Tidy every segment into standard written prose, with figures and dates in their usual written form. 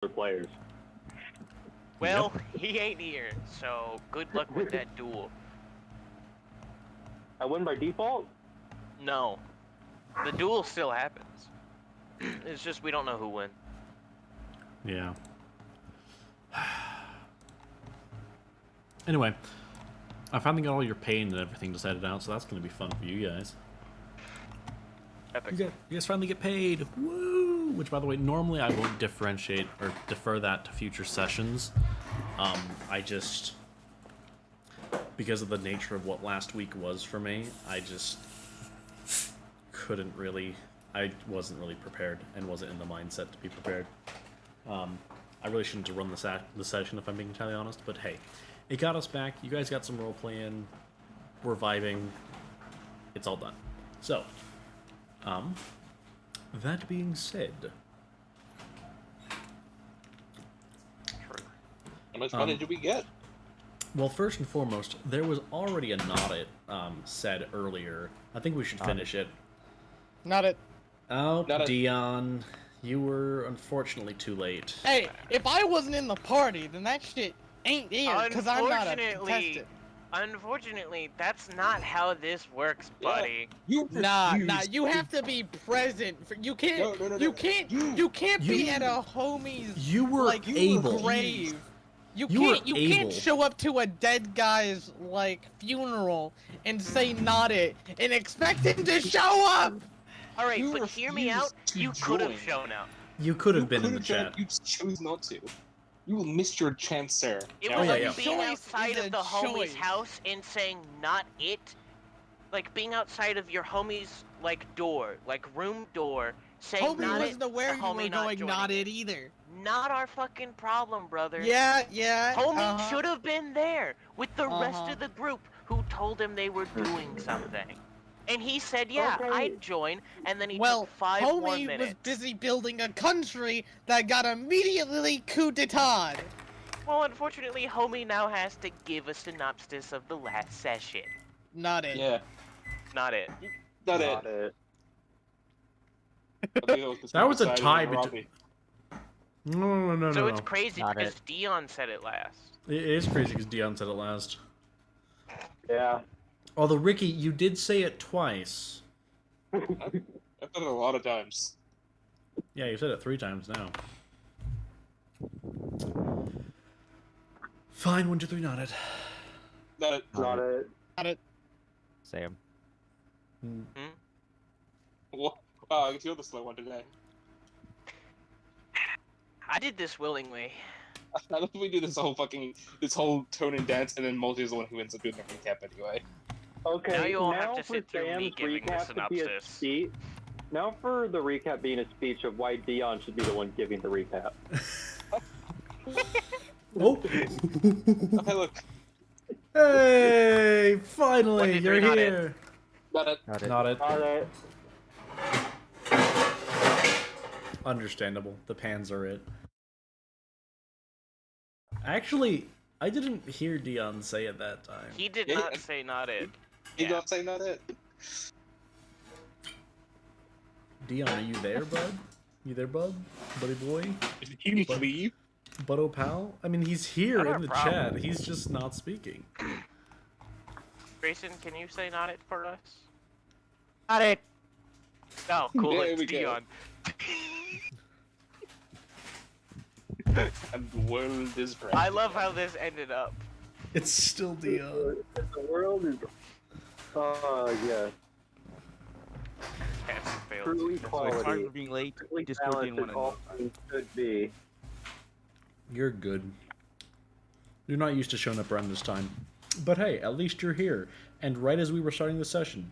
players. Well, he ain't here, so good luck with that duel. I win by default? No. The duel still happens. It's just we don't know who wins. Yeah. Anyway, I finally got all your pain and everything decided out, so that's going to be fun for you guys. Epic. You guys finally get paid. Woo! Which, by the way, normally I won't differentiate or defer that to future sessions. I just, because of the nature of what last week was for me, I just couldn't really, I wasn't really prepared and wasn't in the mindset to be prepared. I really shouldn't have run the session if I'm being entirely honest, but hey, it got us back. You guys got some roleplay in. We're vibing. It's all done. So, that being said, How much money did we get? well, first and foremost, there was already a not it said earlier. I think we should finish it. Not it. Oh, Not it. Dion, you were unfortunately too late. Hey, if I wasn't in the party, then that shit ain't here, because I'm not a contestant. Unfortunately, that's not how this works, buddy. You Nah, refused you have to be present. You can't. No. You can't be at a homie's You were able. grave. You were can't able. show up to a dead guy's funeral and say not it and expect him to show up. All right, You but hear me refused out. to You could have join. shown up. You could have been in could've the joined, chat. You just chose not to. You missed your chance, sir. It Now- was yeah, like yeah. being Choice outside is of a the homie's choice. house and saying not it. Like being outside of your homie's door, room door, saying Homie not it. wasn't aware the you homie were not going joining not it either. Not our fucking problem, brother. Yeah. Homie should have been there with the rest Uh-huh. of the group who told him they were doing something. And he said, yeah, Okay. I'd join, and then he Well, took 5 more homie minutes. was busy building a country that got immediately coup d'etat. Well, unfortunately, homie now has to give a synopsis of the last session. Not it. Yeah, Not it. not Not it. it. I think That was a decided tie on between. Robbie. No. So it's crazy Not because it. Dion said it last. It is crazy because Dion said it last. Yeah. Although, Ricky, you did say it twice. I've done it a lot of times. Yeah, you said it 3 times now. Fine, 1, 2, 3, not it. Not it. Not it. Not it. Sam. Wow, I can feel the slow one today. I did this willingly. I love we do this whole tone and dance, and then Multi is the one who ends up doing the recap anyway. Okay, Now you'll have to for sit through me Sam's giving the recap to be a synopsis. speech. Now for the recap being a speech of why Dion should be the one giving the recap. Oh! Okay, look. Hey! 1, Finally, 2, 3, you're not it. here! Not it. Not it. Not it. Not it. Understandable. The pans are it. Actually, I didn't hear Dion say it that time. He did Yeah, not say not it. You Yeah. don't say not it. Dion, are you there, bud? You there, bud? Buddy boy? Did you leave? Buddo pal? I mean, he's here Not our in the problem. chat. He's just not speaking. Grayson, can you say not it for us? Not it. Oh, cool. There It's we go. Dion. And the world is bright. I love how this ended up. It's still Dion. The world is. Yeah. Cats failed. True Sorry equality. for being late. Perfectly Just still didn't balanced want as to all know. things should be. You're good. You're not used to showing up around this time. But hey, at least you're here. And right as we were starting the session.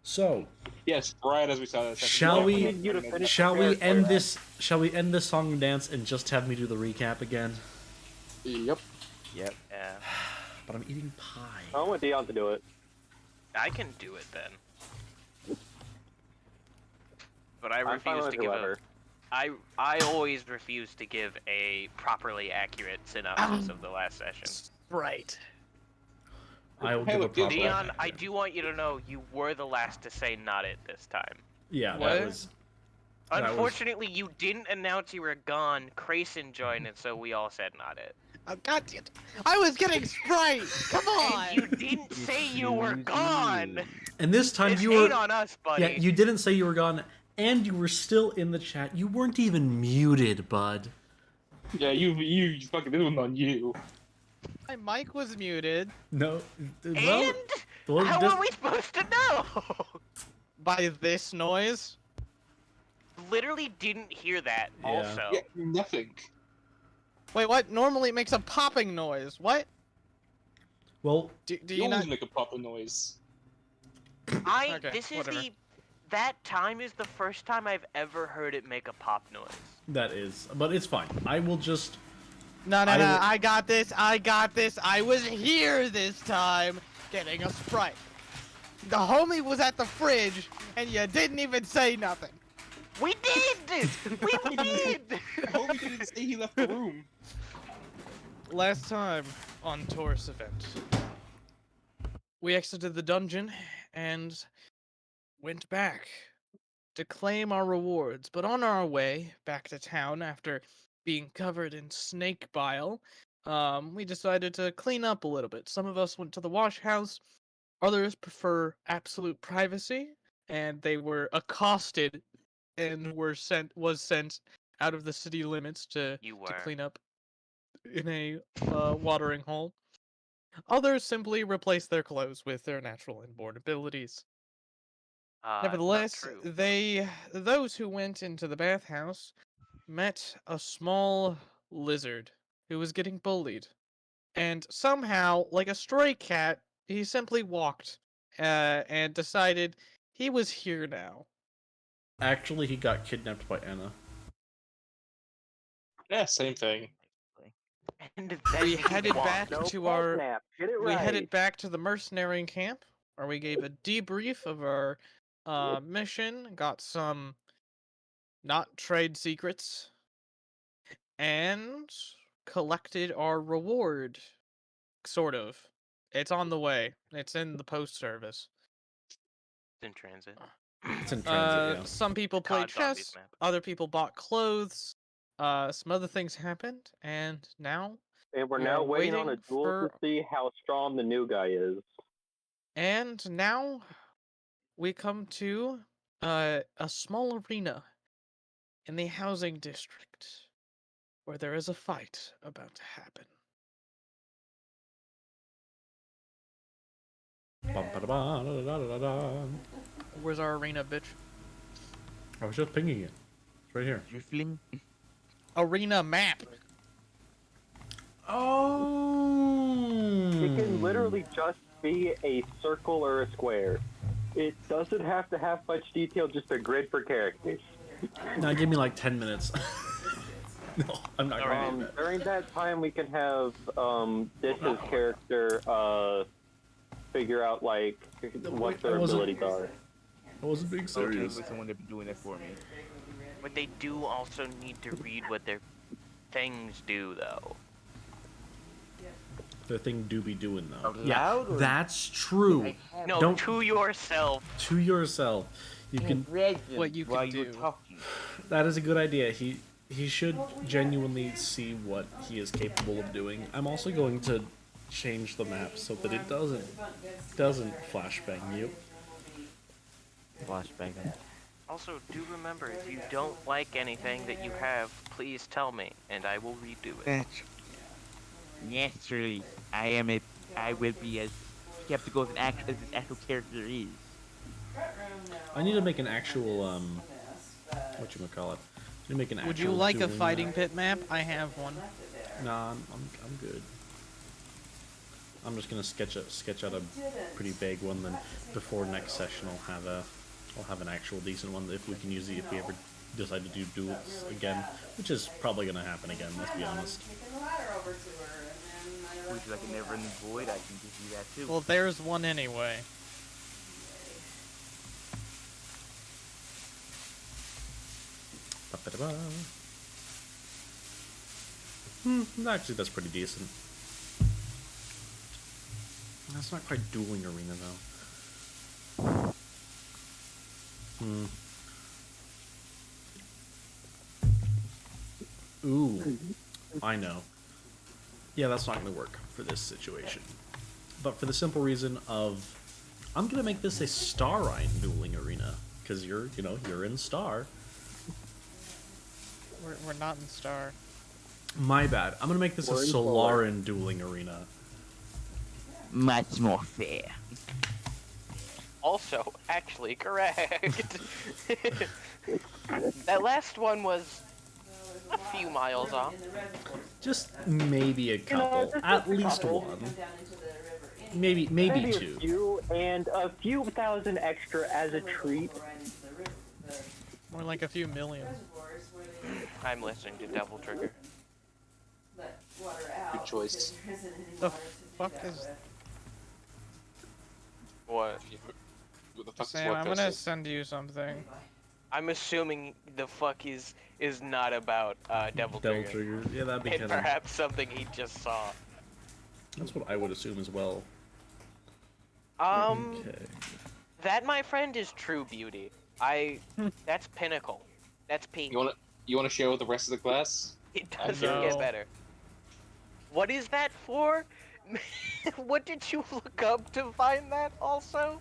So, Yes, right as we saw that. Shall we- I need you to finish shall the we character. end this song and dance and just have me do the recap again? Yep. Yep. Yeah. But I'm eating pie. I want Dion to do it. I can do it then. But I I'm fine refuse with to give whoever. I always refuse to give a properly accurate synopsis of the last session. Right. I will Hey, give a look, dude, proper. Dion, I do want you to know you were the last to say not it this time. Yeah, What? that was. That was- Unfortunately, you didn't announce you were gone. Grayson joined it, so we all said not it. God damn it. I was getting Sprite! Come on! And you didn't say you were gone! And this time It's you hate were. on us, buddy. Yeah, you didn't say you were gone, and you were still in the chat. You weren't even muted, bud. Yeah, you fucking, this one's on you. My mic was muted. No. Well, And well, how this- are we supposed to know? By this noise? Literally didn't hear that. Yeah. Also, Yeah, nothing. Wait, what? Normally it makes a popping noise. What? Well, Do You you always not? make a proper noise. Okay, this is whatever. that time is the first time I've ever heard it make a pop noise. that is. But it's fine. I will just. No, no, I no. will- I got this. I got this. I was here this time getting a Sprite. The homie was at the fridge, and you didn't even say nothing. We did! We did! I hope he didn't say he left the room. Last time on Torus event, we exited the dungeon and went back to claim our rewards. But on our way back to town, after being covered in snake bile, we decided to clean up a little bit. Some of us went to the wash house, others prefer absolute privacy, and they were accosted and was sent out of the city limits to You were. clean up in a watering hole. Others simply replace their clothes with their natural inborn abilities. Not Nevertheless, true. those who went into the bathhouse met a small lizard who was getting bullied. And somehow, like a stray cat, he simply walked and decided he was here now. Actually, he got kidnapped by Anna. Yeah, same thing. And then We he headed walked. back No to our snap. Get it we right. headed back to the mercenary camp where we gave a debrief of our mission, got some not trade secrets, and collected our reward. Sort of. It's on the way. It's in the post service. in transit. It's in transit, yeah. Some people played COD Zombies chess, map. other people bought clothes. Some other things happened, and now And we're we now are waiting on a waiting duel for- to see how strong the new guy is. we come to a small arena in the housing district where there is a fight about to happen. Bum-ba-da-ba-da-da-da-da-da. Where's our arena, bitch? I was just pinging it. It's right here. Driffling. Arena map. Oh. It can literally just be a circle or a square. It doesn't have to have much detail, just a grid for characters. Now give me like 10 minutes. No, I'm not going to do that. During that time, we can have Dish's character figure out like what their I wasn't- abilities are. I wasn't being Okay, serious. with someone to be doing that for me. But they do also need to read what their things do, though. The thing do be doing though. Out Yeah, loud, or- that's true. I have No, Don't- to yourself. To yourself, you can. read them What you while can you were do. talking. That is a good idea. He should genuinely see what he is capable of doing. I'm also going to change the map so that it doesn't flashbang you. Flashback. Also, do remember, if you don't like anything that you have, please tell me, and I will redo it. Naturally, I will be as skeptical as this actual character is. I need to make an actual whatchamacallit. I need to make an actual. Would you like a dueling fighting map. pit map? I have one. Nah, I'm good. I'm just gonna sketch out a pretty vague one. Then before next session, I'll have an actual decent one if we can use it if we ever decide to do duels again, which is probably gonna happen again. Let's be honest. Would you like a never-ending void? I can give you that too. Well, there's one anyway. Ba-ba-da-ba. Actually, that's pretty decent. That's not quite dueling arena though. Ooh, I know. Yeah, that's not going to work for this situation. But for the simple reason of, I'm going to make this a Starine dueling arena. Because you're in Star. We're not in Star. My bad. I'm going to make this a We're in Solar. Solaran dueling arena. Much more fair. Also, actually correct. That last one was a few miles off. Just maybe a couple. At least one. Maybe Maybe a two. few, and a few thousand extra as a treat. More like a few million. I'm listening to Devil Trigger. Good choice. The fuck is... What? What the fuck Sam, is I'm gonna send you something. I'm assuming the fuck is not about Devil Devil Trigger. Trigger. Yeah, that'd be And kind of... perhaps something he just saw. That's what I would assume as well. Okay. Okay. That, my friend, is true beauty. That's pinnacle. That's peak. You wanna share with the rest of the class? It doesn't No. get better. What is that for? What did you look up to find that also?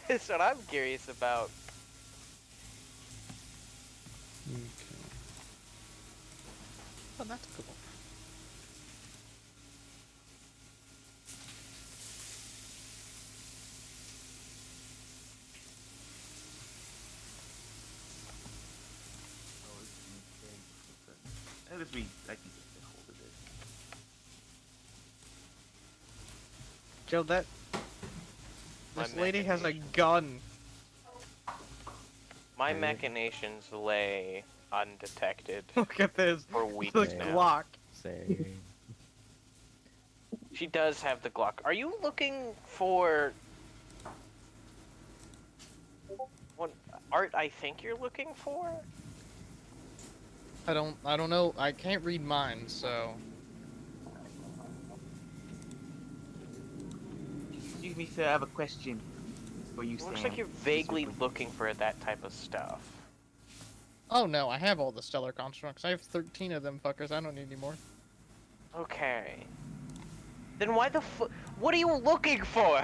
That's what I'm curious about. Okay. Oh, that's cool. At least I can get a hold of this. Joe, this My lady has a gun. My machinations lay undetected Look at this. for weeks The now. Glock. Say. She does have the Glock. Are you looking for what art I think you're looking for? I don't know. I can't read mine, so. Excuse me, sir, I have a question for you, Sam. Looks like you're vaguely looking for that type of stuff. Oh no, I have all the stellar constructs. I have 13 of them fuckers. I don't need any more. Okay. Then why the what are you looking for?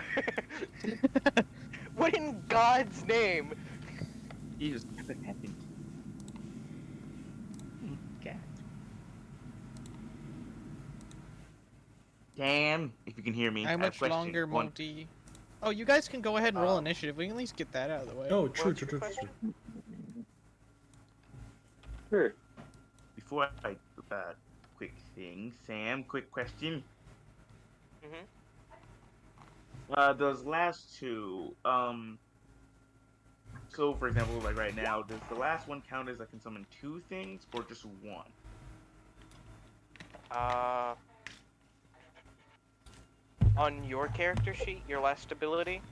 What in God's name? Jesus, what happened? God. Sam, if you can hear me, How I have a much question. longer, One- Monty? Oh, you guys can go ahead and roll initiative. We can at least get that out of the way. Oh, true, What's true, your true, question? true. Sure. Before I quick thing, Sam, quick question. Mhm. Those last two, so for example, like right now, does the last one count as I can summon two things or just one? On your character sheet, your last ability.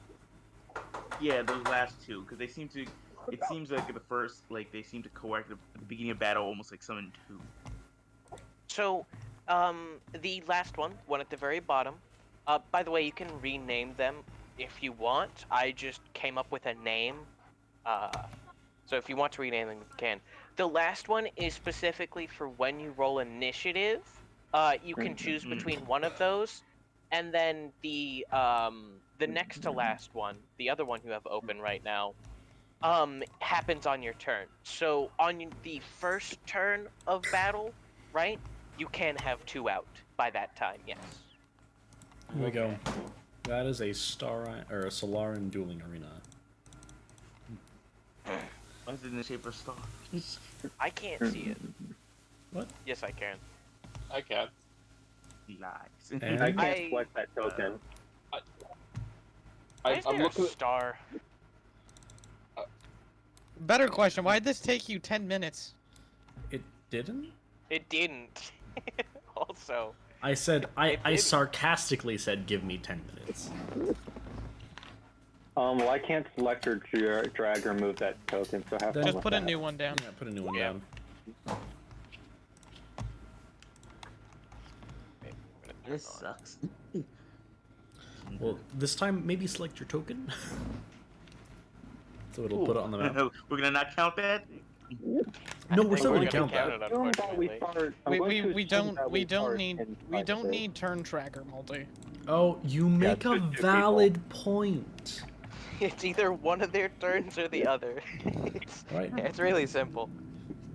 Yeah, those last two, because they seem to. It seems like at the first, like they seem to correct at the beginning of battle, almost like summon two. So, the last one at the very bottom. By the way, you can rename them if you want. I just came up with a name. So if you want to rename them, you can. The last one is specifically for when you roll initiative. You can choose between one of those, and then the next to last one, the other one you have open right now, happens on your turn. So on the first turn of battle, right, you can have two out by that time. Yes. Here we go. That is a Solaran dueling arena. Why is it in the shape of a star? I can't see it. What? Yes, I can. I can't. Lies. And- I can't I- select that token. Why is I'm there looking. a star? Better question. Why'd this take you 10 minutes? It didn't? It didn't. Also, I said, I didn't. sarcastically said, give me 10 minutes. Well, I can't select or drag or move that token, so have fun Just with put a that. new one down. Yeah, put a new one Yeah. down. This sucks. Well, this time maybe select your token. So it'll put it on the map. We're gonna not count that. No, we're think still we're gonna gonna count count that. it, Assume that we unfortunately. start. I'm going to We assume that don't start need in we don't fighter. need turn tracker multi. Oh, you make a just two people. valid point. It's either one of their turns or the other. Right. It's really simple.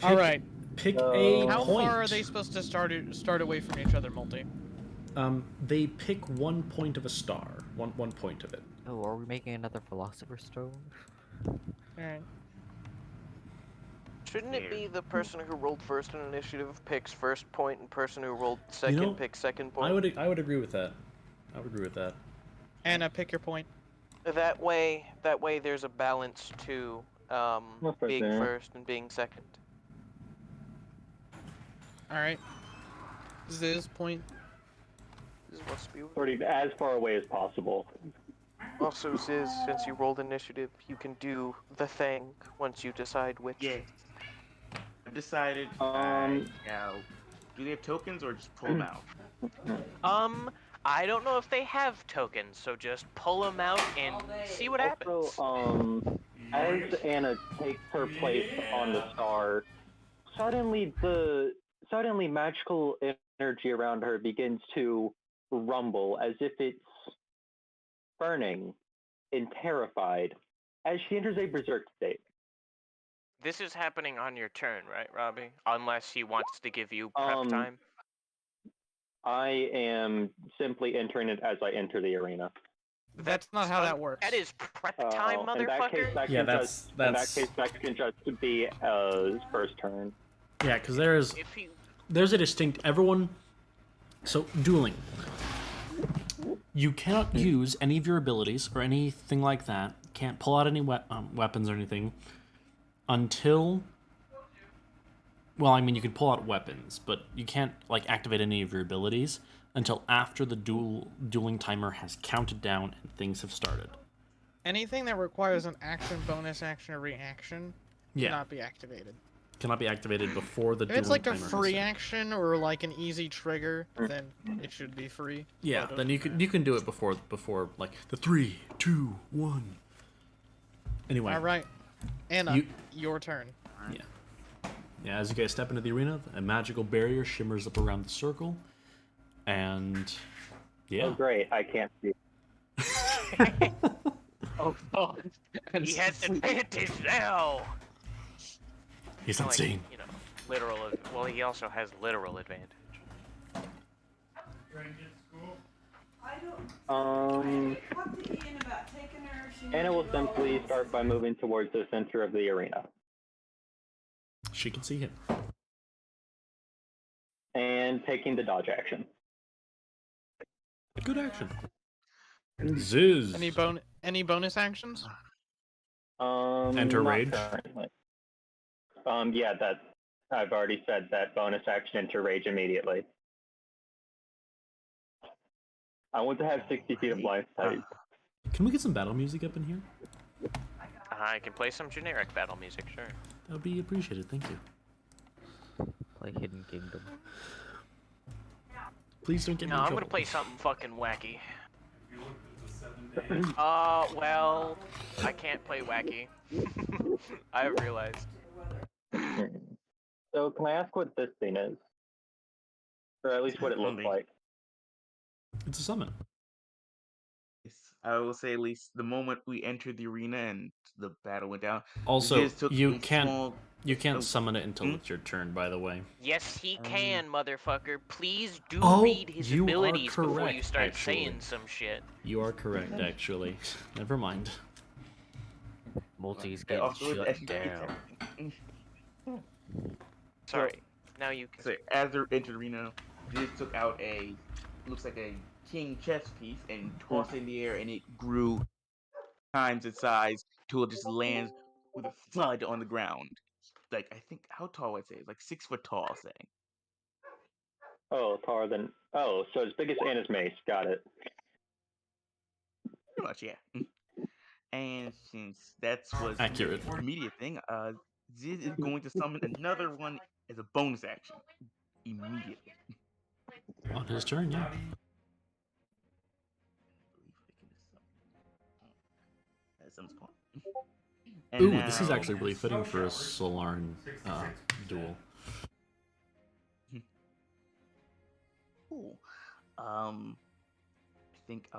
All right. Pick a How point. far are they supposed to start away from each other, multi? They pick 1 point of a star. One point of it. Oh, are we making another Philosopher's Stone? All right. Shouldn't it be the person who rolled first in initiative picks first point, and person who rolled second picks second point? I would agree with that. I would agree with that. Anna, pick your point. That way there's a balance to being there. first and being second. All right. Ziz, point. This must be. Sort of as far away as possible. Also, Ziz, since you rolled initiative, you can do the thing once you decide which. Yes. I've decided. Now, do they have tokens or just pull them out? I don't know if they have tokens, so just pull them out and see what happens. Also, as Anna takes her place on the star, suddenly magical energy around her begins to rumble as if it's burning and terrified as she enters a berserk state. This is happening on your turn, right, Robbie? Unless he wants to give you prep time. I am simply entering it as I enter the arena. That's not how that works. That is prep time, In that case, motherfucker. that Yeah, can that's- in that case, that can just be first turn. Yeah, because there's If he there's a distinct everyone. So dueling. You cannot use any of your abilities or anything like that. Can't pull out any weapons or anything until. Well, I mean, you can pull out weapons, but you can't like activate any of your abilities until after the dueling timer has counted down and things have started. Anything that requires an action, bonus action, or reaction cannot be activated. Cannot be activated before the If dueling it's like a timer has free started. action or like an easy trigger, then it should be free. Yeah, But, then you can do it before like the 3, 2, 1. Anyway. All right, Anna, You- your turn. Yeah, as you guys step into the arena, a magical barrier shimmers up around the circle, and yeah. Oh, great! I can't see. Oh god. he has advantage now. He's Like, unseen. you know, literal. Well, he also has literal advantage. Talk to Ian about taking her. Anna will simply start by moving towards the center of the arena She can see him. and taking the dodge action. Good action. Ziz. Any bonus actions? Enter Not rage? currently. Yeah, that I've already said that bonus action enter rage immediately. I want to have 60 feet of life sight. Can we get some battle music up in here? I can play some generic battle music, sure. That would be appreciated. Thank you. Play Hidden Kingdom. Please don't get me No, in I'm trouble. gonna play something fucking wacky. Well, I can't play wacky. I realized. So can I ask what this thing is? Or at least what it looks like? It's a summon. Yes, I will say at least the moment we entered the arena and the battle went down. Also, Ziz took you a can't small- you can't Oh. summon it until Hmm? it's your turn. By the way. Yes, he can, motherfucker. Please do Oh, read his you are abilities before you correct, start actually. saying some shit. You are correct, actually. Never mind. Multi's Okay, getting also, shut it's- down. Sorry. Now you can. So as they entered the arena, Ziz took out looks like a king chess piece and tossed it in the air, and it grew times its size till it just lands with a thud on the ground. Like I think how tall would I say? It's like 6 foot tall, I'll say. Oh, taller than. Oh, so as big as Anna's mace. Got it. Pretty much, yeah. And since that was Accurate. the immediate thing, Ziz is going to summon another one as a bonus action immediately. On his turn, yeah. some point. And Ooh, this is now- actually really fitting for a Solarn duel. Cool. I think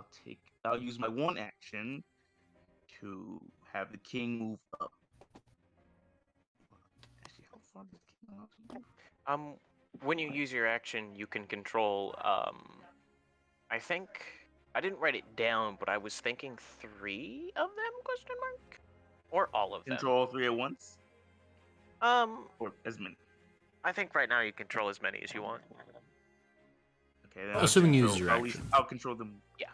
I'll use my one action to have the king move up. Actually, how far does the king want to move? When you use your action, you can control, I think, I didn't write it down, but I was thinking 3 of them, question mark? Or all of them. Control all 3 at once? Or as many? I think right now you control as many as you want. Okay, then Assuming you use your I'll, at least, action. I'll control them. Yeah.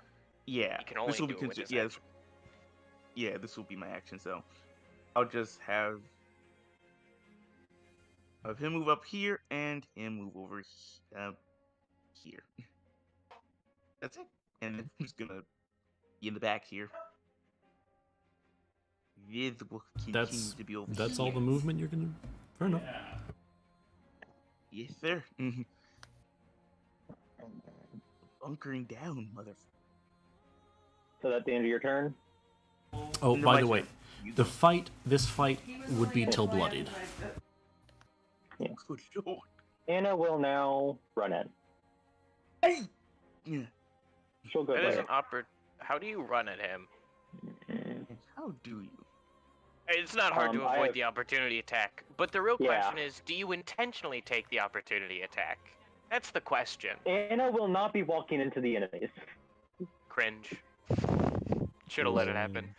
Yeah. You can only this will do be it with his yeah, action. yeah, this will be my action, so I'll just have him move up here and him move over here. That's it. And then I'm just gonna be in the back here. Viz will continue to be over That's here. all the movement you're gonna. Fair enough. Yes, sir. Bunkering down, mother. So that's the end of your turn? Oh, No, by my the way, turn. this fight would be till bloodied. Good lord. Anna will now run in. Hey! Yeah. She'll go That is there. an How do you run at him? How do you? It's not hard to I avoid have- the opportunity attack, but the real Yeah. question is, do you intentionally take the opportunity attack? That's the question. Anna will not be walking into the enemies. Cringe. Should have let it happen.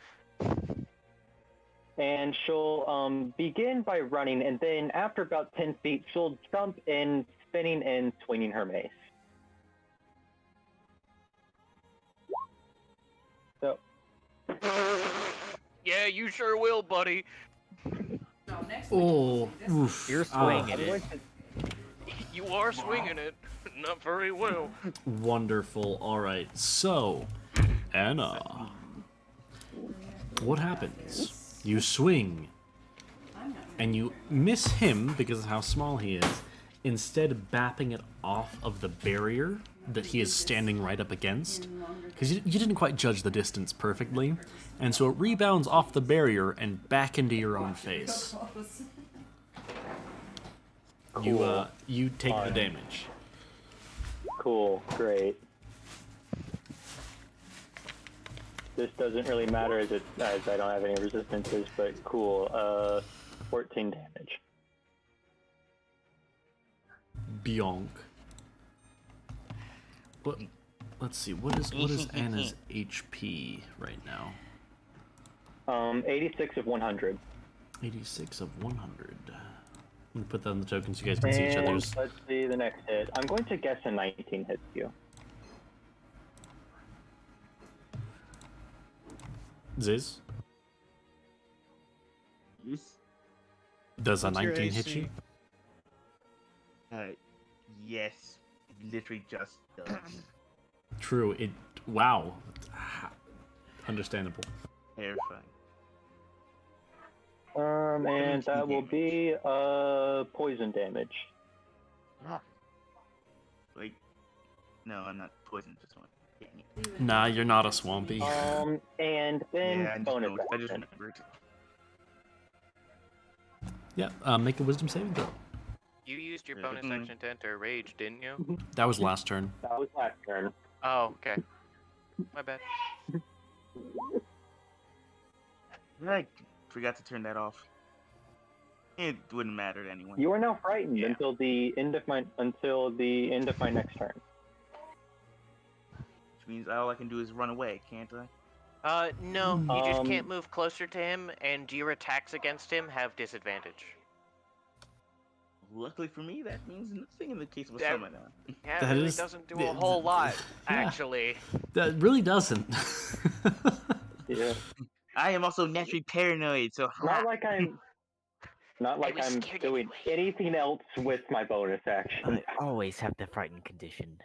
And she'll begin by running, and then after about 10 feet, she'll jump in, spinning and swinging her mace. So, Yeah, you sure will, buddy. No, next Oh, week. oof. You're Ah, swinging I'm it. going to You are swinging it. Not very well. Wonderful. All right. So, Anna, what happens? You swing, and you miss him because of how small he is. Instead, bapping it off of the barrier that he is standing right up against, because you didn't quite judge the distance perfectly, and so it rebounds off the barrier and back into your own face. You take the damage. Cool, great. This doesn't really matter as I don't have any resistances, but cool. 14 damage. Bionk. Let's see. What is Anna's HP right now? 86 of 100. 86 of 100. I'm gonna put that on the token so you guys can see each And other's. let's see the next hit. I'm going to guess a 19 hits you. Ziz, Yes. does a What's your 19 hit AC? you? Yes. It literally just does. True. It. Wow. Understandable. Terrifying. And that will be poison damage. Like, no, I'm not poisoned. Just one. Dang it. Nah, you're not a swampy. And then Yeah, I just bonus know. I just action. remembered. Yeah. Make a wisdom saving throw. You used your Yeah. bonus action to enter rage, didn't you? That was last turn. That was last turn. Oh, okay. My bad. I forgot to turn that off. It wouldn't matter anyway. You are now frightened Yeah. until the end of my next turn. Which means all I can do is run away, can't I? No, you just Um, can't move closer to him, and your attacks against him have disadvantage. Luckily for me, that means nothing in the case of a That- summoner. Yeah, That it really is- doesn't do the- a whole lot, yeah. actually. That really doesn't. Yeah. I am also naturally paranoid, so Not like I'm was I'm scared doing anything else with my bonus action. I always have the frightened condition.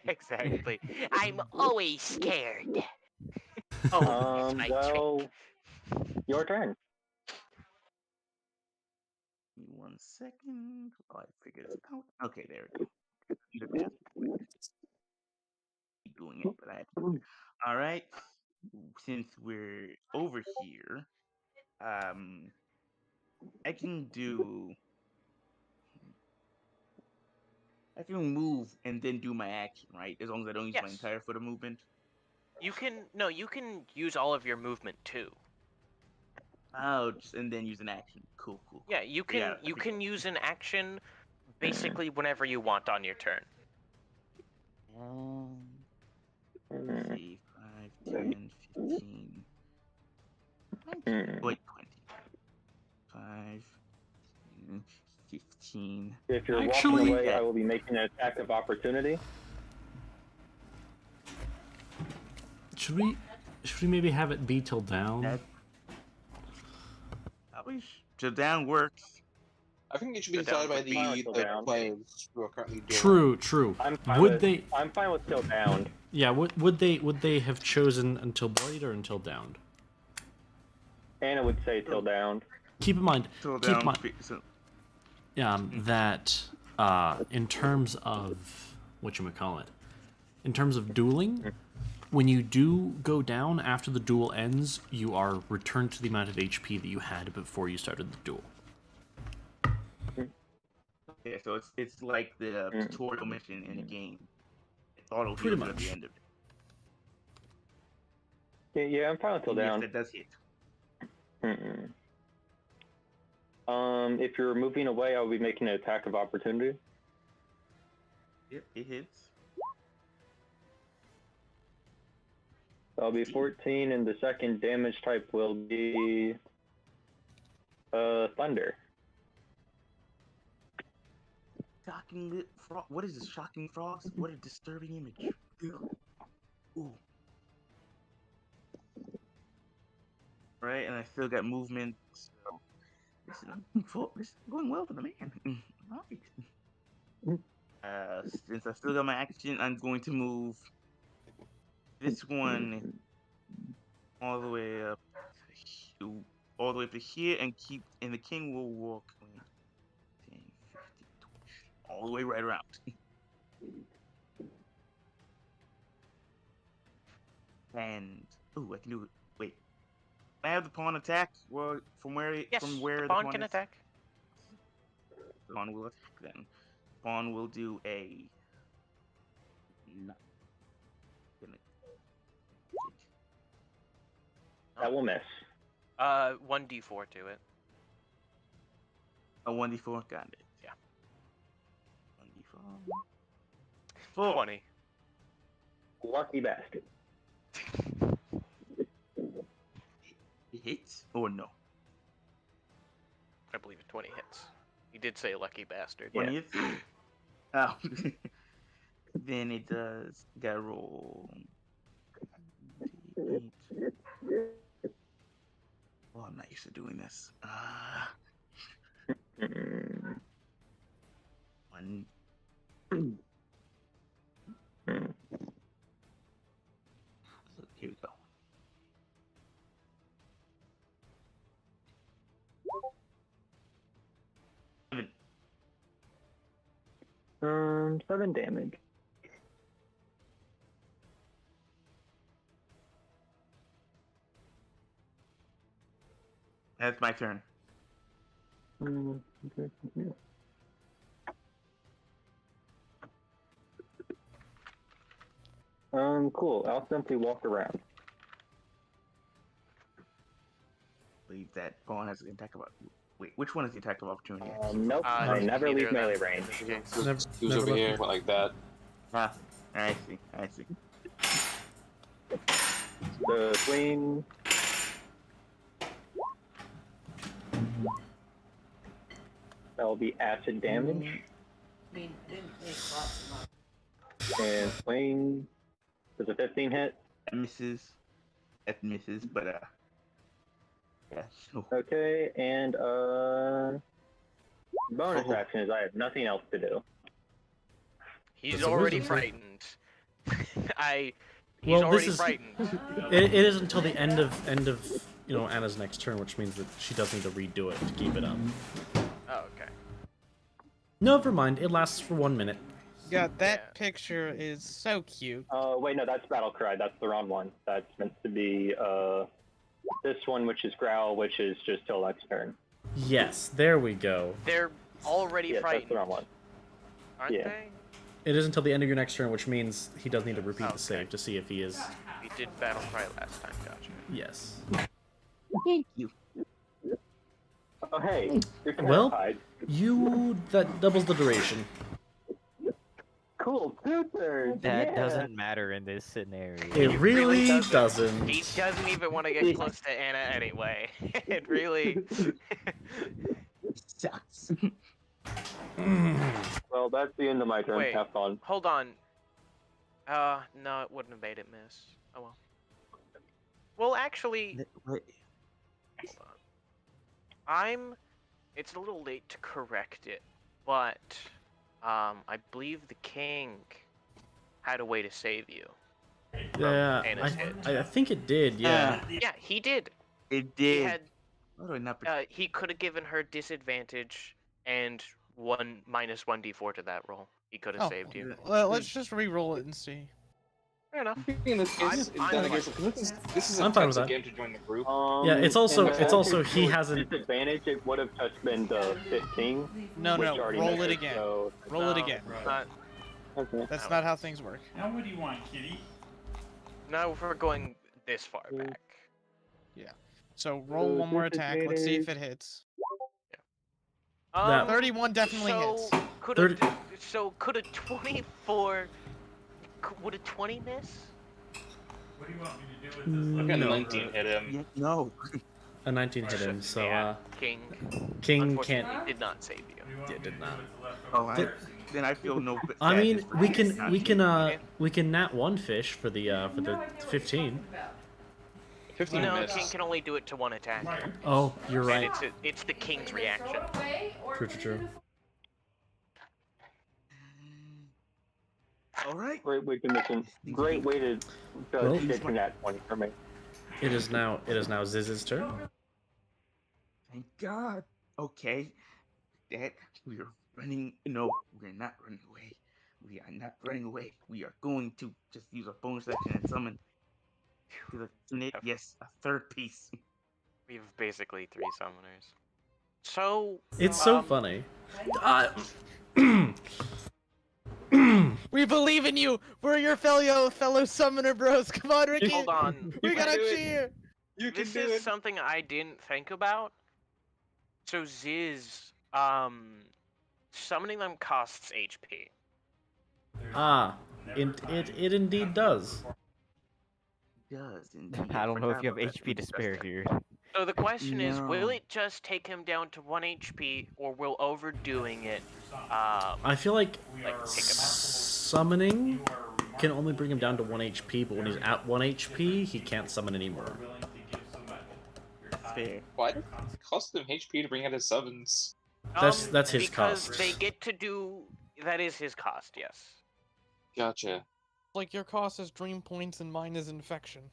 Exactly. I'm always scared. Oh, it's my Well, trick. your turn. Give me 1 second. Oh, I figured it out. Okay, there we go. Keep doing it, but I had to. All right. since we're over here, I can do. I can move and then do my action, right? As long as I don't use my Yes. entire foot of movement. You can you can use all of your movement too. Oh, and then use an action. Cool. Yeah, you can Yeah, I you think- can use an action basically whenever you want on your turn. Let's see, 5, 10, 15, 19, wait, 20. 5, 15. If you're Actually- walking away, I will be making an attack of opportunity. Should we maybe have it be till down? That probably till down works. I think it should be So that decided by would be the down. players who are currently doing True. I'm fine Would with, they? I'm fine with still downed. Yeah. Would they have chosen until bloodied or until downed? Anna would say till downed. Keep in mind. Till Keep in down. mind. So, That in terms of whatchamacallit, in terms of dueling, when you do go down after the duel ends, you are returned to the amount of HP that you had before you started the duel. yeah, so it's like the tutorial mission in a game. It's auto Pretty heals at much. the end of it. Yeah, I'm fine with till Yes, down. that does hit. If you're moving away, I'll be making an attack of opportunity. Yep, it hits. That'll be 14, and the second damage type will be thunder. Shocking frog. What is this? Shocking frogs? What a disturbing image. Ugh. Ooh. Right, and I still got movement. So this is going well for the man. Alright. Since I still got my action, I'm going to move this one all the way up, all the way up to here, and the king will walk 10, 15, 20, all the way right around. And I can do it. Wait, I have the pawn attack. Well, from where Yes, the pawn pawn can is? attack. Pawn will attack then. Pawn will do a. Not gonna. That will miss. 1d4 to it. A 1d4. Got it. Yeah. 1d4. 4. 20. Lucky bastard. It hits or no? I believe 20 hits. He did say lucky bastard. 20 hits. Oh. Then it does. Gotta roll. 8. Oh, I'm not used to doing this. 1. Here we go. Seven. 7 damage. That's my turn. Cool. I'll simply walk around. Believe that pawn has an attack of. Wait, which one is the attack of opportunity? Nope. I never neither leave of them. melee range. Never, Who's never over let here me- like that? Ah, I see. The queen. That'll be acid damage. I mean, didn't make lots of money. And queen. Does a 15 hit? That misses. That misses, but yeah. So Okay, and bonus action is I have nothing else to do. He's That's a already wizard. frightened. He's Well, this already is- frightened. It is until the end of Anna's next turn, which means that she does need to redo it to keep it up. Oh, okay. No, never mind. It lasts for 1 minute. Yeah, that Yeah. picture is so cute. Wait, no, that's Battle Cry. That's the wrong one. That's meant to be this one, which is Growl, which is just till next turn. Yes, there we go. They're already Yes, that's frightened, the wrong one. aren't Yeah. they? It is until the end of your next turn, which means he does need to repeat Okay. the save to see if he is. We did Battle Cry last time, gotcha. Yes. Thank you. Oh, hey, you're Well- terrified. That doubles the duration. Cool, 2 turns. That yeah. doesn't matter in this scenario. It really doesn't. He doesn't. doesn't even want to get close to Anna anyway. It really. Sucks. Well, that's the end of my turn. Wait. Have fun. Hold on. No, it wouldn't have made it miss. Oh well. Well, actually, What? hold on. It's a little late to correct it, but I believe the king had a way to save you. Yeah, Anna's hit. I think it did. Yeah. Yeah, he did. It He did. had. How do I not? He could have given her disadvantage and -1d4 to that roll. He could have Oh. saved you. Well, let's just re-roll it and see. Fair enough. In this case, I'm then I fine guess with this is a I'm fine with toxic that. game to join the group. Yeah, it's also- and it's also- if he it was hasn't- disadvantage. It would have just been the 15. No, which no, already roll it measured, again. So... Roll it No, again. Not, Okay. That's not how things work. Now what do you want, kitty? no, we're going this far back. So roll one more attack. Let's see if it hits. That- 31 definitely hits. Could 30 a 24? Would a 20 miss? What do you want me to do with this? I've got No. 19 hit him. Yeah, no. A 19 hit him, so Yeah, King. King Unfortunately, can't. did not save you. What do you want Yeah, me did to not. do with the leftover Oh, Did- then I feel no. I mean, sadness we for can not we being- can we can nat one fish for the 15. 15 No, miss. King can only do it to one attack. Oh, you're And right. it's the King's reaction. True. All right. Great way to mission. Great way to Well, get to that 20 for me. It is now Ziz's turn. Thank God. Okay. That we are running. No, we're not running away. We are not running away. We are going to just use a bonus action and summon to the unit. Yes, a third piece. We have basically 3 summoners. So It's so funny. We believe in you. We're your fellow summoner bros. Come on, Ricky. hold on. We You can gotta do it. cheer. You can This do is it. something I didn't think about. So Ziz, summoning them costs HP. It indeed does. Does indeed. I don't know if you have forgot about HP to that. spare here. So the question is, will No. it just take him down to 1 HP, or will overdoing it, I feel like take a summoning can only bring him down to 1 HP, but when he's at 1 HP, he can't summon anymore. Fair. What? It cost him HP to bring out his summons. That's his because cost. they get to do that is his cost, yes. Gotcha. Like your cost is dream points and mine is infection.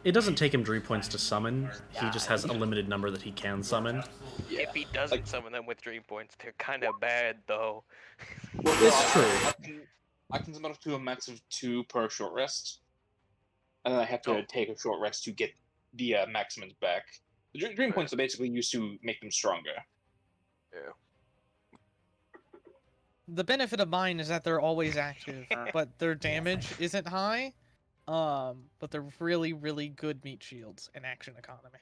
It doesn't take him dream points to summon. He just has a limited number that he can summon. If he doesn't summon them with dream points, they're kind of bad though. It's true. I can summon up to a max of 2 per short rest, and then I have to Oh. take a short rest to get the maximums back. The dream points are basically used to make them stronger. Yeah. The benefit of mine is that they're always active, but their damage isn't high. But they're really, really good meat shields and action economy.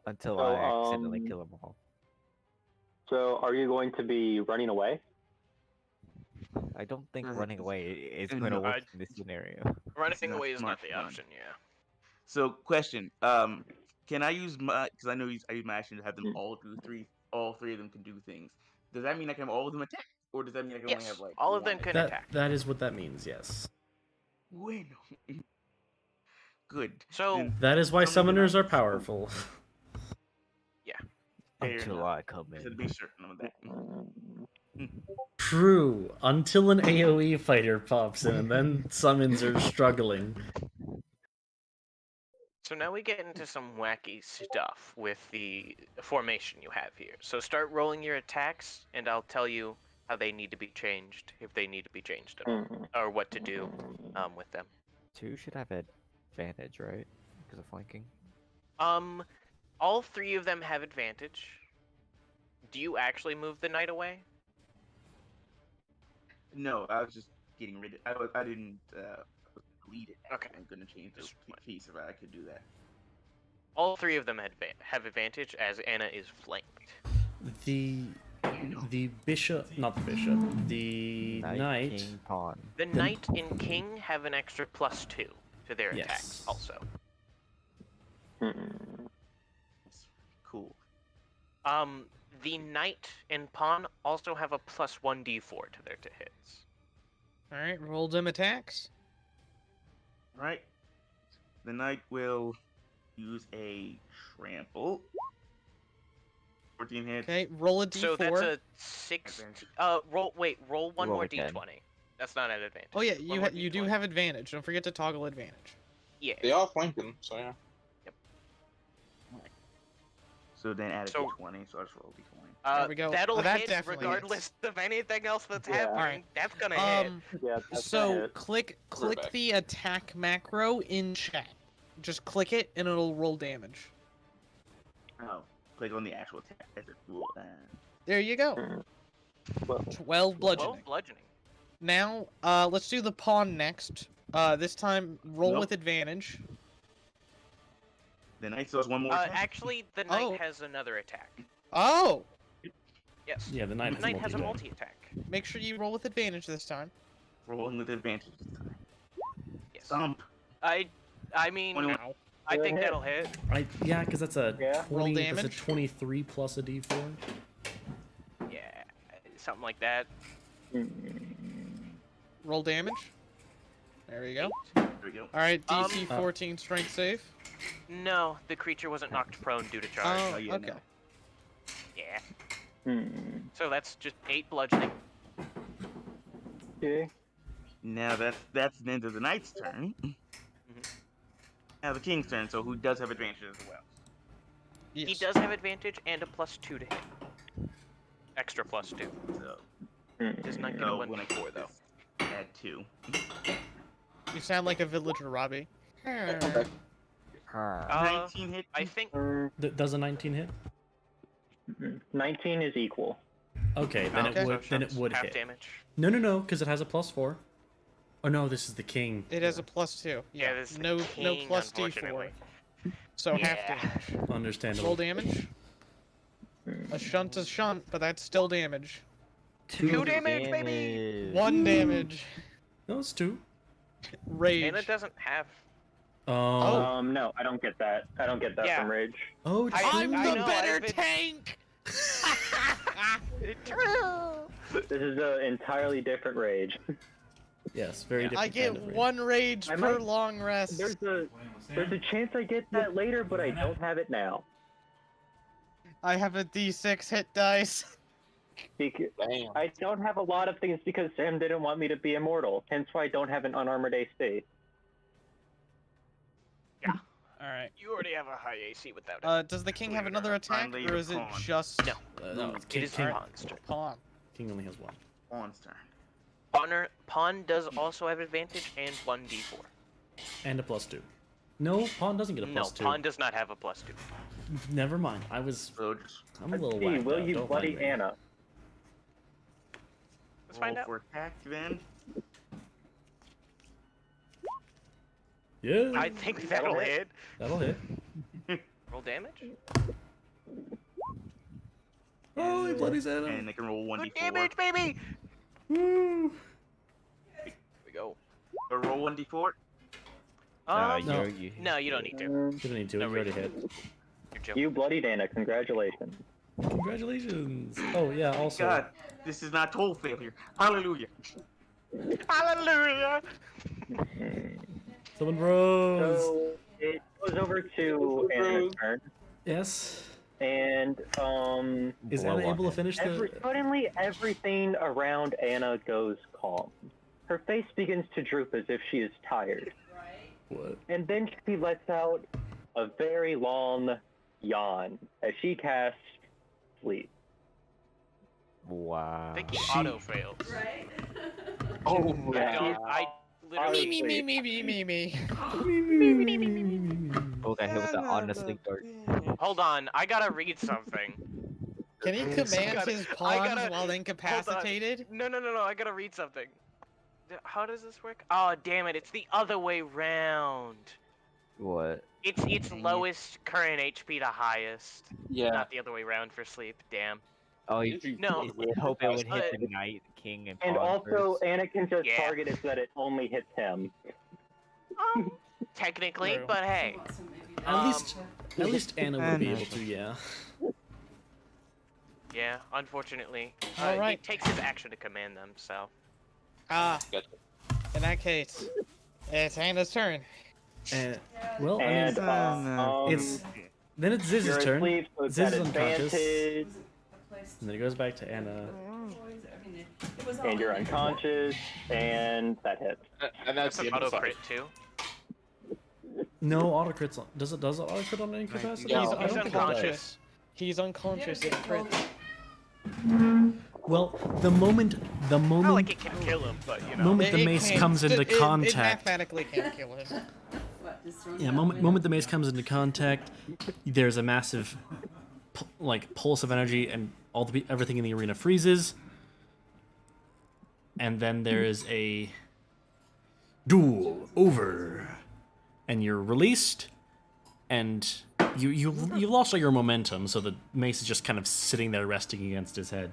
Until So, I accidentally kill them all. So, are you going to be running away? I don't think Uh, running away is no, going to work I- in this scenario. Running not away is not smart the done. option, yeah. So, question. Can I use my? Because I know I use my action to have them Hmm. all do three. All 3 of them can do things. Does that mean I can have all of them attack, or does that mean I can only Yes, have like all of them one? can That attack. that is what that means. Yes. Bueno. Good. So- Then That is why Some of them summoners are not. powerful. fair Until enough. I come To in. be certain of that. True. Until an AoE fighter pops in, and then summons are struggling. So now we get into some wacky stuff with the formation you have here. So start rolling your attacks, and I'll tell you how they need to be changed, if they need to be changed at all, Mm. or what to do with them. 2 should have advantage, right? Because of flanking. All 3 of them have advantage. Do you actually move the knight away? No, I was just getting rid of. I didn't delete it. Okay. I'm gonna change the Just what- piece if I could do that. All 3 of them have advantage as Anna is flanked. The bishop, not the bishop, the knight. King, pawn. The knight and king have an extra +2 to their Yes. attacks also. Cool. The knight and pawn also have a +1d4 to their hits. All right, roll them attacks. Right. The knight will use a trample. 14 hits. Okay, roll a d4. So that's a 6. Advantage. Roll one Roll more again. d20. That's not an advantage. Oh yeah, One you more you do D20. have advantage. Don't forget to toggle advantage. Yeah. They all flank him, so yeah. So then add a So- d20, so I just roll a d20. There we go. That'll That hit definitely regardless of anything else that's Yeah. happening. Alright. That's gonna hit. Yeah, that's So gonna hit. click back. the attack macro in chat. Just click it and it'll roll damage. Oh, click on the actual attack. As There you go. Mm. Well, 12 bludgeoning. Well, bludgeoning. Now, let's do the pawn next. This time, roll Nope. with advantage. The knight still has one more attack. Actually, the knight Oh. has another attack. Oh! Yes. Yeah, the knight, The knight has a multi-attack. multi-attack. Make sure you roll with advantage this time. Rolling with advantage this time. Yes. Thump. I mean, 21. I think Hit. that'll hit. Yeah, because that's a Yeah. 20. Roll That's a damage. 23 plus a d4. Yeah, something like that. Roll damage. There we go. There we go. Alright, DC Um, 14 strength save. No, the creature wasn't knocked prone due to charge. Oh, yeah, okay. no. Yeah. Hmm. So that's just 8 bludgeoning. Okay. Now that's the end of the knight's turn. Now the king's turn, so who does have advantage as well? Yes. He does have advantage and a +2 to hit. Extra +2. So, Does not get a so 1d4 though. add 2. You sound like a villager, Robbie. Huh. 19 hit. I think Does a 19 hit? 19 is equal. Okay, then Okay. it would then it would half hit. damage. No, because it has a +4. Oh no, this is the king. It has a +2. Yeah, Yeah, this is the no king, plus D4. unfortunately. So Yeah. half damage. Understandable. Roll damage. A shunt is shunt, but that's still damage. 2 damage, baby! 1 damage. No, it's 2. Rage. Anna doesn't have. Oh. No, I don't get that. I don't get that Yeah. from Rage. Oh, I- I'm I the know, better I've been- tank! This is an entirely different Rage. yes, very different. I get kind of rage. 1 rage I per might- long rest. There's a chance I get that later, but I don't have it now. I have a D6 hit dice. Because Damn. I don't have a lot of things because Sam didn't want me to be immortal. Hence why I don't have an unarmored AC. Alright. You already have a high AC without it. Does the king have another attack, Finally, or is it your pawn. just No. No, It king, is king, Pawn's turn. pawn? king only has 1. Pawn's turn. Pawn does also have advantage and 1d4. And a +2. No, pawn doesn't get a No, +2. pawn does not have a +2. Never mind. I'm a So just little Let's see, whacked will out, you don't bloody mind me. Anna? Let's roll find out. for attack then. Yeah. I think That'll that'll hit. hit. That'll hit. Roll damage. Holy bloody Santa. And they can roll 1d4. Good damage, baby. Woo. Here we go. Or roll 1d4. Um, No. no, you don't need to. You don't need to. No, You already really. hit. You're joking. You bloodied Anna. Congratulations. Congratulations. Oh yeah. Also. God, this is not toll failure. Hallelujah. Hallelujah. Someone rose. So it goes over to Anna's turn, Yes. and Is Blow Anna on able to him. finish the? suddenly everything around Anna goes calm. Her face begins to droop as if she is tired, What? and then she lets out a very long yawn as she casts sleep. Wow. I think he She- auto fails. Right? Oh Yeah. I literally. Me. Oh, got hit with the honestly dart. Hold on, I gotta read something. Can he Gotta- command his I pawns gotta- while incapacitated? No, I gotta read something. How does this work? Oh, damn it, it's the other way round. What? It's Dang it. lowest current HP to highest. Yeah. Not the other way round for sleep, damn. Oh, you No. hope it would hit Uh, the knight, king, and And pawn also, first. Anakin just Yeah. targeted so that it only hits him. Technically, True. but hey. So maybe At that's- least Anna would be able to, yeah. Yeah, unfortunately. Alright. It takes his action to command them, so. Ah, Gotcha. in that case, it's Hannah's turn. And, well, I mean, And it's then it's Ziz's you're turn. asleep, so it's Ziz at is unconscious. advantage, Was it a place And then it goes back to Anna. I mean, it was all and you're in there. unconscious, and that hits. And that's That's the an end of auto the fight. crit, too. No auto crits. Does it auto crit on incapacity? Yeah. He's I don't think it does. unconscious. He's unconscious. It crits. Well, the moment Not like it can kill him, but you know. moment the It mace can't- comes into it contact. mathematically can't kill him. What, just throwing Yeah, it out moment the the mace comes into contact, there's a massive pulse of energy, and everything in the arena freezes. And then there is a duel over, and you're released, and you lost all your momentum, so the mace is just kind of sitting there resting against his head.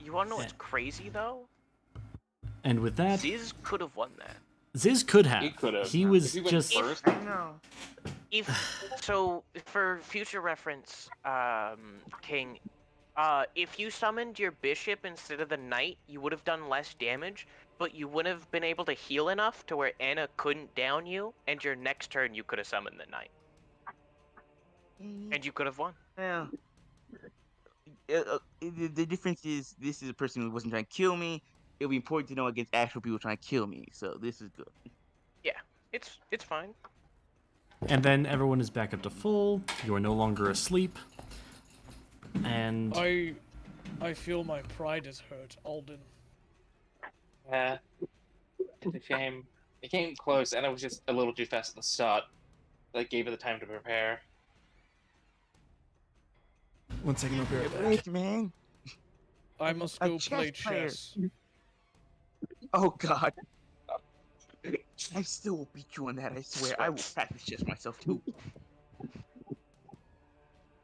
You wanna know what's crazy, though? And with that, Ziz could have won that. Ziz could have. He could have. He was If he went just. first. I know. So, for future reference, King, if you summoned your bishop instead of the knight, you would have done less damage, but you wouldn't have been able to heal enough to where Anna couldn't down you, and your next turn you could have summoned the knight. And you could have won. Yeah. The difference is this is a person who wasn't trying to kill me. It'll be important to know against actual people trying to kill me, so this is good. It's fine. And then everyone is back up to full. You are no longer asleep. And I feel my pride is hurt, Alden. It came close, and it was just a little too fast at the start. That gave it the time to prepare. 1 second, I'll be right back. Wait, man. I must A go play chess player. chess. Oh God. I still will beat you on that. I swear. I will practice chess myself too.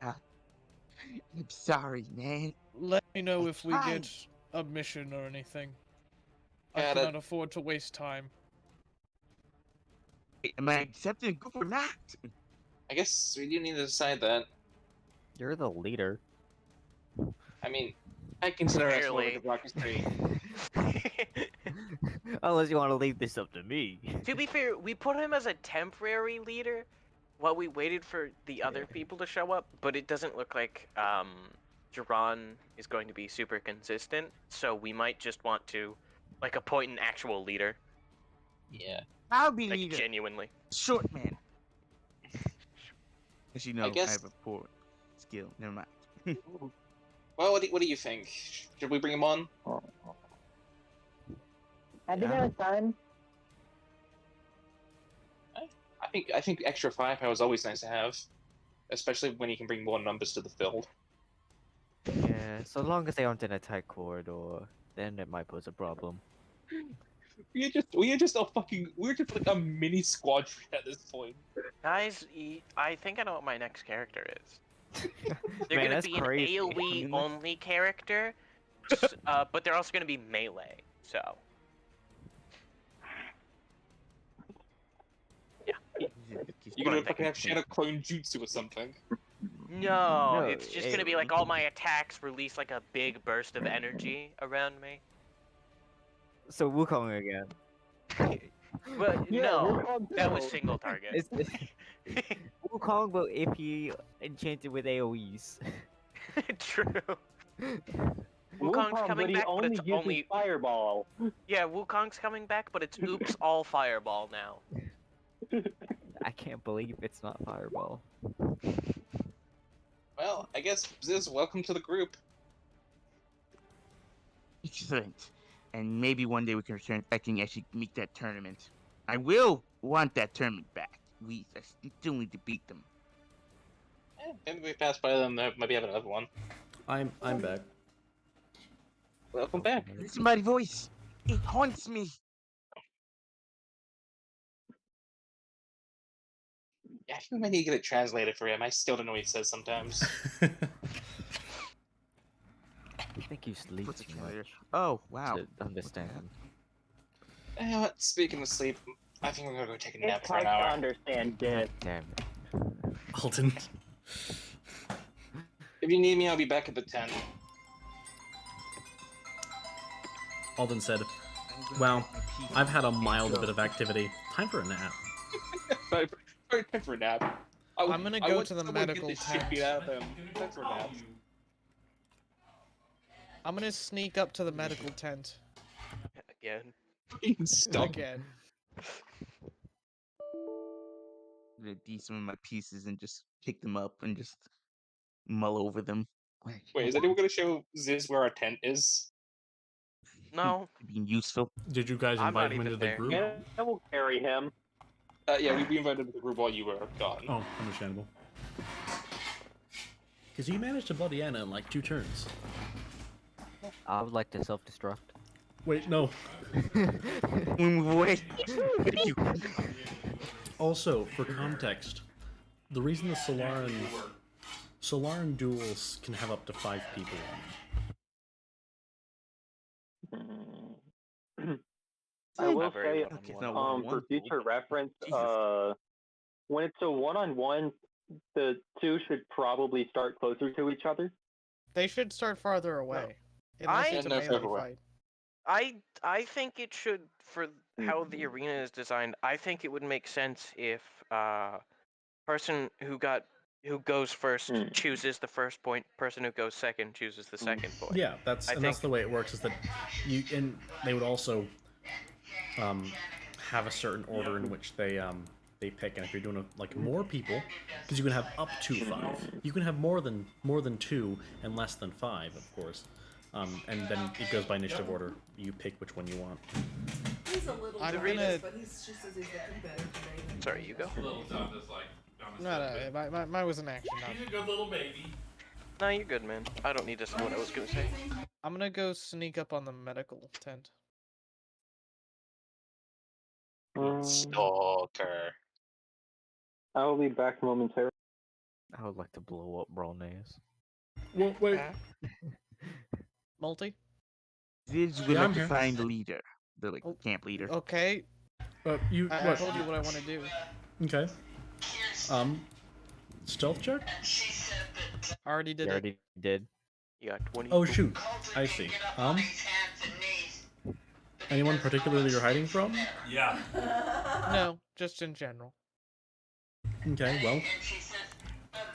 I'm sorry, man. Let me know if we Fine. get a mission or anything. Yeah, I that- cannot afford to waste time. Am I accepting a group or not? I guess we do need to decide that. You're the leader. I mean, I consider us more like Barely. a Rockets 3. Unless you want to leave this up to me. To be fair, we put him as a temporary leader while we waited for the other people to show up, but it doesn't look like Jiran is going to be super consistent, so we might just want to appoint an actual leader, Yeah. I'll be like leader. genuinely. Short man. As you know, I guess- have a poor skill. Never mind. Well, what do you think? Should we bring him on? I think it's fine. I think extra firepower is always nice to have, especially when you can bring more numbers to the field. Yeah, so long as they aren't in a tight corridor, then it might pose a problem. We're just like a mini squadron at this point. Guys, I think I know what my next character is. They're Man, gonna that's be crazy. an AoE only character, but they're also gonna be melee. So You're gonna fucking have Shadow Clone Jutsu or something. no, No, it's just gonna be like all my attacks release like a big burst of energy around me. So Wukong again. But Yeah, no, Wukong that was too. single target. It's Wukong, but if he enchanted with AoEs. True. Wukong's Wukong, coming but he back, but only it's uses only fireball. yeah. Wukong's coming back, but it's oops all fireball now. I can't believe it's not Fireball. Well, I guess Ziz, welcome to the group. Excellent. And maybe one day we can return back and actually make that tournament. I will want that tournament back. I still need to beat them. Maybe we pass by them. There might be having another one. I'm back. Welcome back. Listen to my voice. It haunts me. Yeah, I think we need to get it translated for him. I still don't know what he says sometimes. I think you sleep What's the too much translator? Oh, wow. to understand him. You know what? Speaking of sleep, I think we're gonna go take a nap It's for hard an to hour. understand this. Damn it. Alton. If you need me, I'll be back at the 10. Alden said, "Wow, I've had a mild bit of activity. Time for a nap." Time for a nap. I'm gonna go want to the someone medical get this shit tent. beat out of them. Time for a nap. I'm gonna sneak up to the medical tent Again. Stop. again. I'm gonna do some of my pieces and just pick them up and just mull over them. Wait, is anyone gonna show Ziz where our tent is? No. Being useful. Did you guys I'm invite not him even into the there. group? Yeah, I will carry him. Yeah, we invited him to the group while you were gone. Oh, understandable. Because he managed to bloody Anna in like 2 turns. I would like to self-destruct. Wait, no. Wait. What are you? Also, for context, the reason the Solaran duels can have up to 5 people I will Not very say, one-on-one. not for one future duel. reference, Jesus. when it's a one-on-one, the two should probably start closer to each other. They should start farther away. Unless I- it's a No, melee further away. fight. I think it should, for how the arena is designed, I think it would make sense if person who goes first Mm. chooses the first point, person who goes second chooses the second point. Yeah, that's I that's think- the way it works. Is that and they would also have a certain order in which they pick, and if you're doing more people, because you can have up to 5, you can have more than 2 and less than 5, of course, and then it goes by initiative order. You pick which one you want. He's a little I'm nervous, gonna- but he's just as he's looking better today. Sorry, you go. Little Tom just like on the No, mine was an action. He's a good little baby. No, you're good, man. I don't need to say what I was gonna say. I'm gonna go sneak up on the medical tent. Stalker. I will be back momentarily. I would like to blow up Bronnaise. Well, wait. Multi? Ziz would Yeah, I'm like to here. find the leader, the Oh. camp leader. Okay, You I what? told you what I want to do. Okay. Stealth check. I already did You it. already did. You got 20. Oh shoot, I see. Anyone particularly you're hiding from? Yeah. No, just in general. Okay, well,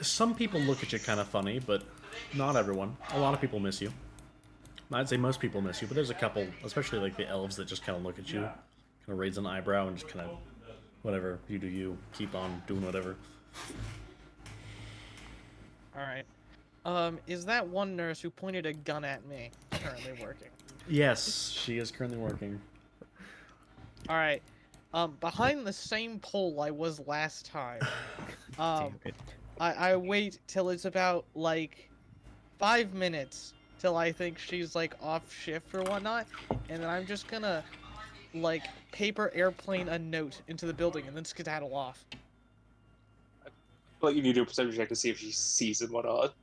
some people look at you kind of funny, but not everyone. A lot of people miss you. I'd say most people miss you, but there's a couple, especially like the elves, that just kind of look at you, kind of raise an eyebrow and just kind of, whatever, you do you, keep on doing whatever. Alright. Is that one nurse who pointed a gun at me currently working? Yes, she is currently working. Alright. Behind the same pole I was last time. Damn it. I wait till it's about, like, 5 minutes till I think she's, like, off shift or whatnot, and then I'm just gonna, like, paper airplane a note into the building and then skedaddle off. Like, you need to do a perception check to see if she sees and whatnot.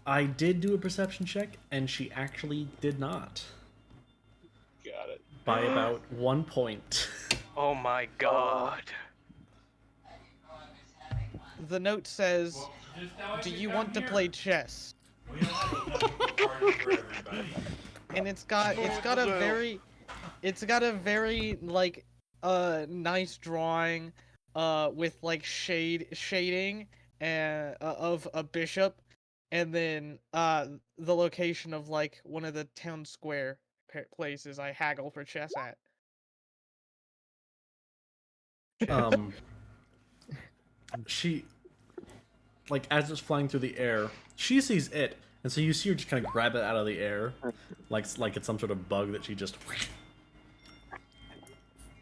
I did do a perception check, and she actually did not. Got it. By about 1 point. Oh my god. The note says, Just now I "Do can you come want to here. play chess?" We don't have enough party for everybody. And it's got a very like nice drawing with like shading and of a bishop, and then the location of like one of the town square places I haggle for chess at. She like as it's flying through the air, she sees it, and so you see her just kind of grab it out of the air, like it's some sort of bug that she just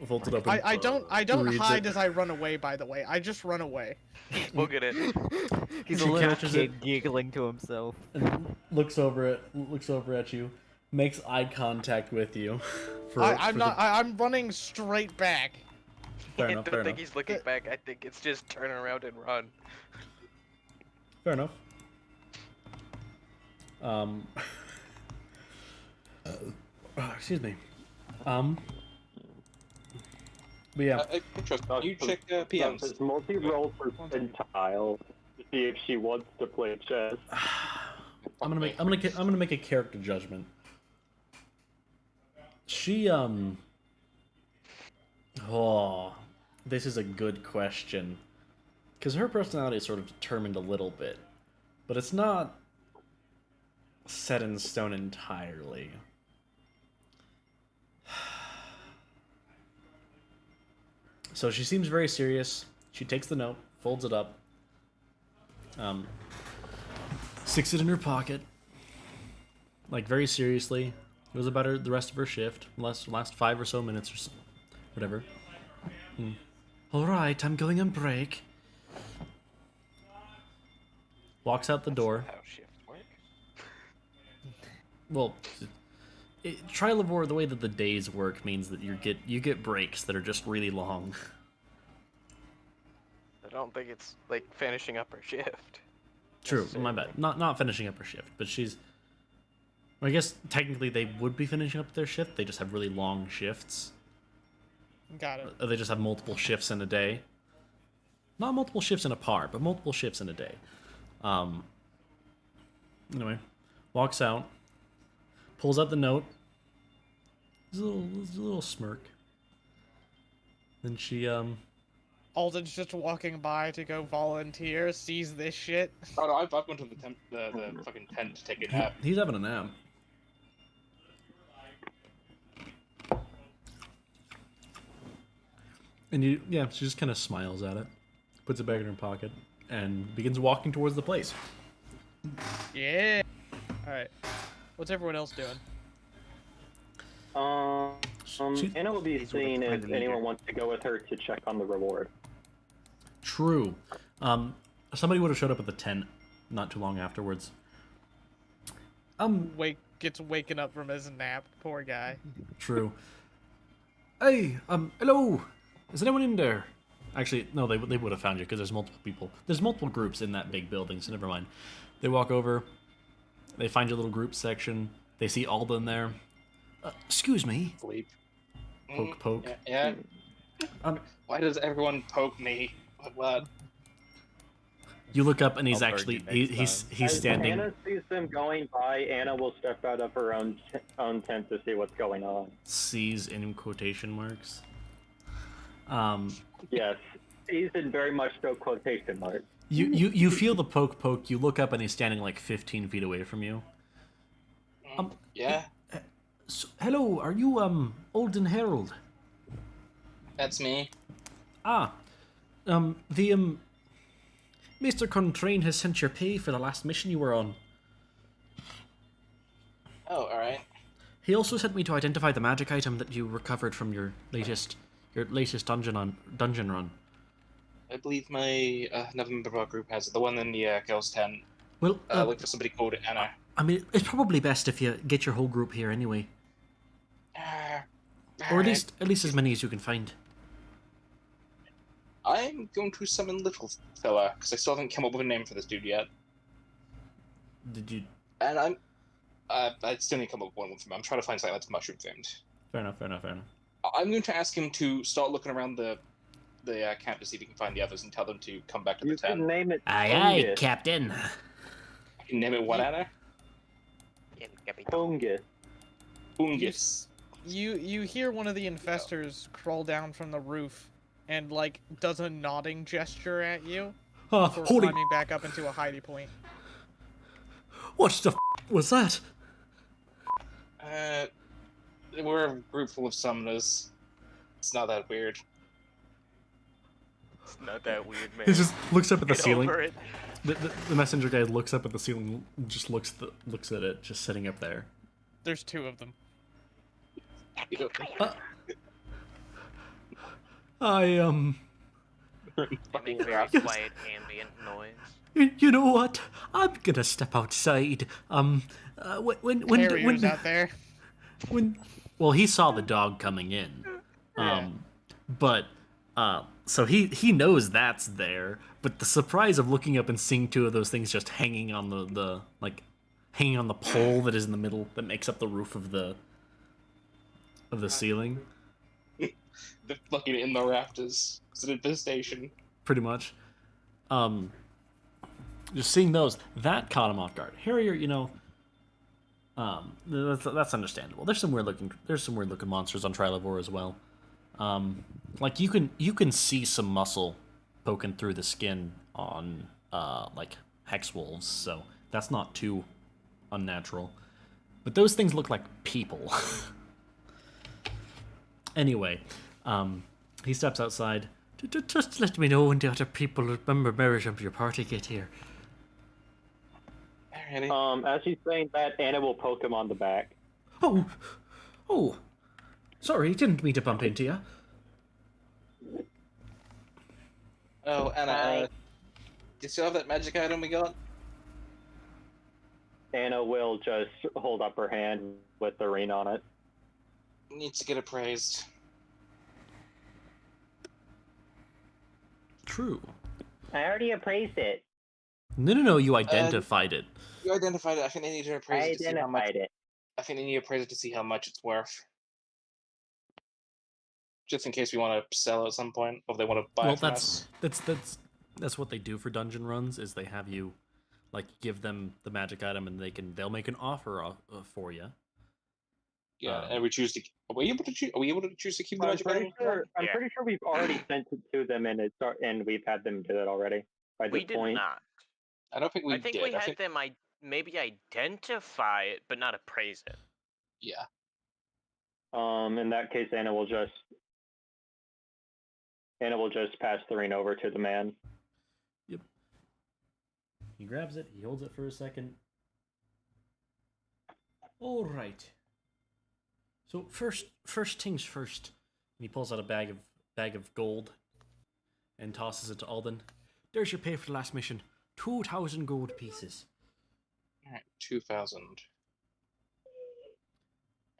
folds it up. I don't reads hide it. as I run away. By the way, I just run away. Look at it. He's a She little catches kid giggling to himself. And looks over at you, makes eye contact with you. I'm running straight back. Fair I enough. don't Fair think enough. he's looking back. I think it's just turn around and run. Fair enough. Excuse me. But yeah, Interesting. You check PMs. Does multi-roll percentile to see if she wants to play chess? I'm gonna make a character judgment. She oh, this is a good question, because her personality is sort of determined a little bit, but it's not set in stone entirely. So she seems very serious. She takes the note, folds it up, sticks it in her pocket, like very seriously. Goes about the rest of her shift, last 5 or so minutes or so, whatever. All right, I'm going on break. Walks out the door. How shifts work. Well, Trilivore, the way that the days work means that you get breaks that are just really long. I don't think it's like finishing up her shift. True, my bad. Not finishing up her shift, but she's. I guess technically they would be finishing up their shift. They just have really long shifts. Got it. Or they just have multiple shifts in a day. Not multiple shifts in a par, but multiple shifts in a day. Anyway, walks out, pulls out the note. There's a little smirk. Then she Alden's just walking by to go volunteer, sees this shit. Oh no, I've gone to the fucking tent to take a nap. he's having a nap. And she just kind of smiles at it, puts it back in her pocket, and begins walking towards the place. Yeah. All right. What's everyone else doing? Anna will be He's seeing behind if the leader. anyone wants to go with her to check on the reward. True. Somebody would have showed up at the tent not too long afterwards. Gets waken up from his nap. Poor guy. True. Hey, hello. Is anyone in there? Actually, no, they would have found you because there's multiple people. There's multiple groups in that big building, so never mind. They walk over. They find your little group section. They see Alden there. Excuse me. Sleep. Poke, poke. Yeah. Why does everyone poke me? What? You look up and he's I'll burn actually you next he's As standing. Anna sees them going by, Anna will step out of her own tent to see what's going on. Sees in quotation marks. Yes, he's in very much so quotation marks. You feel the poke poke. You look up and he's standing like 15 feet away from you. Yeah, So, hello, are you Alden Herald? that's me. Mr. Contrain has sent your pay for the last mission you were on. Oh, all right. He also sent me to identify the magic item that you recovered from your latest dungeon run. I believe my another member of our group has it. The one in the girls' tent. Well, Look for somebody called Anna. I mean, it's probably best if you get your whole group here anyway, or at least as many as you can find. I'm going to summon Little Fella because I still haven't come up with a name for this dude yet. Did you? And I still need to come up with one for him. I'm trying to find something that's mushroom themed. Fair enough. I'm going to ask him to start looking around the camp to see if he can find the others and tell them to come back to the You tent. can name it. Aye, Fungus. Captain. I can name it what, Anna? Fungus. Fungus. You hear one of the infestors crawl down from the roof and like does a nodding gesture at you before Holy! climbing back up into a hidey point. What the was that? We're a group full of summoners. It's not that weird. It's not that weird, man. He just looks up at the Get ceiling. over it. The messenger guy looks up at the ceiling, just looks at it, just sitting up there. There's two of them. I They make very quiet ambient noise. You know what? I'm gonna step outside. When Harriers out there. Well, he saw the dog coming in. But so he knows that's there. But the surprise of looking up and seeing two of those things just hanging on the hanging on the pole that is in the middle that makes up the roof of the ceiling. They're fucking in the rafters. It's an infestation. Pretty much. Just seeing those, that caught him off guard. Harrier, that's understandable. There's some weird looking monsters on Trilivor as well. Like you can see some muscle poking through the skin on like hex wolves, so that's not too unnatural. But those things look like people. Anyway, he steps outside. Just let me know when the other people, members of your party, get here. As he's saying that, Anna will poke him on the back. Oh, sorry, didn't mean to bump into you. Oh, Anna, do you still have that magic item we got? Anna will just hold up her hand with the ring on it. Needs to get appraised. True. I already appraised it. No, you identified it. You identified it. I think they need to appraise I it to see how much. identified it. I think they need to appraise it to see how much it's worth. Just in case we want to sell at some point, or if they want to buy it from us. That's what they do for dungeon runs. Is they have you, like, give them the magic item, and they'll make an offer for you. Yeah, and we choose to. Are we able to choose to keep the magic item? I'm pretty sure we've already sent it to them, and we've had them do that already. By We this did point. not. I don't think we I think did. we had them maybe identify it, but not appraise it. Yeah. In that case, Anna will just pass the ring over to the man. Yep. He grabs it. He holds it for a second. All right. So first things first. And he pulls out a bag of gold and tosses it to Alden. There's your pay for the last mission. 2,000 gold pieces. Alright, 2,000.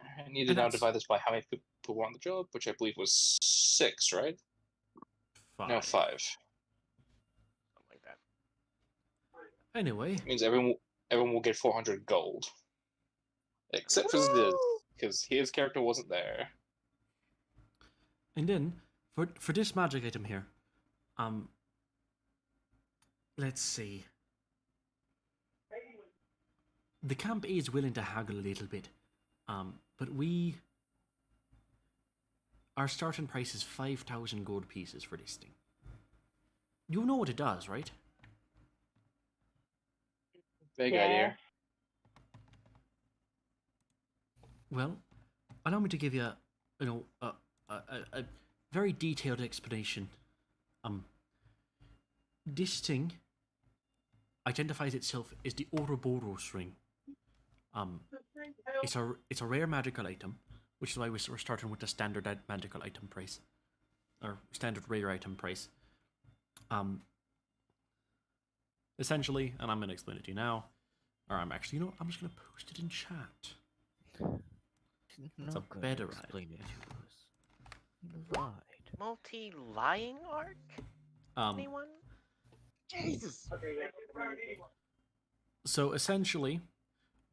I need to now divide this by how many people were on the job, which I believe was 6, right? 5. No, 5. Something like that. Anyway. It means everyone will get 400 gold. Except for Ziz, because his character wasn't there. And then, for this magic item here, let's see. The camp is willing to haggle a little bit, but our starting price is 5,000 gold pieces for this thing. You know what it does, right? Big idea. Well, allow me to give you, a very detailed explanation. This thing identifies itself as the Ouroboros ring. It's a rare magical item, which is why we're starting with the standard magical item price, or standard rare item price. Essentially, and I'm going to explain it to you now, or I'm just going to post it in chat. It's a better explain it idea. to us. Right. Multi-lying arc? Anyone? Jesus. So essentially,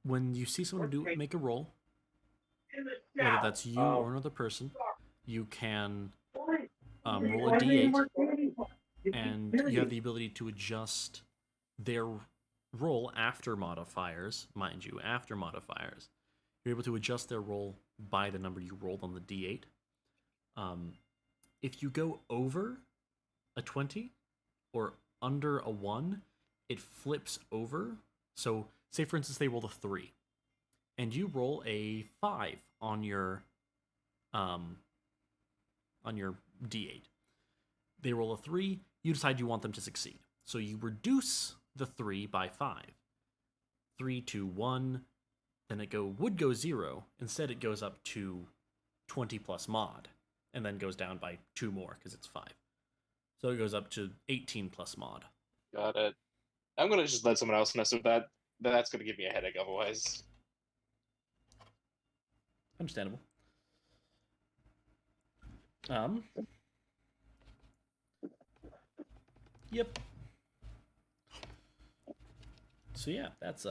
when you see someone make a roll, whether that's you or another person, you can roll a d8, and you have the ability to adjust their roll after modifiers, mind you, after modifiers. You're able to adjust their roll by the number you rolled on the d8. If you go over a 20 or under a 1, it flips over. So, say for instance they rolled a 3, and you roll a 5 on your d8. They roll a 3. You decide you want them to succeed, so you reduce the 3 by 5. 3, 2, 1, then it would go 0. Instead, it goes up to 20 plus mod, and then goes down by 2 more because it's 5. So it goes up to 18 plus mod. Got it. I'm gonna just let someone else mess with that. That's gonna give me a headache otherwise. Understandable. Yep. So yeah, that's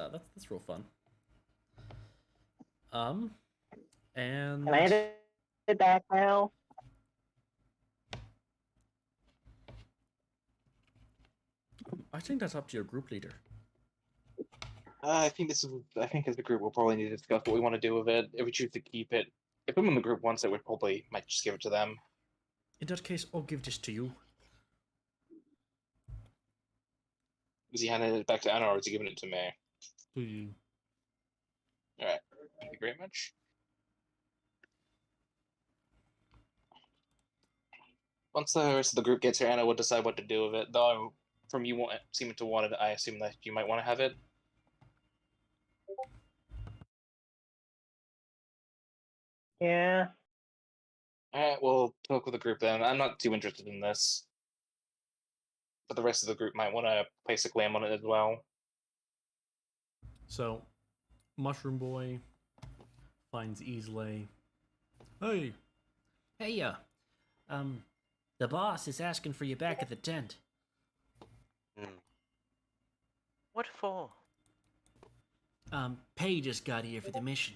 real fun. And Can I hit it back now? I think that's up to your group leader. I think as a group we'll probably need to discuss what we want to do with it. If we choose to keep it, if someone in the group wants it, we probably might just give it to them. In that case, I'll give this to you. Is he handing it back to Anna, or is he giving it to me? To you. All right. Thank you very much. Once the rest of the group gets here, Anna will decide what to do with it. Though, from you seeming to want it, I assume that you might want to have it. Yeah. Alright, we'll talk with the group then. I'm not too interested in this. But the rest of the group might want to place a claim on it as well. So, Mushroom Boy finds Easley. Hey. Hey, the boss is asking for you back at the tent. What for? Pay just got here for the mission.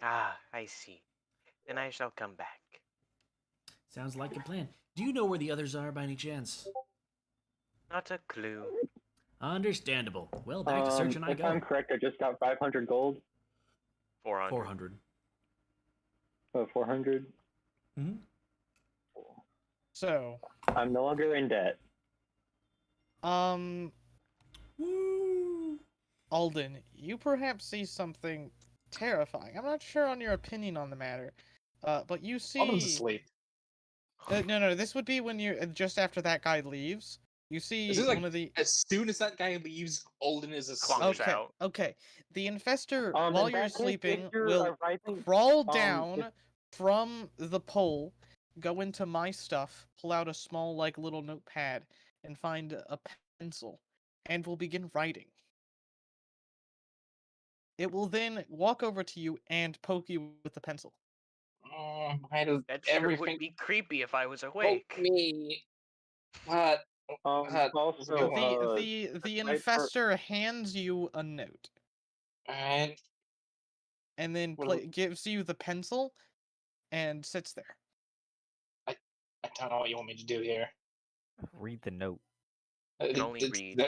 Ah, I see. Then I shall come back. Sounds like a plan. Do you know where the others are by any chance? Not a clue. Understandable. Well, back to searching I if go. I'm correct, I just got 500 gold. 400. 400. Oh, 400. Mm-hmm. So, I'm no longer in debt. Woo! Alden, you perhaps see something terrifying. I'm not sure on your opinion on the matter, but you see. Alden's asleep. No. This would be when you just after that guy leaves. You see This is like one of the. as soon as that guy leaves, Alden is asleep. Clunk. Okay, out. okay. The infestor, In while that you're case, sleeping, if you're will arriving, crawl if- down from the pole, go into my stuff, pull out a small, like, little notepad, and find a pencil, and will begin writing. It will then walk over to you and poke you with the pencil. Why does That sure everything would be creepy if I was poke awake. me? What? also, The infestor hands you a note, Alright. and then What do we- gives you the pencil, and sits there. I don't know what you want me to do here. Read the note. can only read.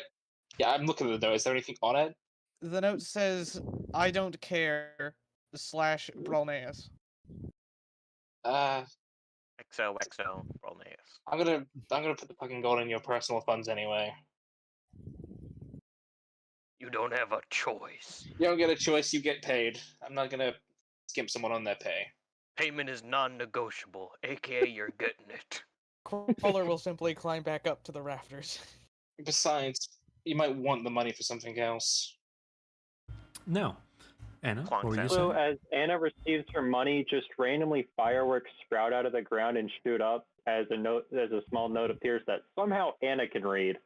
Yeah, I'm looking at the note. Is there anything on it? The note says, "I don't care." / Brolnaeus. XOXO Rolneus. I'm gonna put the fucking gold in your personal funds anyway. You don't have a choice. You don't get a choice. You get paid. I'm not gonna skimp someone on their pay. Payment is non-negotiable, aka you're getting it. Crawler will simply climb back up to the rafters. Besides, you might want the money for something else. No. Anna, what were you So saying? as Anna receives her money, just randomly fireworks sprout out of the ground and shoot up as a small note appears that somehow Anna can read.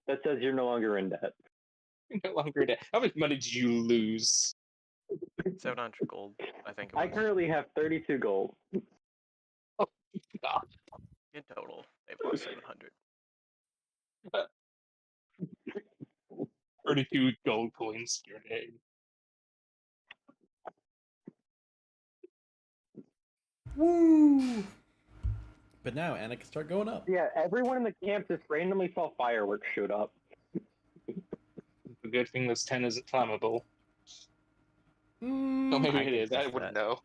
That says you're no longer in debt. You're no longer in debt. How much money did you lose? 700 gold, I think it I was. currently have 32 gold. Oh, God. In total, they've lost 700. 32 gold coins. Your name. Woo! But now Anna can start going up. Yeah, everyone in the camp just randomly saw fireworks shoot up. The good thing this 10 isn't flammable. Mm, Oh, maybe I it can is. I test wouldn't that. know.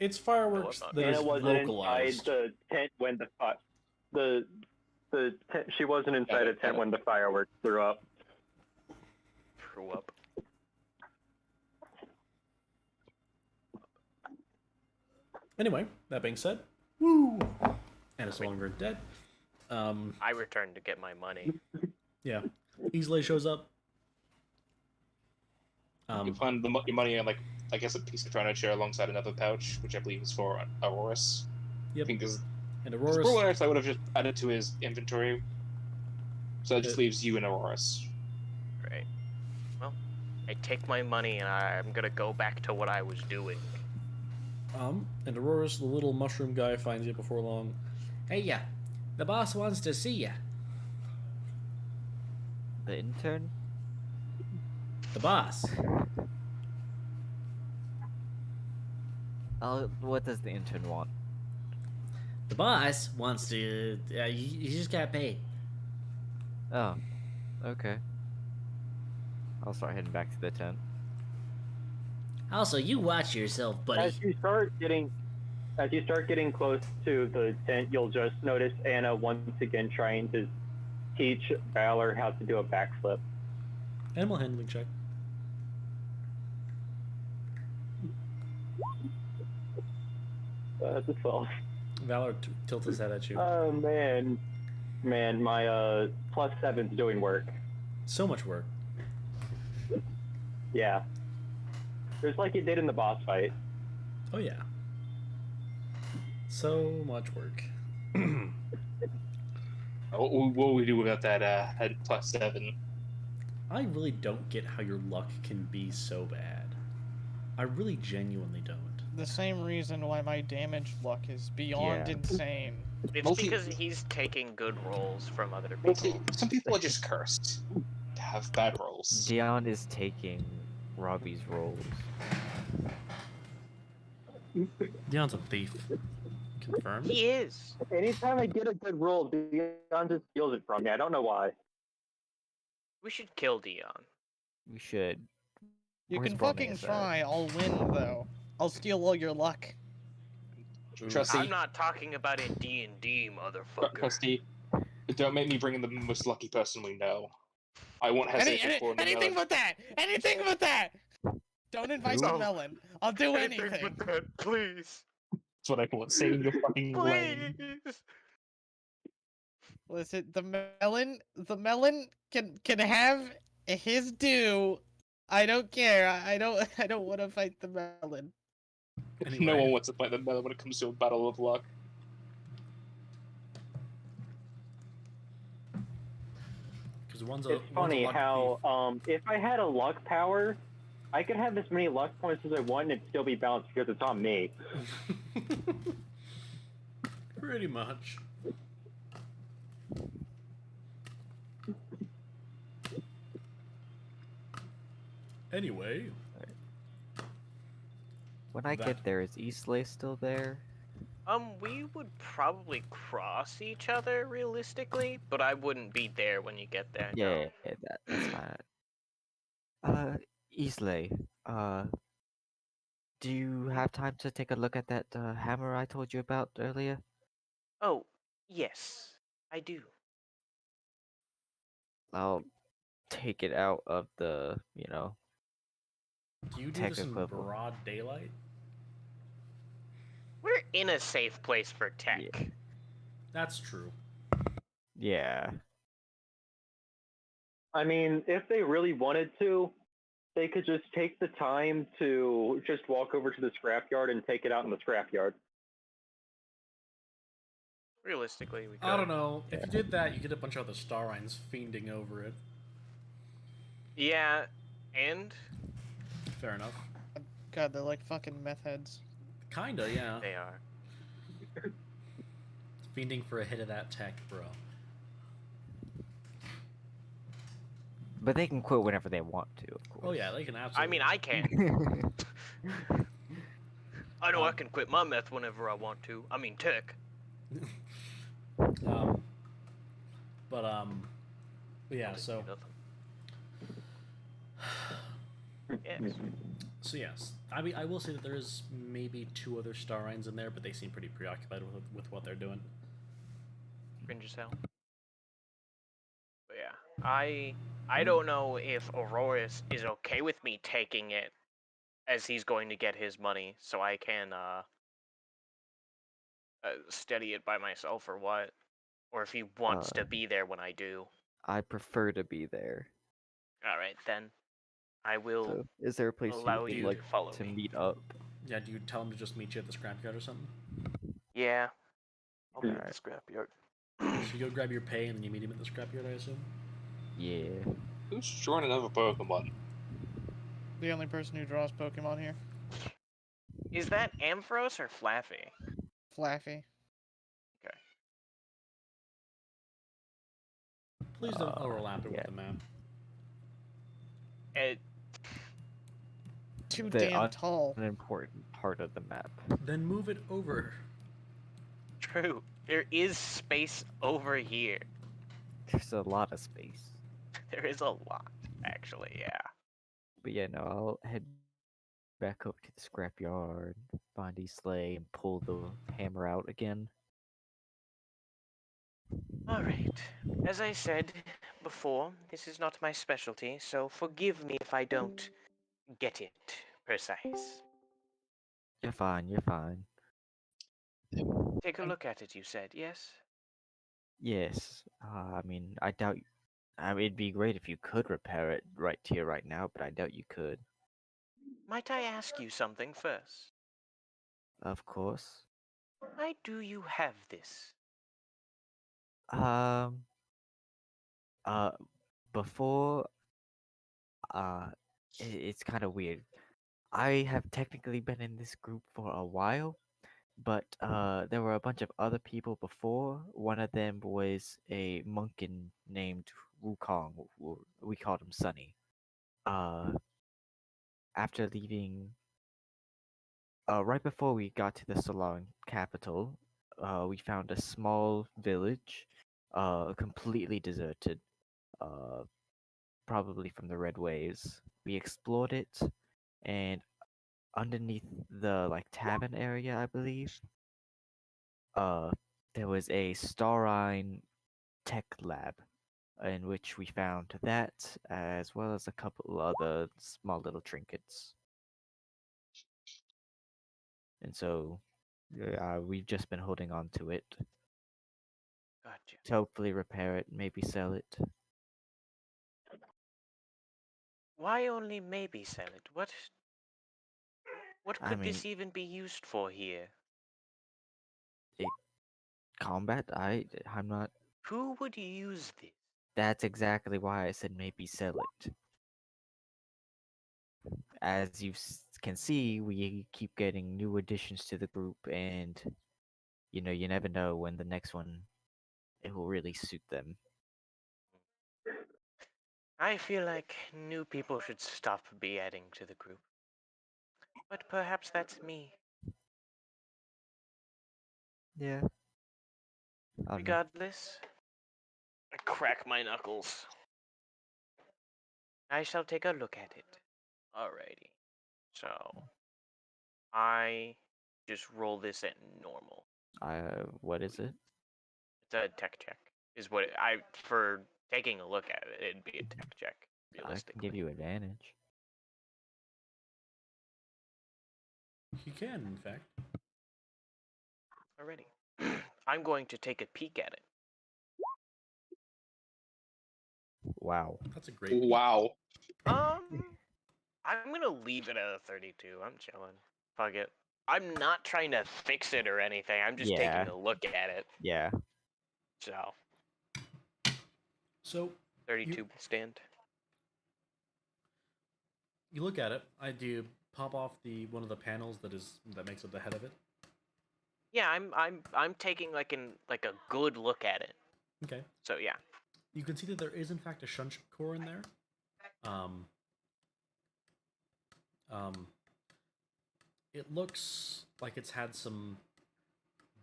It's fireworks No, I'm not. that is Anna wasn't inside localized. the tent when she wasn't inside a tent when the fireworks threw up. Threw up. Anyway, that being said, woo! Anna's no longer dead. I returned to get my money. Yeah. Easley shows up. You find your money in, like, I guess, a piece of furniture alongside another pouch, which I believe is for Aurorus. Yep. I think this And Aurorus Aurorus. I would have just added to his inventory. So that just leaves you and Aurorus. Right. Well, I take my money and I'm gonna go back to what I was doing. And Aurorus, the little mushroom guy, finds you before long. Hey, ya. The boss wants to see ya. The intern? The boss. What does the intern want? The boss wants to. You just got paid. Oh, okay. I'll start heading back to the tent. Also, you watch yourself, buddy. As you start getting close to the tent, you'll just notice Anna once again trying to teach Valor how to do a backflip. Animal handling check. That's a 12. Valor tilts his head at you. Oh man, my +7's doing work. So much work. Yeah, just like you did in the boss fight. Oh yeah. So much work. What will we do without that +7? I really don't get how your luck can be so bad. I really genuinely don't. The same reason why my damage luck is beyond Yeah. insane. It's Multi- because he's taking good rolls from other people. Some people are just cursed to have bad rolls. Dion is taking Robbie's roles. Dion's a thief. Confirmed. He is. Anytime I get a good roll, Dion just steals it from me. I don't know why. We should kill Dion. We should. You Where's can Bonnie fucking is at? try. I'll win though. I'll steal all your luck. Trusty, I'm not talking about in D&D, motherfucker. Trusty, don't make me bring in the most lucky person we know. I won't hesitate for Anything but that! Anything but that! Don't invite the No. melon. I'll do anything. that, please. That's what I call it, saving your fucking lane. Please. Listen, the melon can have his due. I don't care. I don't want to fight the melon. Anyway. No one wants to fight the melon when it comes to a battle of luck. Because one's It's funny how if I had a luck power, I could have as many luck points as I want and it'd still be balanced because it's on me. Pretty much. Anyway. When I get there, is Eastley still there? We would probably cross each other realistically, but I wouldn't be there when you get there. no. Yeah, that's fine. Easley, do you have time to take a look at that hammer I told you about earlier? Oh, yes, I do. I'll take it out of the, Do you do tech this in equivalent. broad daylight? We're in a safe place for tech. Yeah. That's true. Yeah. I mean, if they really wanted to, they could just take the time to just walk over to the scrapyard and take it out in the scrapyard. Realistically, we could. I don't know. If you did that, you get a bunch of other Starines fiending over it. Yeah, and Fair enough. God, they're like fucking meth heads. Kinda, yeah. they are. Fiending for a hit of that tech, bro. But they can quit whenever they want to, of course. Oh yeah, they can absolutely. I mean, I can. I know I can quit my meth whenever I want to. I mean, tech. But yeah. So Yes. So yes, I mean, I will say that there is maybe 2 other Starines in there, but they seem pretty preoccupied with what they're doing. Cringe as hell. But yeah, I don't know if Aurorus is okay with me taking it, as he's going to get his money, so I can steady it by myself or what, or if he wants to be there when I do. I prefer to be there. All right, then. I will So, is there a place allow you'd you like to follow to me. meet up? Yeah, do you tell him to just meet you at the scrapyard or something? Yeah. I'll be at Alright. the scrapyard. So you go grab your pay and then you meet him at the scrapyard, I assume? Yeah. Who's drawing another Pokemon? The only person who draws Pokemon here. Is that Ampharos or Flaffy? Flaffy. Okay. Please don't overlap it yeah. with the map. It, Too The damn tall. unimportant part of the map. Then move it over. true. There is space over here. There's a lot of space. There is a lot, actually, yeah. But yeah, no, I'll head back up to the scrapyard, find his sleigh, and pull the hammer out again. Alright. As I said before, this is not my specialty, so forgive me if I don't get it precise. You're fine, you're fine. Take a look at it, you said, yes? Yes, I mean, I doubt. I mean, it'd be great if you could repair it right here, right now, but I doubt you could. Might I ask you something first? Of course. Why do you have this? Um. Uh. Before. It's kind of weird. I have technically been in this group for a while, but there were a bunch of other people before. One of them was a monkin named Wukong. We called him Sunny. Uh, after leaving, right before we got to the Salon capital, we found a small village, completely deserted, uh, probably from the Red Waves. We explored it, and underneath the like tavern area, I believe, uh, there was a Starine tech lab in which we found that as well as a couple other small little trinkets. And so we've just been holding on to it Gotcha. to hopefully repair it, maybe sell it. Why only maybe sell it? What I could mean, this even be used for here? combat, I'm not. Who would use this? That's exactly why I said maybe sell it. As you can see, we keep getting new additions to the group, and you never know when the next one it will really suit them. I feel like new people should stop be adding to the group. But perhaps that's me. Yeah. I don't know. Regardless, I crack my knuckles. I shall take a look at it. Alrighty. So, I just roll this at normal. What is it? It's a tech check. Is what for taking a look at it, it'd be a tech check, I can realistically. give you advantage. You can, in fact. Alrighty. I'm going to take a peek at it. Wow. That's a great. Wow. I'm gonna leave it at a 32. I'm chilling. Fuck it. I'm not trying to fix it or anything. I'm just Yeah. taking a look at it. Yeah. So, So 32 will stand. you look at it. I do pop off one of the panels that makes up the head of it. Yeah, I'm taking like a good look at it. Okay. So yeah. You can see that there is in fact a shunt core in there. It looks like it's had some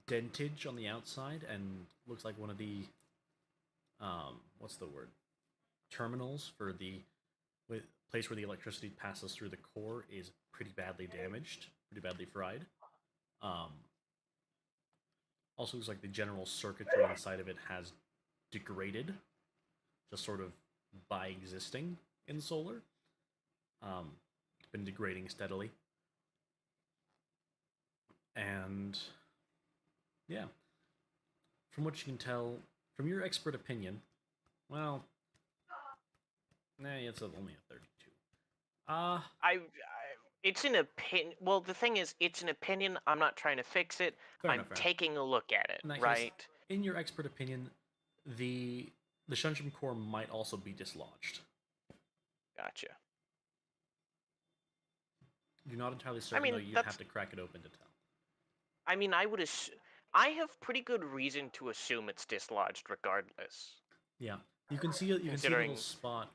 dentage on the outside and looks like one of the what's the word? Terminals for the place where the electricity passes through the core is pretty badly damaged, pretty badly fried. Also looks like the general circuitry inside of it has degraded, just sort of by existing in solar. It's been degrading steadily. And yeah, from what you can tell, from your expert opinion, Well, nah, it's only a 32. It's an opinion. Well, the thing is, it's an opinion. I'm not trying to fix it. Fair I'm enough, fair enough. taking a look at it, In that case, right? in your expert opinion, the Shunshun core might also be dislodged. Gotcha. You're not entirely certain, mean, though. You'd that's- have to crack it open to tell. I mean, I have pretty good reason to assume it's dislodged regardless. Yeah, you can see a Considering- little spot.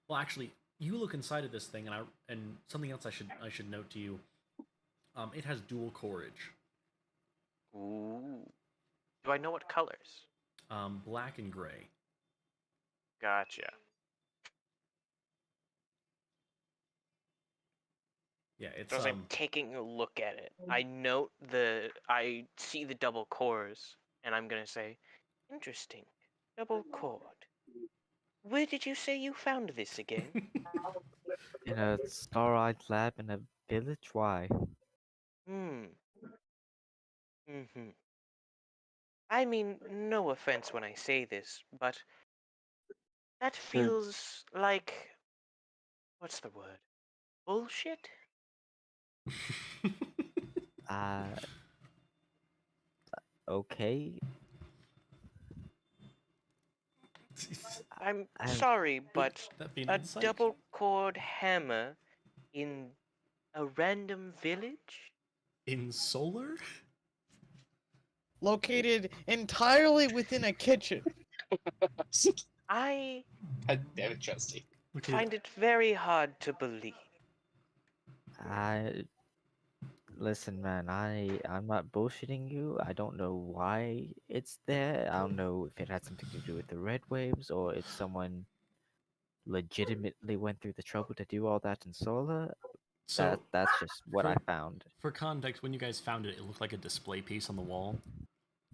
Well, actually, you look inside of this thing, and something else I should note to you. It has dual coreage. Ooh. Do I know what colors? Black and gray. Gotcha. Yeah, it's So as I'm taking a look at it, I see the double cores, and I'm gonna say, interesting, double core. Where did you say you found this again? In a star-eyed lab in a village? Why? I mean, no offense when I say this, but that feels like, what's the word? Bullshit? Uh, okay. I'm I- sorry, but that being a insight? double cord hammer in a random village? In solar? Located entirely within a kitchen. I God damn it, Trusty. find it very hard to believe. Listen, man. I'm not bullshitting you. I don't know why it's there. I don't know if it had something to do with the red waves or if someone legitimately went through the trouble to do all that in solar. So, That's just what I for- found. For context, when you guys found it, it looked like a display piece on the wall.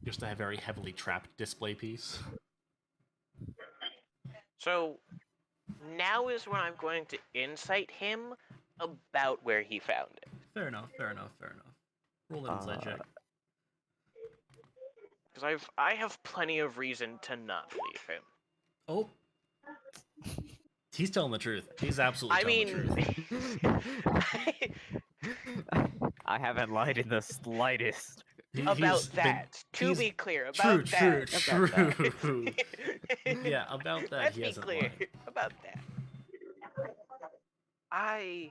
Just a very heavily trapped display piece. So now is when I'm going to insight him about where he found it. Fair enough, fair enough, fair enough. Roll an insight check. Because I have plenty of reason to not believe him. Oh. He's telling the truth. He's absolutely telling the truth. I haven't lied in the slightest. About that. To be clear, about that. True. Yeah, about that Let's he be hasn't clear lied. about that. I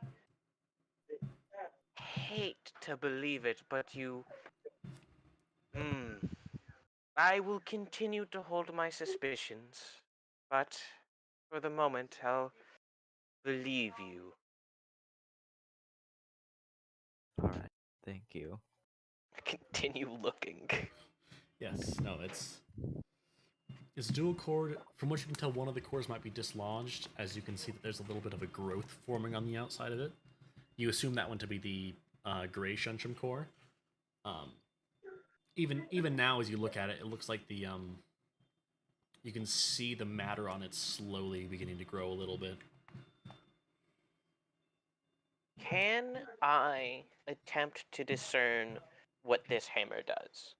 hate to believe it, but you... I will continue to hold my suspicions, but for the moment, I'll believe you. Alright, thank you. Continue looking. Yes, no, it's dual core. From what you can tell, one of the cores might be dislodged, as you can see that there's a little bit of a growth forming on the outside of it. You assume that one to be the gray Shunshun core. Even now, as you look at it, it looks like the you can see the matter on it slowly beginning to grow a little bit. Can I attempt to discern what this hammer does?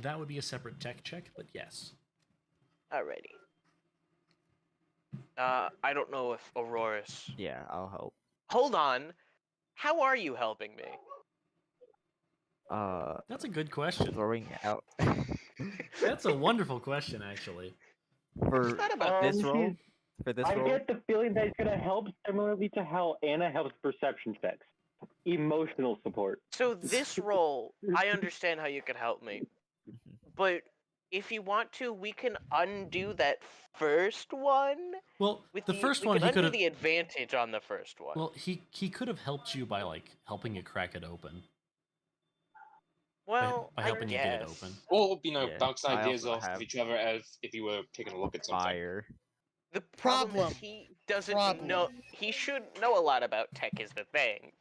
That would be a separate tech check, but yes. Alrighty. I don't know if Aurora's... Yeah, I'll help. Hold on. How are you helping me? That's a good question. Throwing out. That's a wonderful question, actually. For not about this role? For this I role? get the feeling that it's going to help similarly to how Anna helps perception checks. Emotional support. So this role, I understand how you could help me, but if you want to, we can undo that first one. Well, With the first one we can he undo could have. the advantage on the first one. Well, he could have helped you by like helping you crack it open. Well, by helping I you get it guess. open. Well, Yeah, bounce I ideas also off have of each other as if you were taking a look at something. fire. The problem Problem. is he doesn't Problem. know. He should know a lot about tech. Is the thing.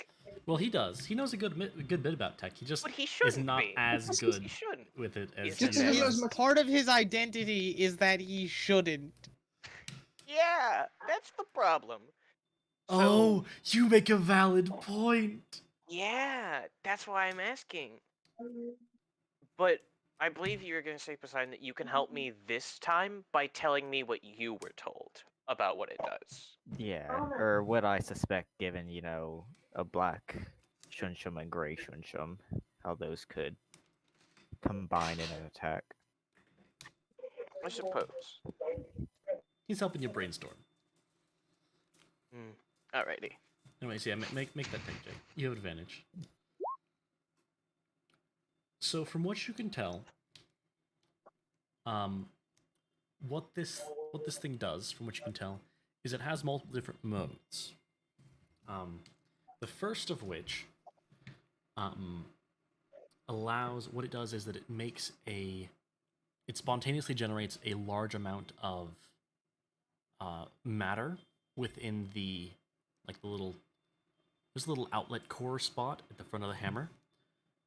Well, he does. He knows a good bit about tech. He just But he is shouldn't not be. as He good shouldn't. with it as He's you never- are. Part of his identity is that he shouldn't. Yeah, that's the problem. Oh, you make a valid point. Yeah, that's why I'm asking. But I believe you were going to say, Poseidon, that you can help me this time by telling me what you were told about what it does. Yeah, or what I suspect, given a black Shunshum and gray Shunshum, how those could combine in an attack. I suppose. He's helping you brainstorm. Alrighty. Anyways, yeah, make that thing, Jake. You have advantage. So from what you can tell, what this thing does, from what you can tell, is it has multiple different modes. The first of which allows, what it does is that it spontaneously generates a large amount of matter within there's a little outlet core spot at the front of the hammer.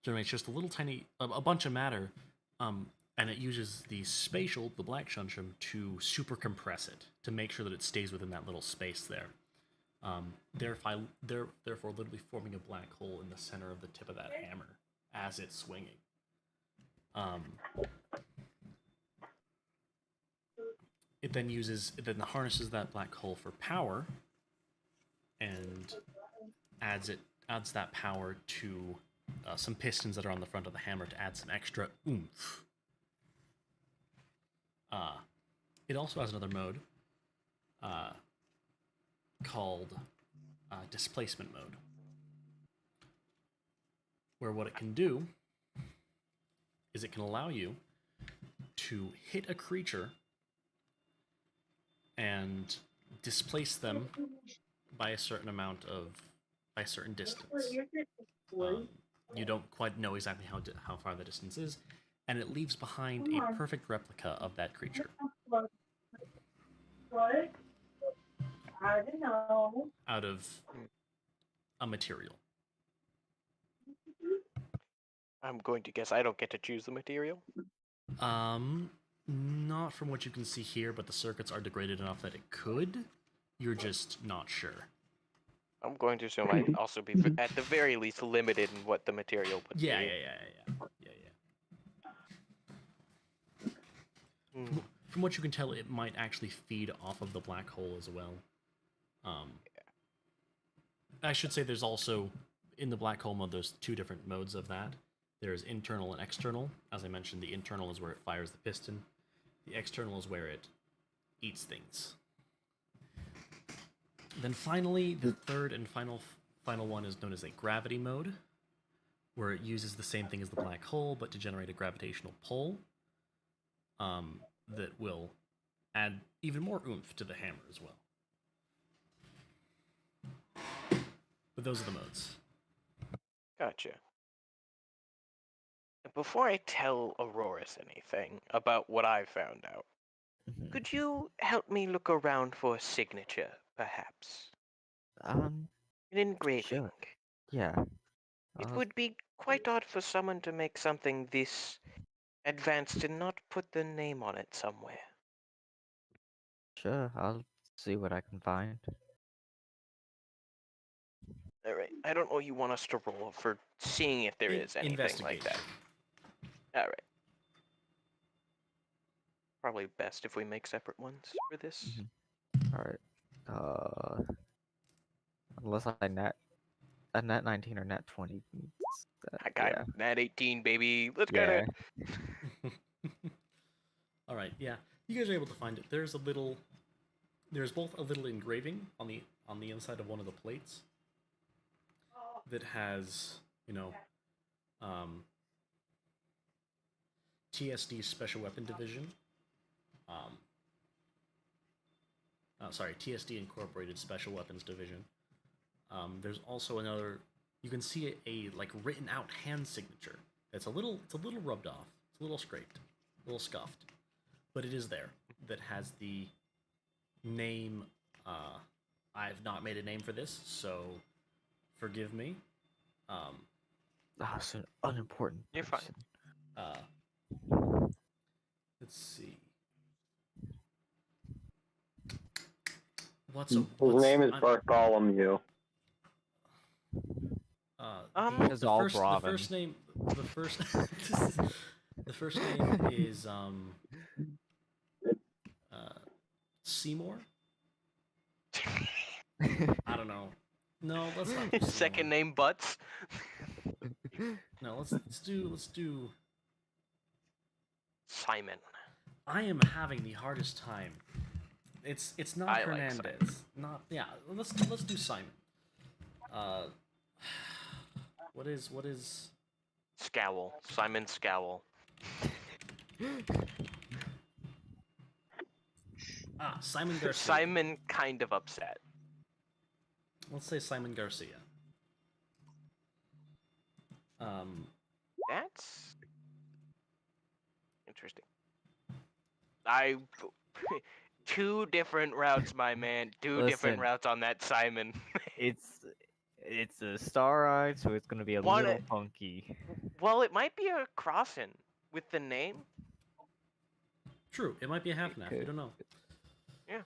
Generates just a bunch of matter, and it uses the black Shunshum, to super compress it, to make sure that it stays within that little space there. Therefore literally forming a black hole in the center of the tip of that hammer as it's swinging. It then harnesses that black hole for power, and adds that power to some pistons that are on the front of the hammer to add some extra oomph. It also has another mode called displacement mode, where what it can do is it can allow you to hit a creature and displace them by a certain distance. You don't quite know exactly how far the distance is, and it leaves behind a perfect replica of that creature. What? I don't know. Out of a material. I'm going to guess I don't get to choose the material. Not from what you can see here, but the circuits are degraded enough that it could. You're just not sure. I'm going to assume I'd also be, at the very least, limited in what the material would be. Yeah. From what you can tell, it might actually feed off of the black hole as well. I should say there's also, in the black hole mode, there's two different modes of that. There's internal and external. As I mentioned, the internal is where it fires the piston. The external is where it eats things. Then finally, the third and final one is known as a gravity mode, where it uses the same thing as the black hole, but to generate a gravitational pull that will add even more oomph to the hammer as well. But those are the modes. Gotcha. Before I tell Auroras anything about what I found out, could you help me look around for a signature, perhaps? An engraving. Sure. Yeah. It would be quite odd for someone to make something this advanced and not put their name on it somewhere. Sure, I'll see what I can find. Alright, I don't know you want us to roll for seeing if there is anything like that. Alright. Probably best if we make separate ones for this. Alright. Unless I net a net 19 or net 20. I got net 18, baby. Let's get it. Alright, yeah. You guys are able to find it. There's both a little engraving on the inside of one of the plates that has, TSD Special Weapon Division. TSD Incorporated Special Weapons Division. There's also another. You can see a written out hand signature. It's a little rubbed off. It's a little scraped, a little scuffed, but it is there. That has the name. I've not made a name for this, so forgive me. It's an unimportant. You're fine. Let's see. His name is Bartholomew. It's all Braven. The first The first name is Seymour. I don't know. No, let's not do Seymour. Second name Butts. No, let's do. Simon. I am having the hardest time. It's not I like Hernandez. Simon. Not yeah. Let's do Simon. What is Scowl. Simon Scowl. Simon Garcia. Simon kind of upset. Let's say Simon Garcia. That's interesting. Two different routes, my man. Two different Listen. routes on that Simon. It's a star ride, so it's gonna be a One- little funky. Well, it might be a crossing with the name. True, it might be a half and half. We could. don't know. Yeah.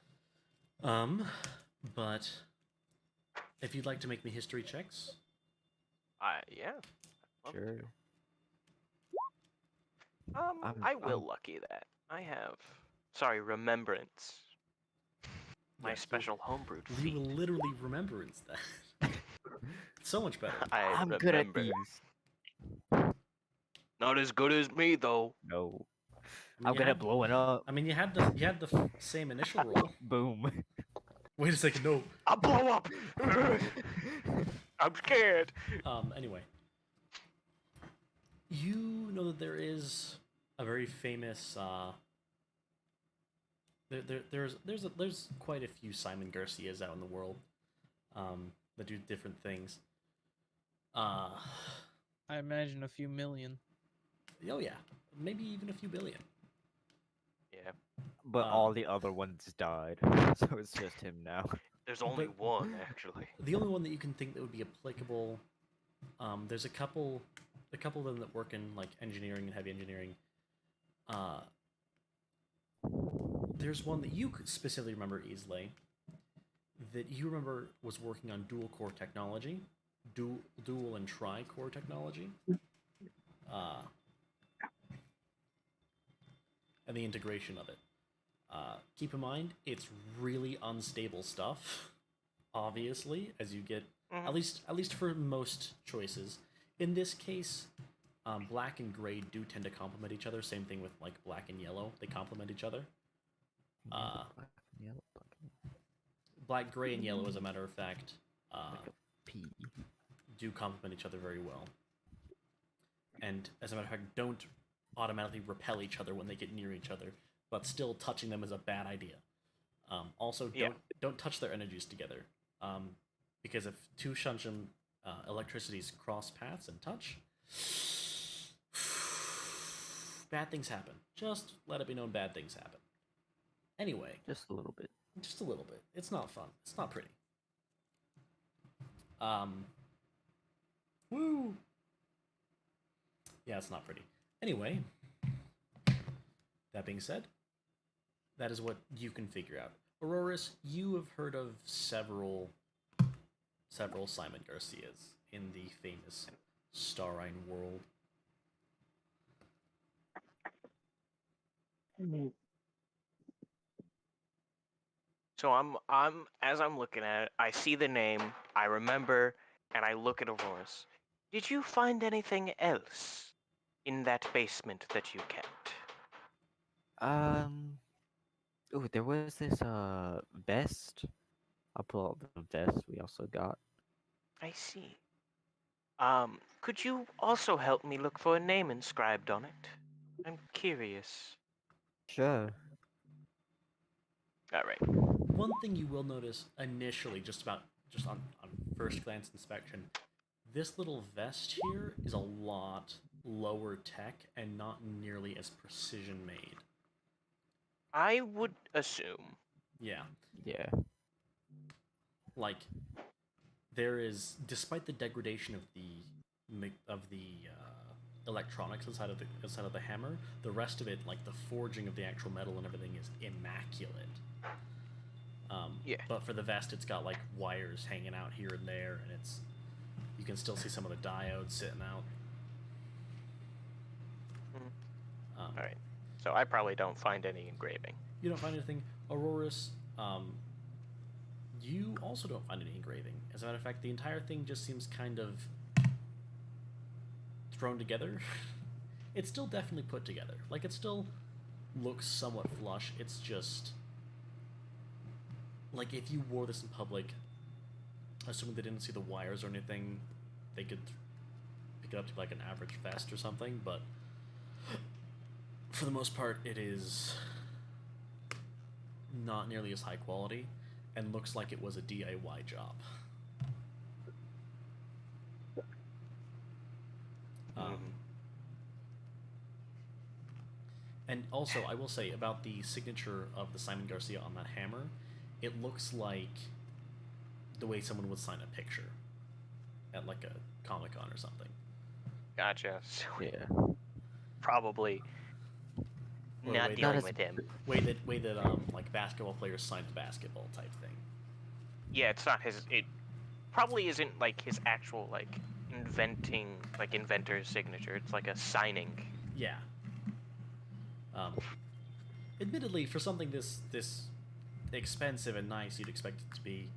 But if you'd like to make me history checks, Yeah. Sure. I will lucky that. I have. Sorry, remembrance. My Yes, special homebrewed you feat. will literally remembrance that. So much better. I'm remember. good at these. Not as good as me though. No. I I'm mean, good at blowing up. I mean, you had the same initial roll. Boom. Wait a second, no. I'll blow up. I'm scared. Anyway, you know that there is a very famous. There's quite a few Simon Garcias out in the world, that do different things. I imagine a few million. Oh yeah, maybe even a few billion. Yeah. But all the other ones died, so it's just him now. There's only But- one actually. The only one that you can think that would be applicable, there's a couple of them that work in like engineering and heavy engineering. There's one that you could specifically remember easily, that you remember was working on dual core technology, dual and tri-core technology, and the integration of it. Keep in mind, it's really unstable stuff. Obviously, as you get at least for most choices. In this case, black and gray do tend to complement each other. Same thing with like black and yellow; they complement each other. Black, gray, and yellow, as a matter of fact, P. do complement each other very well. And as a matter of fact, don't automatically repel each other when they get near each other, but still touching them is a bad idea. Also, don't touch their energies together, because if two Shunshin electricities cross paths and touch, bad things happen. Just let it be known, bad things happen. Anyway, Just a little bit. just a little bit. It's not fun. It's not pretty. Woo! Yeah, it's not pretty. Anyway, that being said, that is what you can figure out. Auroras, you have heard of several Simon Garcias in the famous Starine world. So as I'm looking at it, I see the name, I remember, and I look at Aurora's. Did you find anything else in that basement that you kept? Oh, there was this vest. I'll pull out the vest we also got. I see. Could you also help me look for a name inscribed on it? I'm curious. Sure. All right. One thing you will notice initially, just on first glance inspection, this little vest here is a lot lower tech and not nearly as precision made. I would assume. Yeah. Yeah. Like, there is, despite the degradation of the electronics inside of the hammer, the rest of it, like the forging of the actual metal and everything, is immaculate. Yeah. But for the vest, it's got like wires hanging out here and there, and you can still see some of the diodes sitting out. All right. So I probably don't find any engraving. You don't find anything. Auroras, you also don't find any engraving. As a matter of fact, the entire thing just seems kind of thrown together. It's still definitely put together. Like, it still looks somewhat flush. It's just like if you wore this in public, assuming they didn't see the wires or anything, they could pick it up to like an average vest or something, but for the most part, it is not nearly as high quality and looks like it was a DIY job. And also, I will say about the signature of the Simon Garcia on that hammer, it looks like the way someone would sign a picture at like a Comic-Con or something. Gotcha. So Yeah. probably Or the not way dealing that- with him. Way that like basketball players sign a basketball type thing. Yeah, it's not his. It probably isn't like his actual like inventor's signature. It's like a signing. Yeah. Admittedly, for something this expensive and nice, you'd expect it to be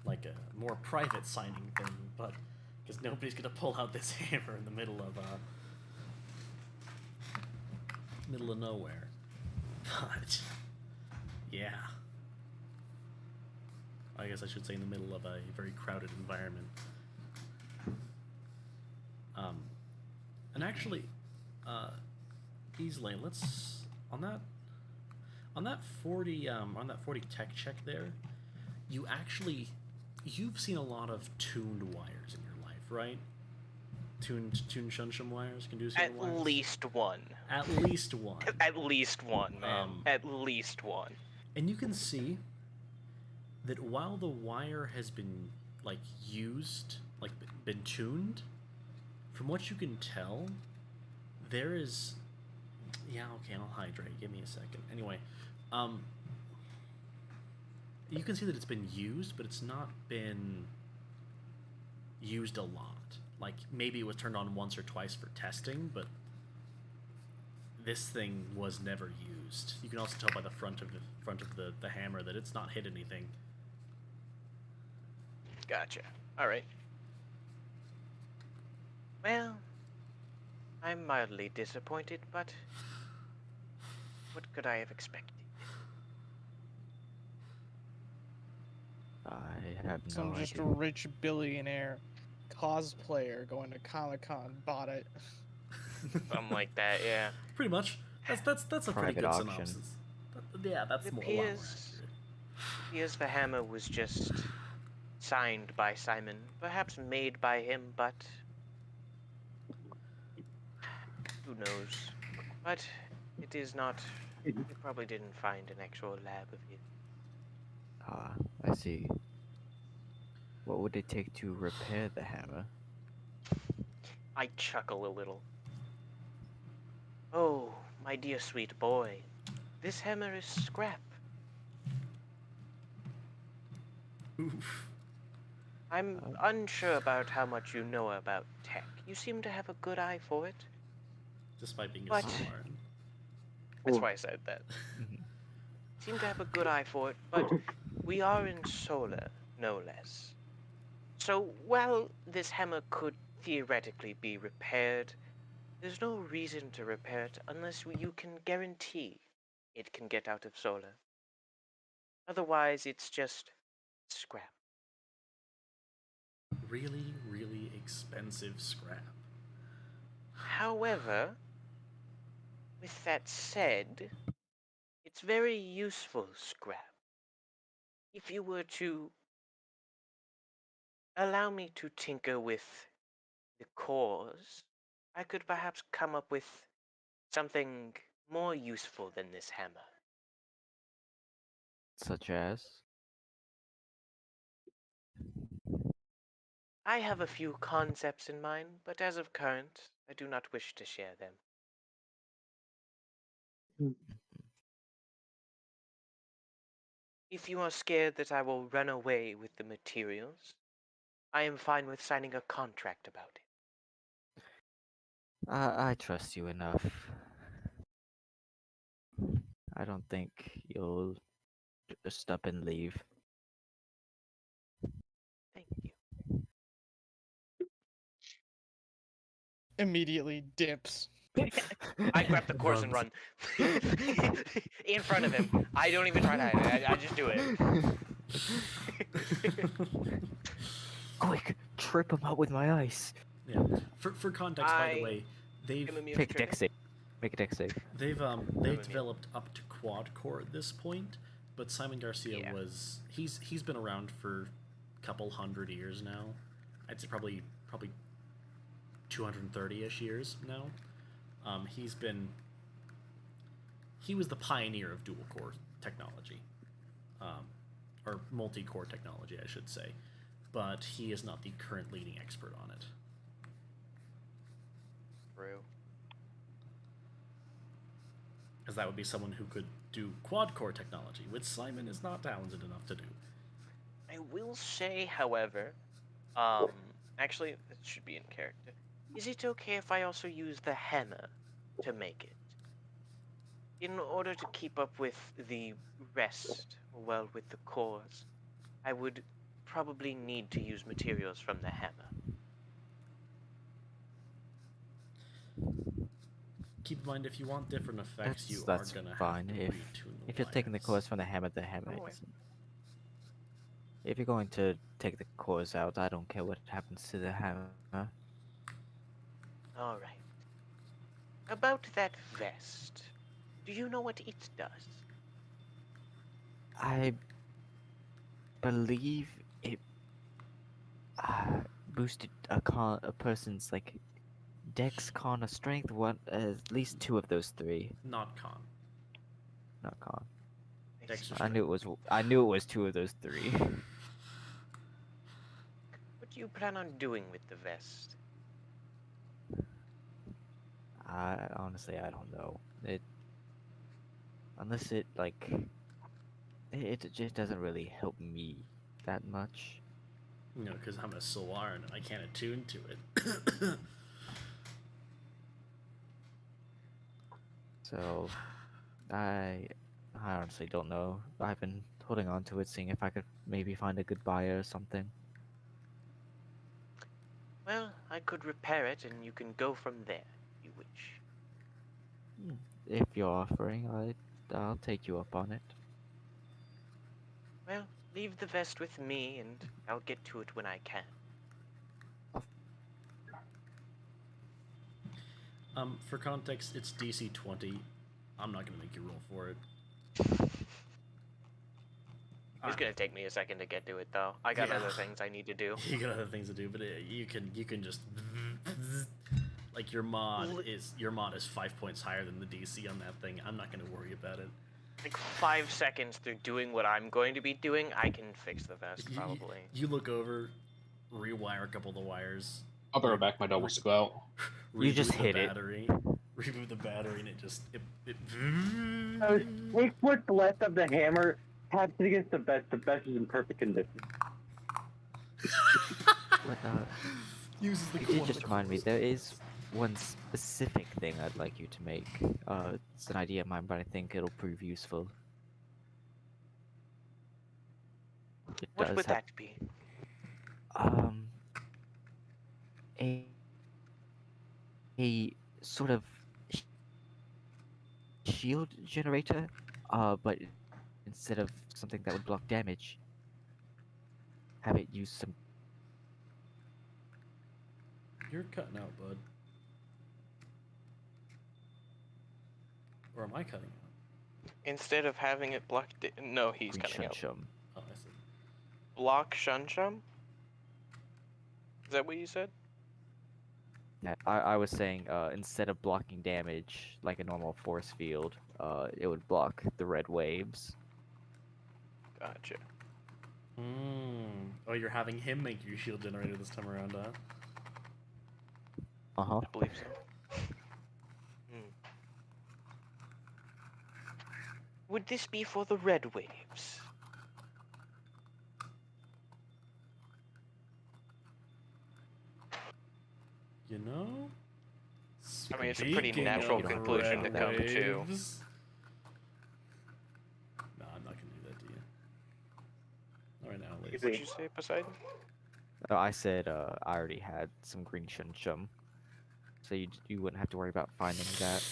like a more private signing thing, but because nobody's gonna pull out this hammer in the middle of nowhere. But yeah, I guess I should say in the middle of a very crowded environment. And actually, easily, let's on that 40 tech check there, you've seen a lot of tuned wires in your life, right? Tuned shunshun wires, conducive At wires. least one. At least one. At least one, man. At least one. And you can see that while the wire has been like used, like been tuned, from what you can tell, there is. Yeah, okay, I'll hydrate. Give me a second. Anyway, you can see that it's been used, but it's not been used a lot. Like, maybe it was turned on once or twice for testing, but this thing was never used. You can also tell by the front of the hammer that it's not hit anything. Gotcha. All right. Well, I'm mildly disappointed, but what could I have expected? I have no Some just idea. rich billionaire cosplayer going to Comic-Con bought it. Something like that, yeah. Pretty much. That's a pretty Private good auction. synopsis. Yeah, that's It more, a lot more appears- accurate. Here's the hammer was just signed by Simon, perhaps made by him, but who knows? But it is not. You probably didn't find an actual lab of it. Ah, I see. What would it take to repair the hammer? I chuckle a little. Oh, my dear sweet boy, this hammer is scrap. Oof. I'm unsure about how much you know about tech. You seem to have a good eye for it. Despite being a But- smart. That's why I said that. Seem to have a good eye for it, but we are in solar, no less. So while this hammer could theoretically be repaired, there's no reason to repair it unless you can guarantee it can get out of solar. Otherwise, it's just scrap. Really, really expensive scrap. However, with that said, it's very useful scrap. If you were to allow me to tinker with the cores, I could perhaps come up with something more useful than this hammer. Such as? I have a few concepts in mind, but as of current, I do not wish to share them. If you are scared that I will run away with the materials, I am fine with signing a contract about it. I trust you enough. I don't think you'll just up and leave. Thank you. Immediately dips. I grab the course and Runs. run in front of him. I don't even try to hide it. I just do it. Quick, trip him out with my ice. Yeah. For context, by the I way, they've am immune to Make a deck tripping. save. Make a deck save. they've immune. developed up to quad core at this point, but Simon Garcia Yeah. was he's been around for a couple 100 years now. I'd say probably 230-ish years now. He was the pioneer of dual core technology, or multi core technology, I should say, but he is not the current leading expert on it. True. As that would be someone who could do quad core technology, which Simon is not talented enough to do. I will say, however, actually, it should be in character. Is it okay if I also use the hammer to make it? In order to keep up with the rest, well, with the cores, I would probably need to use materials from the hammer. Keep in mind, if you want different effects, you That's are gonna fine. have to If retune the you're taking the wires. course from the hammer Oh, wait. isn't. If you're going to take the cores out, I don't care what happens to the hammer. All right. About that vest, do you know what it does? I believe it boosted a person's like dex, con, or strength. At least 2 of those 3. Not con. Not con. Dex or I knew it was 2 of those 3. What do you plan on doing with the vest? Honestly, I don't know. Unless it it just doesn't really help me that much. You know, because I'm a Solar and I can't attune to it. So, I honestly don't know. I've been holding on to it, seeing if I could maybe find a good buyer or something. Well, I could repair it and you can go from there, if you wish. If you're offering, I'll take you up on it. Well, leave the vest with me and I'll get to it when I can. For context, it's DC 20. I'm not gonna make you roll for it. It's gonna take me a second to get to it, though. I got Yeah. other things I need to do. You got other things to do, but you can just like your mod is 5 points higher than the DC on that thing. I'm not gonna worry about it. Like 5 seconds through doing what I'm going to be doing, I can fix the vest, probably. You look over, rewire a couple of the wires. I'll bear back my doubles to go out. You just reboot the hit it. battery, Reboot the battery, and it Take what's left of the hammer, taps it against the vest. The vest is in perfect condition. But, uses the you one did of just the remind me, cores. there is one specific thing I'd like you to make. It's an idea of mine, but I think it'll prove useful. It What does would have, that be? a sort of shield generator, but instead of something that would block damage, have it use some. You're cutting out, bud. Or am I cutting out? Instead of having it blocked... No, he's cutting out. Shun-shum. Oh, I see. Block Shunshum? Is that what you said? Yeah, I was saying, instead of blocking damage like a normal force field, it would block the red waves. Gotcha. Oh, you're having him make your shield generator this time around, huh? Uh-huh. I believe so. Would this be for the red waves? You know, I mean, it's a pretty Speaking natural of conclusion to red come to. waves- No, I'm not gonna do that to you. All right now, Lace. What'd you say, Poseidon? Oh, I said I already had some green shunchum, so you wouldn't have to worry about finding that.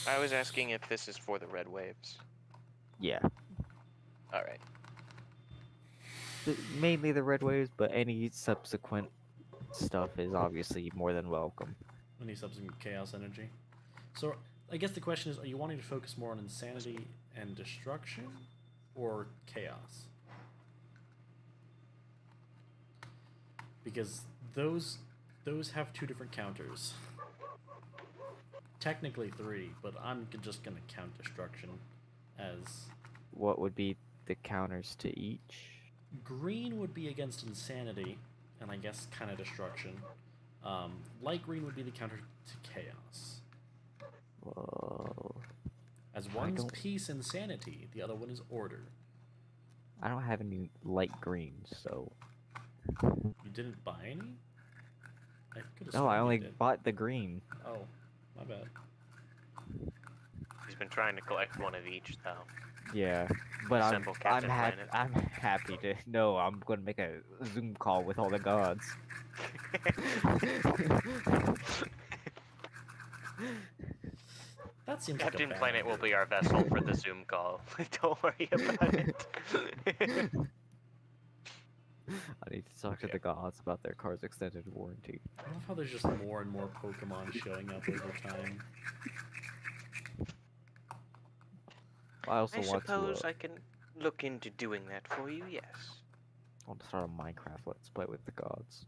I was asking if this is for the red waves. Yeah, All right. mainly the red waves, but any subsequent stuff is obviously more than welcome. Any subsequent chaos energy. So I guess the question is: are you wanting to focus more on insanity and destruction, or chaos? Because those have two different counters. Technically 3, but I'm just gonna count destruction as What would be the counters to each? green would be against insanity, and I guess kind of destruction. Light green would be the counter to chaos. Whoa. As I one's don't- peace and sanity, the other one is order. I don't have any light greens, so. You didn't buy any? I could've No, I sworn you only did. bought the green. Oh, my bad. He's been trying to collect one of each, though. Yeah, but Assemble I'm Captain happy. Planet. I'm happy to. No, I'm gonna make a Zoom call with all the gods. That seems like a Captain bad Planet will idea. be our vessel for the Zoom call. Don't worry about it. I need to talk to Okay. the gods about their car's extended warranty. I love how there's just more and more Pokemon showing up over time. I also I want suppose to. I can look into doing that for you, yes. I want to start a Minecraft Let's Play with the gods.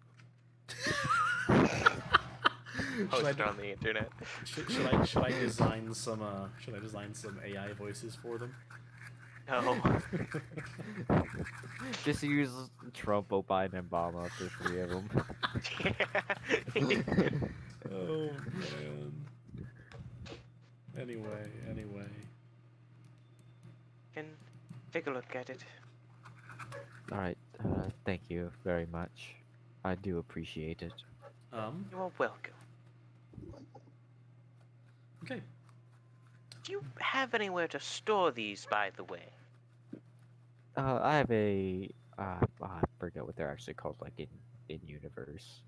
Post it on the internet. Should I design some AI voices for them? No. Just use Trump, Biden, and Obama for 3 of them. Oh man. Anyway. Can take a look at it. All right, thank you very much. I do appreciate it. You are welcome. Okay. Do you have anywhere to store these, by the way? I have a. I forget what they're actually called, like in universe.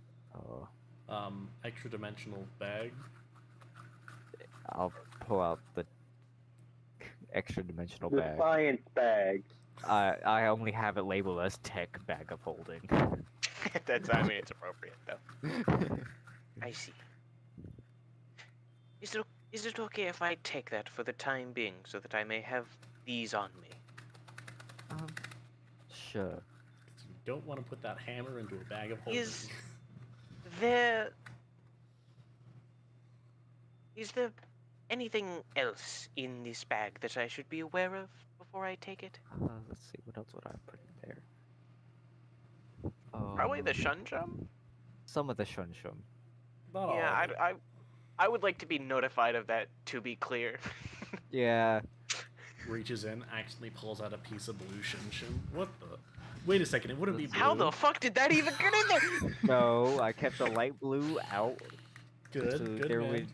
Extra dimensional bag. I'll pull out the extra dimensional The bag. science bag. I only have it labeled as tech bag of holding. That's, I mean, it's appropriate, though. I see. Is it okay if I take that for the time being, so that I may have these on me? Sure. 'Cause you don't want to put that hammer into a bag of holding. Is there anything else in this bag that I should be aware of before I take it? Let's see, what else would I put in there? Probably the Shunchum? Some of the shunshum. Not all Yeah, of it. I would like to be notified of that, to be clear. Yeah. Reaches in, accidentally pulls out a piece of blue shim. What the? Wait a second, it wouldn't be blue. How the fuck did that even get in there? No, I kept the light blue out. Good, so good there man. would.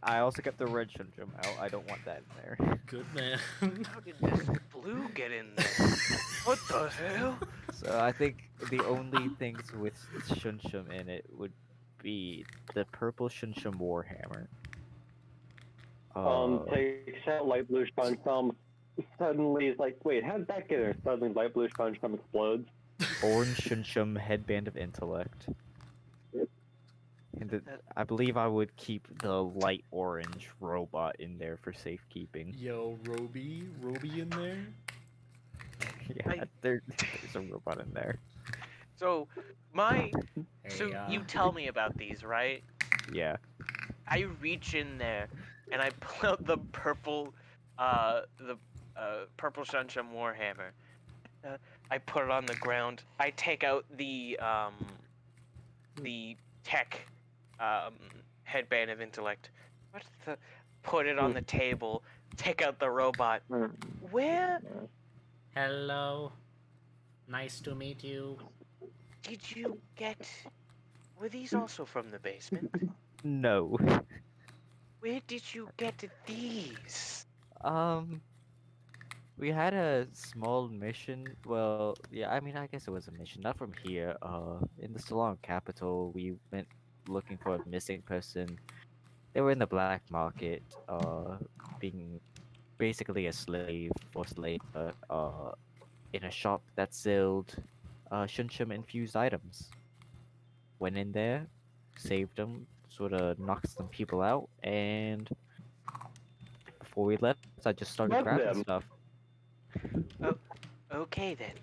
I also kept the red shunshum out. I don't want that in there. Good man. How did this blue get in there? What the hell? So I think the only things with shunshum in it would be the purple shunshum warhammer. Takes out light blue Shunchum. Suddenly is like, wait, how did that get there? Suddenly light blue Shunchum explodes. Orange shunshum headband of intellect. And I believe I would keep the light orange robot in there for safekeeping. Yo, Roby in there? Yeah, there's a robot in there. So, so Hey, you tell me about these, right? Yeah. I reach in there and I pull out the purple Shunchum Warhammer. I put it on the ground. I take out the tech headband of intellect. Put it on the table. Take out the robot. Where Hello. Nice to meet you. did you get? Were these also from the basement? No. Where did you get these? We had a small mission. Well, yeah, I mean, I guess it was a mission. Not from here. In the Salon capital, we went looking for a missing person. They were in the black market, being basically a slave, forced labor, in a shop that sold, shunshum infused items. Went in there, saved them, sort of knocked some people out, and before we left, I just started Love grabbing them. stuff. Okay then.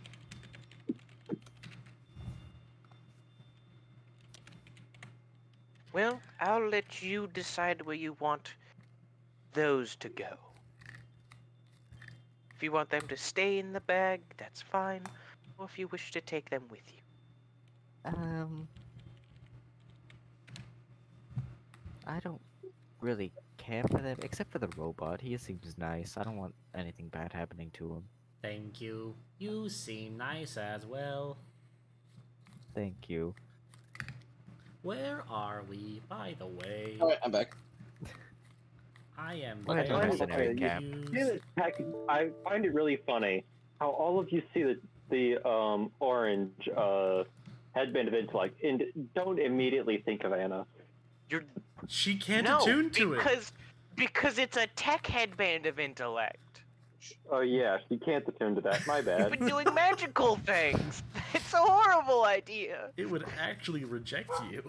Well, I'll let you decide where you want those to go. If you want them to stay in the bag, that's fine. Or if you wish to take them with you. I don't really care for them, except for the robot. He seems nice. I don't want anything bad happening to him. Thank you. You seem nice as well. Thank you. Where are we, by the way? Alright, I'm back. I am We're at the very mercenary camp. confused. I find it really funny how all of you see the orange headband of intellect and don't immediately think of Anna. You're She can't no, attune to it. because it's a tech headband of intellect. Oh yeah, she can't attune to that. My You've bad. been doing magical things. It's a horrible idea. It would actually reject you.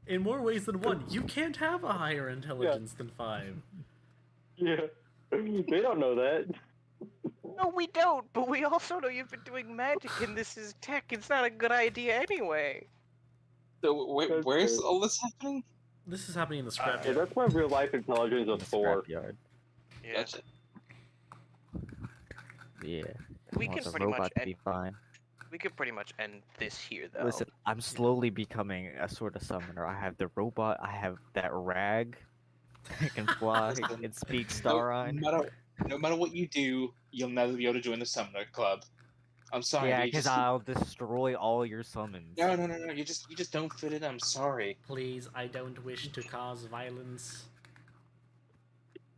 In more ways than one. You can't have a higher intelligence than 5. Yeah, they don't know that. No, we don't. But we also know you've been doing magic, and this is tech. It's not a good idea anyway. So That's where's good. all this happening? This is happening in the scrapyard. Yeah, that's why real life intelligence is 4. Scrapyard. Yeah. Gotcha. Yeah. We I want can the pretty much robot to be fine. We could pretty much end this here, though. Listen, I'm slowly becoming a sort of summoner. I have the robot. I have that rag. I can fly. I can speak Starine. No matter what you do, you'll never be able to join the Summoner Club. I'm sorry. Yeah, but you because just- I'll destroy all your summons. No. You just don't fit in. I'm sorry. Please, I don't wish to cause violence.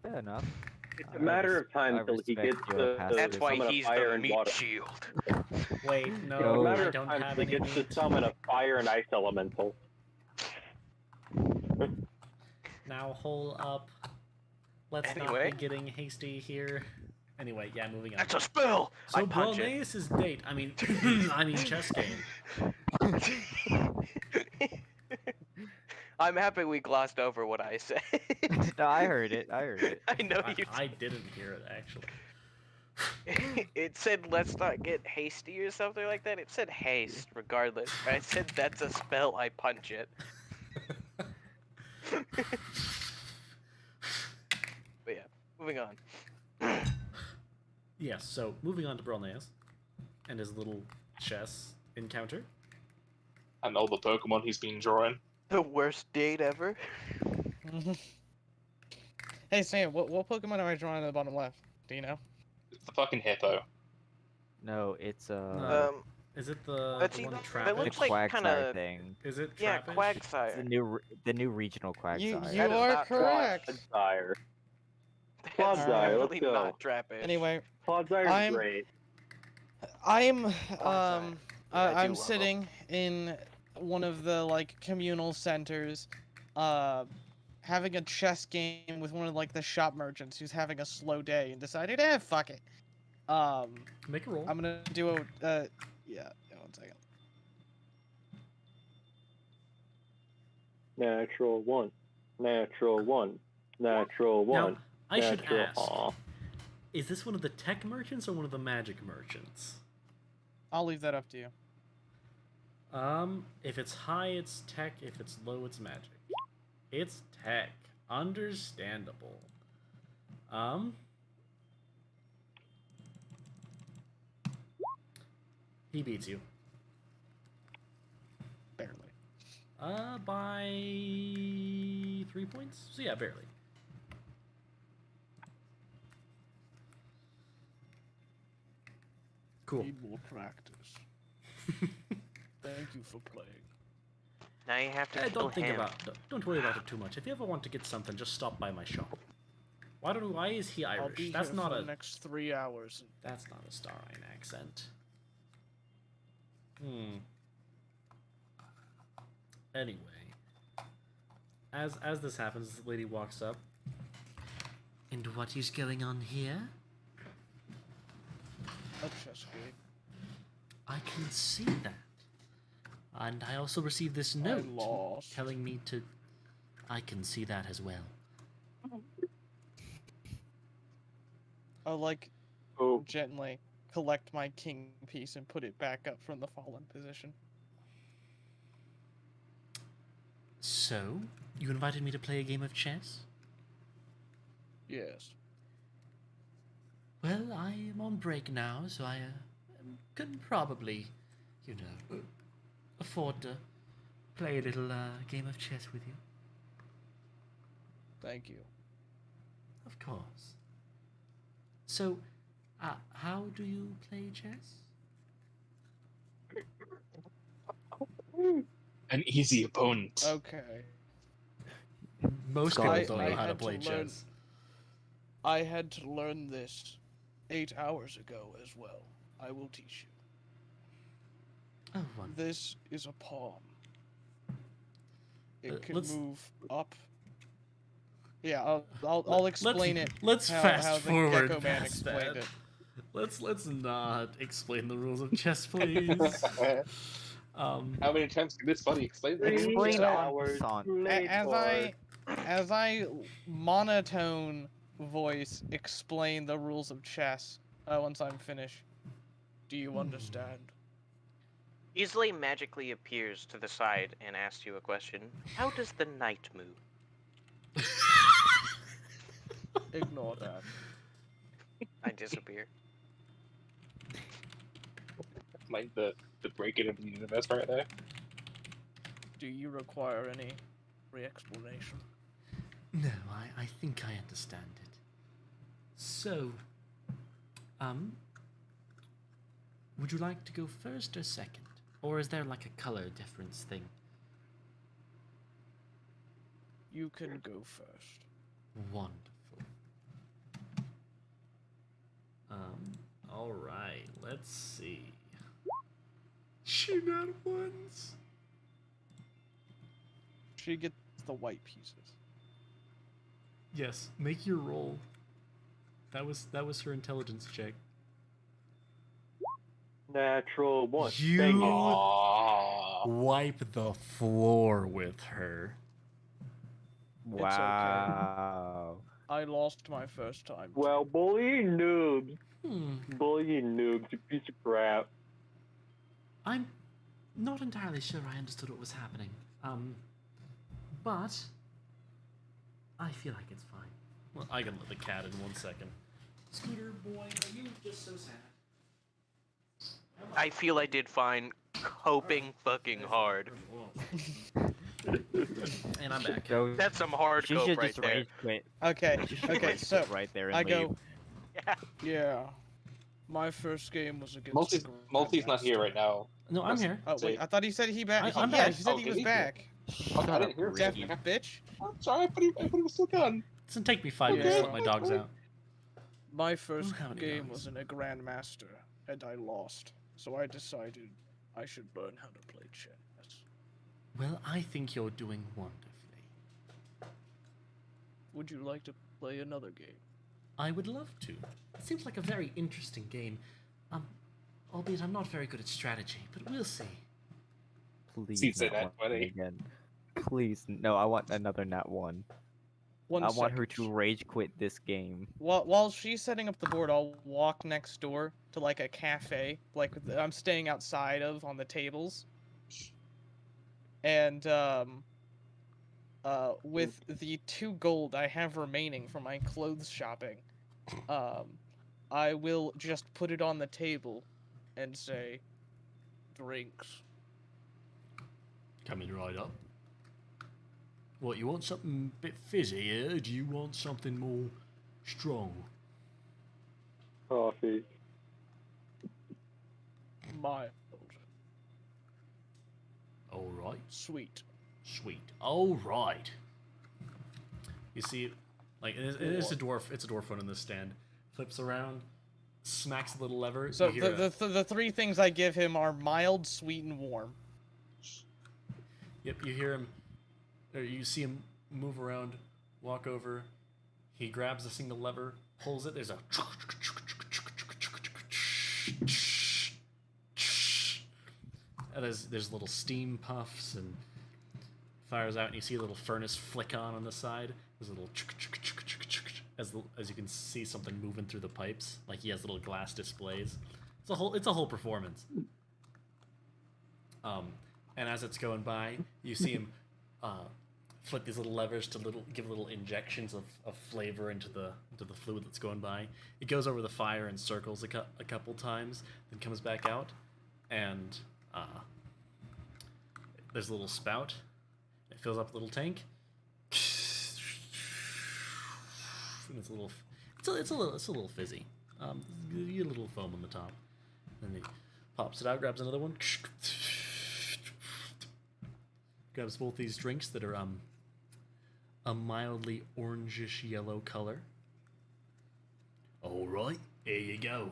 Fair enough. It's a matter of time I till he respect gets your to passive That's why summon a he's fire the and meat water. shield. Wait, It's a no, matter I of don't time have till he any gets to meat. summon a fire and ice elemental. Now, hold up. Let's Anyway. not be getting hasty here. Anyway, yeah, moving on. That's a spell. So I punch it. Brolnaeus' date. I mean, I mean chess game. I'm happy we glossed over what I said. No, I heard it. I heard it. I know you. I didn't hear it actually. It said let's not get hasty or something like that. It said haste regardless. I said that's a spell. I punch it. But yeah, moving on. Yes, so moving on to Brolnaeus and his little chess encounter. And all the Pokemon he's been drawing. The worst date ever. Hey Sam, what Pokemon am I drawing in the bottom left? Do you know? It's the fucking hippo. No, it's Is it the That's one either- it Trapinch? the looks like Quagsire kinda- thing. Is it Yeah, Trapinch? It's Quagsire. the new regional Quagsire. You That is are not correct. Clodsire. That's Clodsire, let's definitely go. not Trapinch. Anyway, Clodzire's I'm- great. I'm Quagsire. Yeah, I do I'm love 'em. sitting in one of the like communal centers, having a chess game with one of like the shop merchants who's having a slow day and decided, fuck it. Make a roll. I'm gonna do a yeah, 1 second. Natural 1. Natural 1. Natural 1. Now, I should natural. ask, Aw. is this one of the tech merchants or one of the magic merchants? I'll leave that up to you. If it's high, it's tech. If it's low, it's magic. It's tech. Understandable. He beats you. Barely. By 3 points? So yeah, barely. Cool. Need more practice. Thank you for playing. Now you have to Eh, kill don't think him. don't worry about it too much. If you ever want to get something, just stop by my shop. Why is he I'll Irish? be That's here not for a the next 3 hours. that's not a Starine accent. Hmm. Anyway, as this happens, the lady walks up. And what is going on here? A chess game. I can see that. And I also received this note lost. telling me to. I can see that as well. I'll like Oh, gently collect my king piece and put it back up from the fallen position. So, you invited me to play a game of chess? Yes. Well, I am on break now, so I can probably, you know, afford to play a little game of chess with you. Thank you. Of course. So, how do you play chess? An easy opponent. Okay. Most God, people don't know how to had play learn- chess. I had to learn this 8 hours ago as well. I will teach you. Oh, one. This is a pawn. It can let's- move up. Yeah, I'll explain it. Let's how fast the forward Gecko Man past explained that. it. Let's not explain the rules of chess, please. How many times can this buddy explain that? Explain So, on hours Son. As I monotone voice explain the rules of chess, once I'm finished, do you understand? Easily magically appears to the side and asks you a question. How does the knight move? Ignore that. I disappear. Like the break-in of the universe right there. Do you require any re-explanation? No, I think I understand it. So, would you like to go first or second? Or is there like a color difference thing? You can go first. Wonderful. Alright, let's see. She got ones. She gets the white pieces. Yes, make your roll. That was her intelligence check. natural one. You Dang it. Aww. wipe the floor with her. okay. Wow. I lost my first time. Well, bullying noobs. Hmm. Bullying noobs, you piece of crap. I'm not entirely sure I understood what was happening. But I feel like it's fine. Well, I can let the cat in 1 second. Scooter boy, are you just so sad? I feel I did fine, coping fucking hard. And I'm back. So That's some hard she cope should right just there. rage quit. Okay, She should okay, rage so quit right there and I leave. go, Yeah. yeah. My first game was against. Multi's not here right now. No, I'm here. Oh wait, I thought he said he back. I'm yeah, back. he said Oh, he did was he? back. Okay, I didn't hear Deaf him. bitch. I'm sorry, but he was still gone. It doesn't take me 5 minutes to Yeah. let my dogs out. My first how many game dogs? was in a grandmaster, and I lost. So I decided I should learn how to play chess. Well, I think you're doing wonderfully. Would you like to play another game? I would love to. It seems like a very interesting game. Albeit I'm not very good at strategy, but we'll see. Please, Steve said not that, one buddy. again. Please, no. I want another nat one. One I want her second. to rage quit this game. While she's setting up the board, I'll walk next door to like a cafe, like I'm staying outside of on the tables, and with the 2 gold I have remaining from my clothes shopping, I will just put it on the table, and say, drinks. Coming right up. What, you want something a bit fizzy, or do you want something more strong? Coffee. Mild, Alright. sweet. Sweet. All right. You see, like it is a dwarf. It's a dwarf one in this stand. Flips around, smacks the little lever. So you hear the three things I give him are mild, sweet, and warm. Yep, you hear him, or you see him move around, walk over. He grabs a single lever, pulls it. There's a and there's little steam puffs and fires out, and you see a little furnace flick on the side. There's a little as you can see something moving through the pipes. Like he has little glass displays. It's a whole performance. And as it's going by, you see him flip these little levers to give little injections of flavor into the fluid that's going by. It goes over the fire and circles a couple times, then comes back out, and there's a little spout. It fills up a little tank. And it's a little fizzy. You get a little foam on the top. Then he pops it out, grabs another one. Grabs both these drinks that are a mildly orangish yellow color. All right, here you go.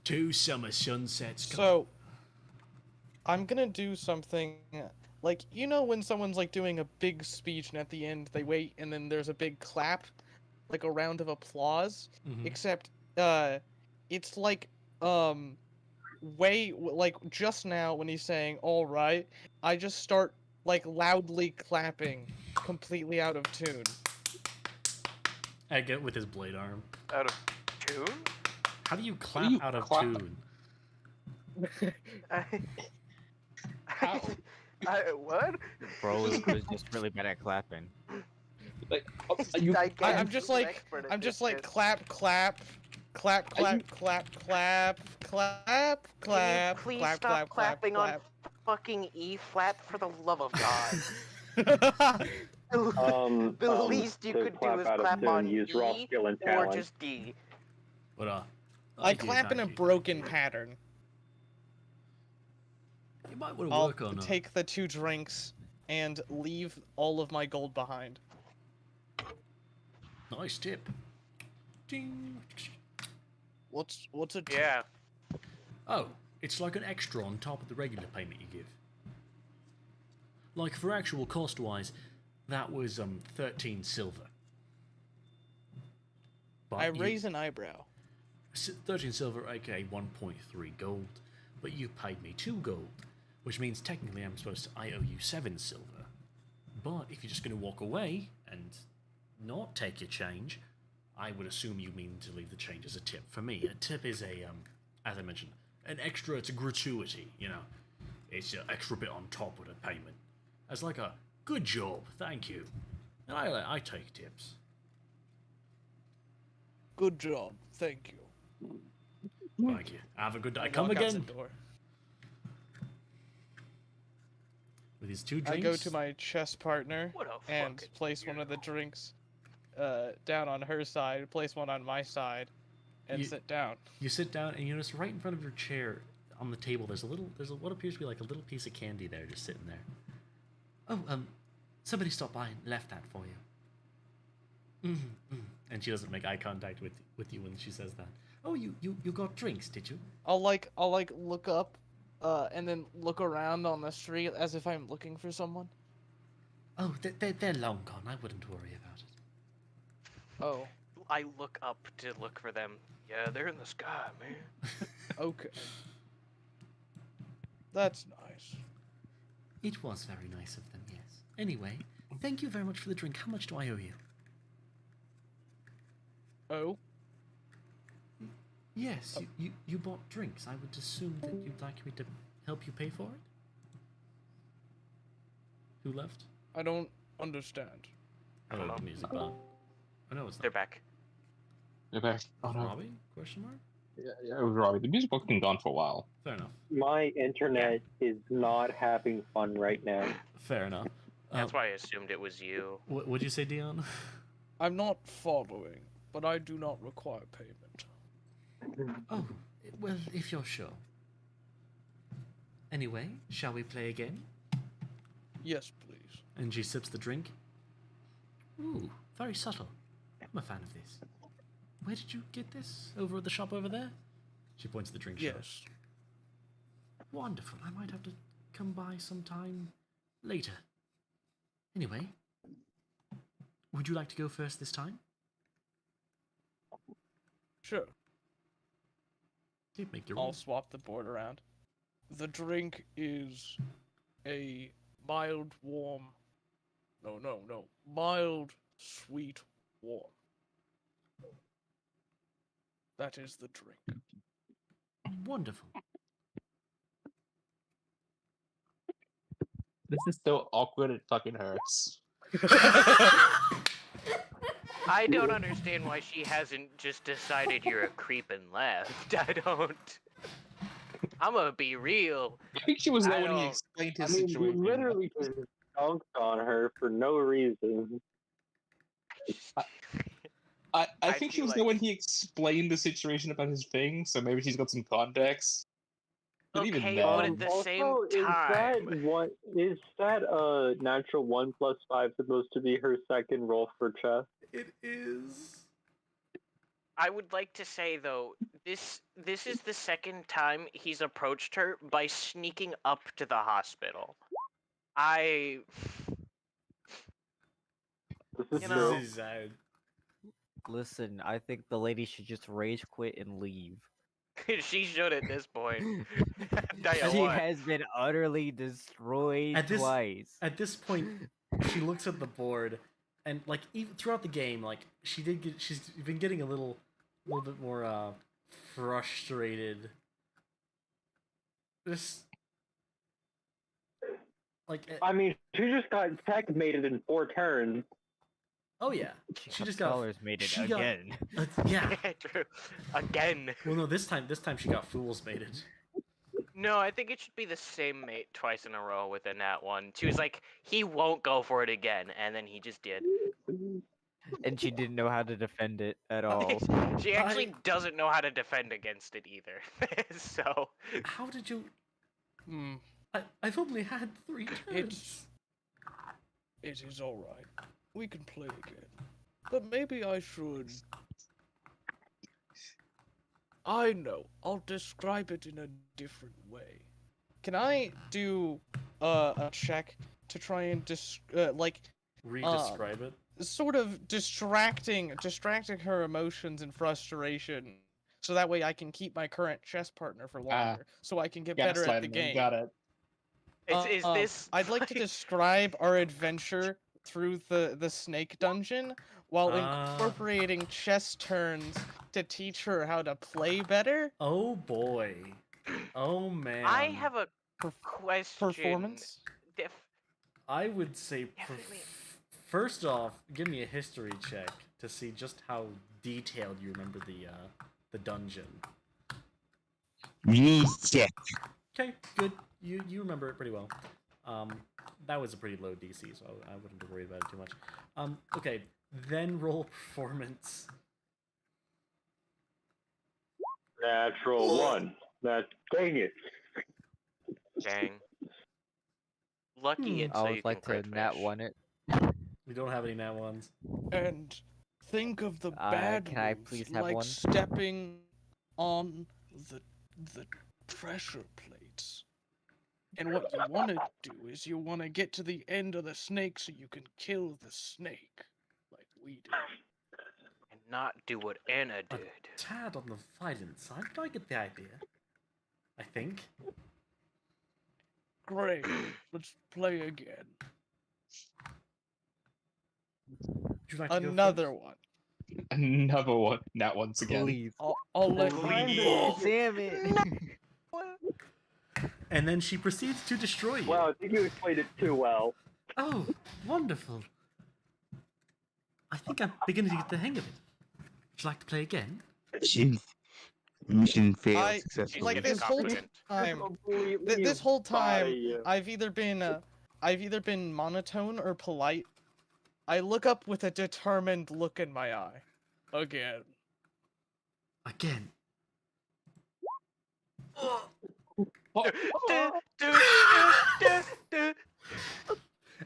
2 summer sunsets. So, I'm gonna do something like, you know when someone's like doing a big speech and at the end they wait and then there's a big clap, like a round of applause, except it's like like just now when he's saying all right, I just start like loudly clapping, completely out of tune. I get with his blade arm. Out of tune? How do you clap out of tune? What? Bro was just really bad at clapping. Like, I'm just like clap, clap, clap, clap, clap, clap, clap, clap. Please clap, stop clap, clapping clap, on fucking E flat for the love of God. The least you could do is clap on use raw E skill and or talent. just D. But I clap in a broken pattern. You might want to I'll work on that. take the 2 drinks and leave all of my gold behind. Nice tip. Ding. What's a tip? Yeah. Oh, it's like an extra on top of the regular payment you give. Like for actual cost-wise, that was 13 silver. But I raise an eyebrow. 13 silver, aka 1.3 gold, but you paid me 2 gold, which means technically I owe you 7 silver. But if you're just going to walk away and not take your change, I would assume you mean to leave the change as a tip. For me, a tip is as I mentioned, an extra. It's a gratuity, you know. It's an extra bit on top of the payment. As like a good job, thank you. And I take tips. Good job, thank you. Thank you. Have a good day. Come again. With these 2 drinks. I go to my chess partner What a and fucking place one of the drinks down on her side, place one on my side, and sit down. You sit down and you notice right in front of your chair on the table there's what appears to be like a little piece of candy there just sitting there. Oh, somebody stopped by and left that for you. And she doesn't make eye contact with you when she says that. Oh, you got drinks, did you? I'll look up, and then look around on the street as if I'm looking for someone. Oh, they're long gone. I wouldn't worry about it. Oh, I look up to look for them. Yeah, they're in the sky, man. okay. That's nice. It was very nice of them, yes. Anyway, thank you very much for the drink. How much do I owe you? Oh? Yes, you bought drinks. I would assume that you'd like me to help you pay for it? Who left? I don't understand. Oh, the music bar. Oh no, it's not. They're back. They're back. Oh no. Robbie? Question mark? Yeah, it was Robbie. The music book's been gone for a while. Fair enough. My internet is not having fun right now. Fair enough. That's why I assumed it was you. What'd you say, Dion? I'm not following, but I do not require payment. Oh, well, if you're sure. Anyway, shall we play again? Yes, please. And she sips the drink. Ooh, very subtle. I'm a fan of this. Where did you get this? Over at the shop over there? She points to the drink shop. Yes. Wonderful. I might have to come by sometime later. Anyway, would you like to go first this time? Sure. Okay, make your I'll roll. swap the board around. The drink is a mild, warm. No. Mild, sweet, warm. That is the drink. Wonderful. This is so awkward. It fucking hurts. I don't understand why she hasn't just decided you're a creep and left. I don't. I'm gonna be real. I think she was there I when he don't- explained I his mean, you situation. literally just dunked on her for no reason. I I think she feel was there like- when he explained the situation about his thing, so maybe she's got some context. But even Okay, then, but at the same time, Is that natural 1+5 supposed to be her second roll for chess? It is. I would like to say though, this is the second time he's approached her by sneaking up to the hospital. This is You This know- true. is, Listen, I think the lady should just rage quit and leave. She should at this point. Tell ya She what. has been utterly destroyed twice. At this point, she looks at the board, and like even throughout the game, like she's been getting a little bit more frustrated. Just like I mean, she just got checkmated in 4 turns. oh yeah, she just got Scholars made it she got- again. yeah. True. Again. Well, no, this time she got fools mated. No, I think it should be the same mate twice in a row with a nat one. She was like, he won't go for it again, and then he just did. And she didn't know how to defend it at all. She actually doesn't know how to defend against it either. So How did you? Hmm. I've only had 3 turns. It is alright. We can play again. But maybe I should. I know. I'll describe it in a different way. Can I do a check to try and Re-describe it. sort of distracting her emotions and frustration, so that way I can keep my current chess partner for longer, so I can get better at the gaslighting him, game. got it. is this? I'd like to describe our adventure through the snake dungeon while incorporating chess turns to teach her how to play better. Oh boy. Oh man. I have a question. Performance. I would say Definitely. first off, give me a history check to see just how detailed you remember the dungeon. Reset. Okay, good. You remember it pretty well. That was a pretty low DC, so I wouldn't have worried about it too much. Okay, then roll performance. Natural 1. Dang it. Dang. Lucky it's so I you would like can to crit nat fish. one it. We don't have any nat ones. And think of the bad can I moves, please have like one? stepping on the pressure plates. And what you want to do is you want to get to the end of the snake so you can kill the snake, like we did. And not do what Anna A did. tad on the violent side, but I get the idea. I think. Great. Let's play again. Would you like to go Another first? one. Another one. Nat once again. Please. I'll let Please. Damn it. And then she proceeds to destroy you. Wow, I think you explained it too well. Oh, wonderful. I think I'm beginning to get the hang of it. Would you like to play again? Mission failed I- successfully. like this whole Incompetent. time. Completely This whole by time, you. I've either been monotone or polite. I look up with a determined look in my eye. Again. Again.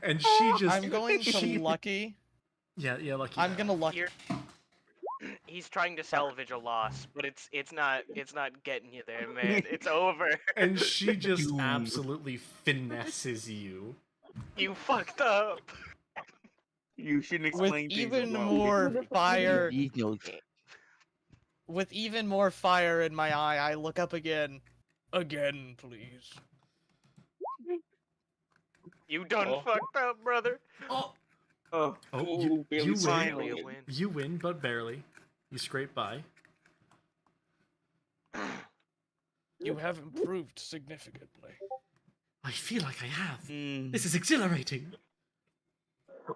And she just. I'm going to she- lucky. Yeah, lucky. I'm gonna lucky. You're- He's trying to salvage a loss, but it's not getting you there, man. It's over. And she just You- absolutely finesses you. You fucked up. You shouldn't With explain things even wrong. more fire, Details. with even more fire in my eye, I look up again. Again, please. You done Oh. fucked up, brother. Oh, Oh, you barely win. Finally a win. You win, but barely. You scrape by. You have improved significantly. I feel like I have. mm, This is exhilarating.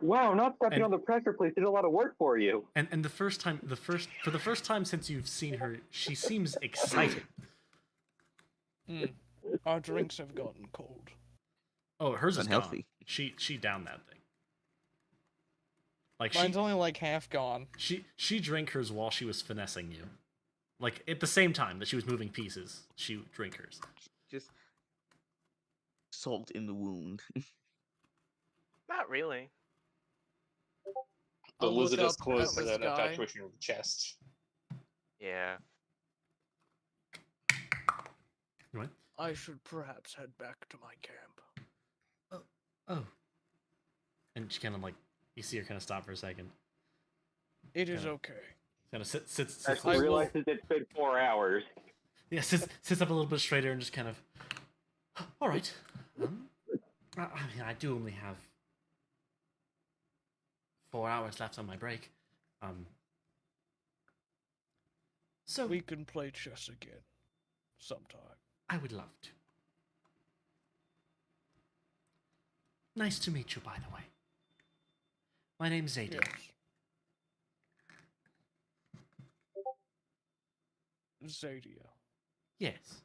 Wow, not stepping And- on the pressure plate did a lot of work for you. And for the first time since you've seen her, she seems excited. Our drinks have gotten cold. Oh, hers is Unhealthy. gone. She downed that thing. Like Mine's only like half gone. she drank hers while she was finessing you. Like at the same time that she was moving pieces, she drank hers. just salt in the wound. Not really. The I'll lizard look is up close at to this that guy. infatuation with the chest. Yeah. You went? I should perhaps head back to my camp. Oh. And she kind of like, you see her kind of stop for a second. It is Yeah. okay. Kind of sits As I he will- realizes it's been 4 hours. yeah, sits up a little bit straighter and just kind of. All right. I mean, I do only have 4 hours left on my break. So We can play chess again. Sometime. I would love to. Nice to meet you, by the way. My name's Zadie. Yes. Zadia. Yes.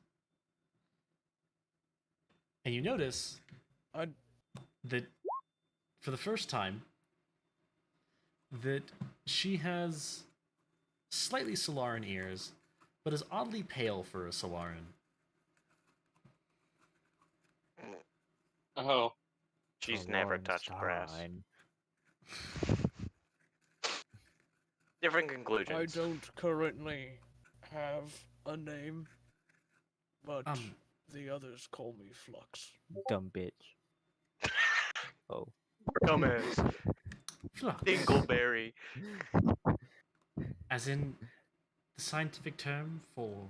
And you notice I that for the first time that she has slightly Solaran ears, but is oddly pale for a Solaran. Oh, She's never touched brass. Different conclusions. I don't currently have a name, but the others call me Flux. Dumb bitch. Oh. Dumbass. Flux. Dingleberry. As in the scientific term for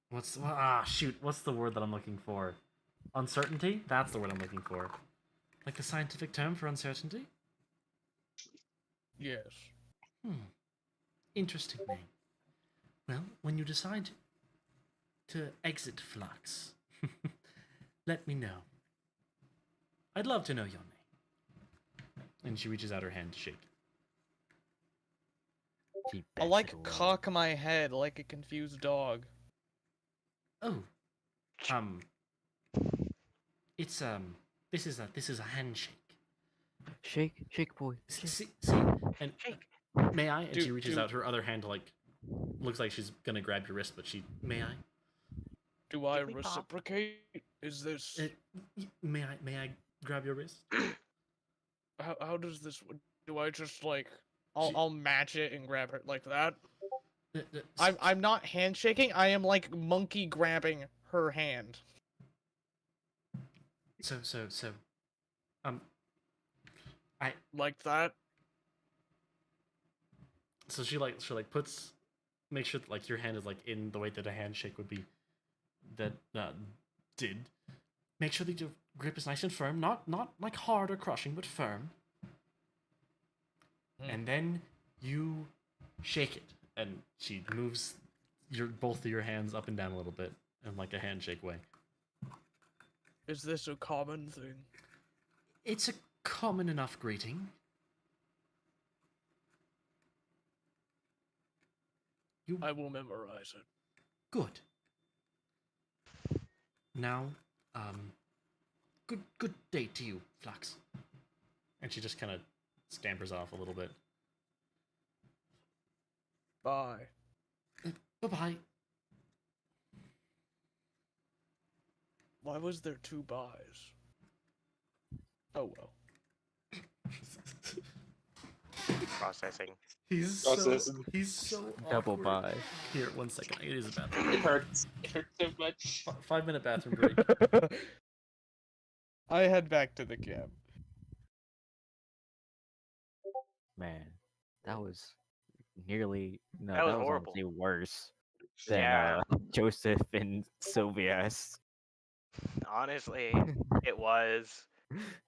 what's the word that I'm looking for? Uncertainty? That's the word I'm looking for. Like the scientific term for uncertainty? Yes. Interesting name. Well, when you decide to exit Flux, let me know. I'd love to know your name. And she reaches out her hand to shake. I like cock my head like a confused dog. Oh. It's this is a handshake. Shake, boy. See, and Shake. may I? And she Do- reaches do- out her other hand to like, looks like she's gonna grab your wrist, but may I? Do I Did we pop? reciprocate? Is this May I grab your wrist? how does this? Do I just like I'll match it and grab her like that? I'm not handshaking. I am like monkey grabbing her hand. So, Like that. so she puts, make sure that, like your hand is like in the way that a handshake would be. That did. Make sure that your grip is nice and firm, not like hard or crushing, but firm. And then you shake it, and she moves both of your hands up and down a little bit in like a handshake way. Is this a common thing? It's a common enough greeting. I will memorize it. Good. Now, good day to you, Flux. And she just kind of scampers off a little bit. Bye. Bye-bye. Why was there two buys? Oh well. Processing. He's Processing. so Double awkward. buy. Here, 1 second. I gotta use the bathroom. It hurts. It hurts so much. 5-minute bathroom break. I head back to the camp. Man, that was nearly no. That was That was horrible. honestly worse than Yeah. Joseph and Sylvia's. Honestly, it was.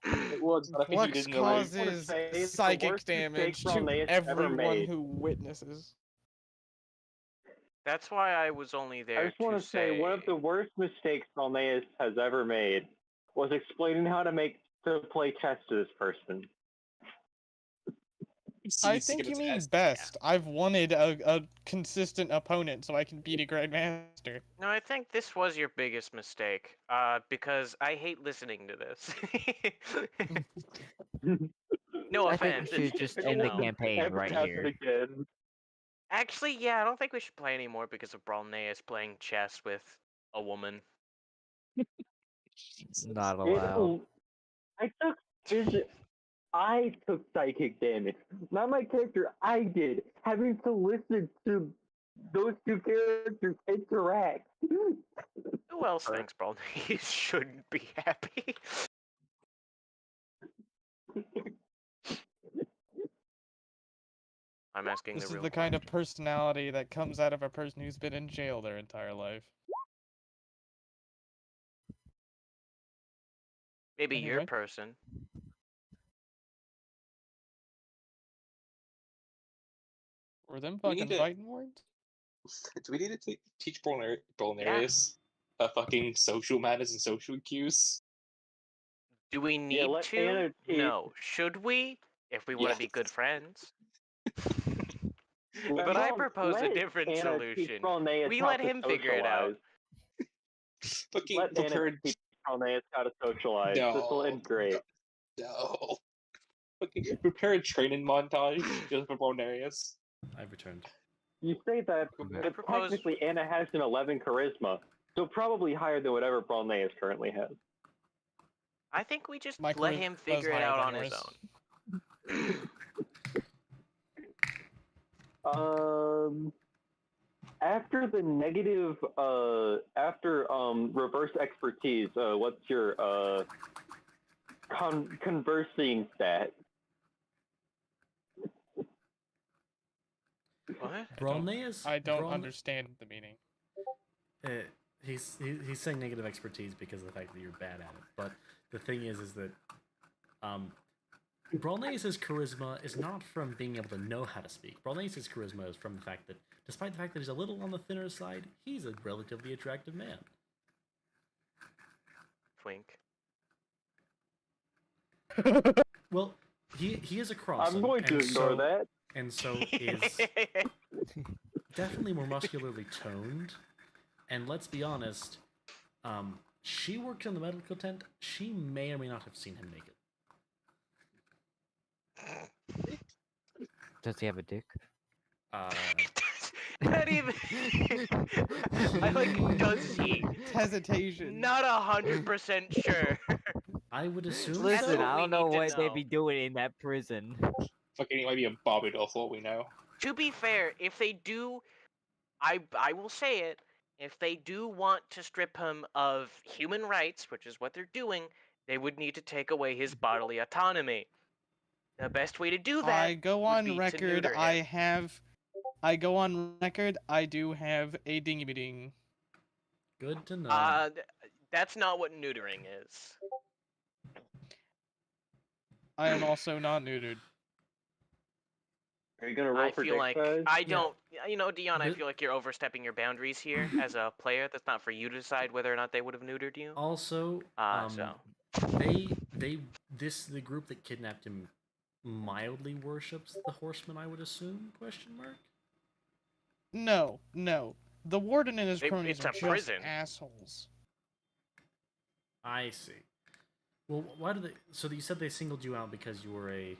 It was, but I think you Flux didn't know that. causes say it's the psychic worst mistake damage to Bromneus ever everyone made. who witnesses. That's why I was only I there just want to say one of the worst mistakes Bromneus has ever made was explaining how to play chess to this person. I think you mean best. I've wanted a consistent opponent so I can beat a grandmaster. No, I think this was your biggest mistake. Because I hate listening to this. No I think offense. we should it's just you end the know. campaign Ever right happen here. again. Actually, yeah, I don't think we should play anymore because of Bromneus playing chess with a woman. Not allowed. I took psychic damage. Not my character, I did. Having to listen to those two characters interact. Who else thinks Bromneus shouldn't be happy? I'm asking This the is real the kind of personality that comes out of a person who's been in jail their entire life. Maybe your Anyway. person. Were them We need fucking to- fighting words? Do we need to teach Bolnarius fucking social manners and social cues? Do we need let to? Anna teach- No. Should we? If we want to be good friends. Let But I propose a let different Anna teach solution. Bromneus We how let to him figure it out. socialize. Fucking Let Anna prepared. teach Bromneus how to socialize. This will No. end great. No. Fucking prepare a training montage just for Bolnarius. I've returned. You say that, Okay. but propose- technically Anna has an 11 charisma, so probably higher than whatever Bromneus currently has. I think we just My let charisma him is figure it higher out than on his yours. own. After the negative, after reverse expertise, what's your conversing stat? What? Bromneus? I don't understand the meaning. He's saying negative expertise because of the fact that you're bad at it. But the thing is that Bromneus's charisma is not from being able to know how to speak. Bromneus's charisma is from the fact that, despite the fact that he's a little on the thinner side, he's a relatively attractive man. Twink. Well, he is a cross. I'm going to ignore that. And so is definitely more muscularly toned. And let's be honest, she worked in the medical tent. She may or may not have seen him naked. Does he have a dick? Not even. I like. Does he? Hesitation. Not 100% sure. I would assume. Listen, what I we don't know need to what they'd know. be doing in that prison. Fucking, he might be a Barbados for all we know. To be fair, if they do, I will say it. If they do want to strip him of human rights, which is what they're doing, they would need to take away his bodily autonomy. The best way to do that. I go would on be to record. neuter I him. have. I go on record. I do have a dingy ding. Good to know. That's not what neutering is. I am also not neutered. Are you gonna roll I for feel dick like size? I don't. You know, Dion, I This- feel like you're overstepping your boundaries here as a player. That's not for you to decide whether or not they would have neutered you. Also, So. the group that kidnapped him mildly worships the horseman, I would assume? Question mark. No, no. The warden and his cronies it's are a just prison. assholes. I see. Well, why did they? So you said they singled you out because you were a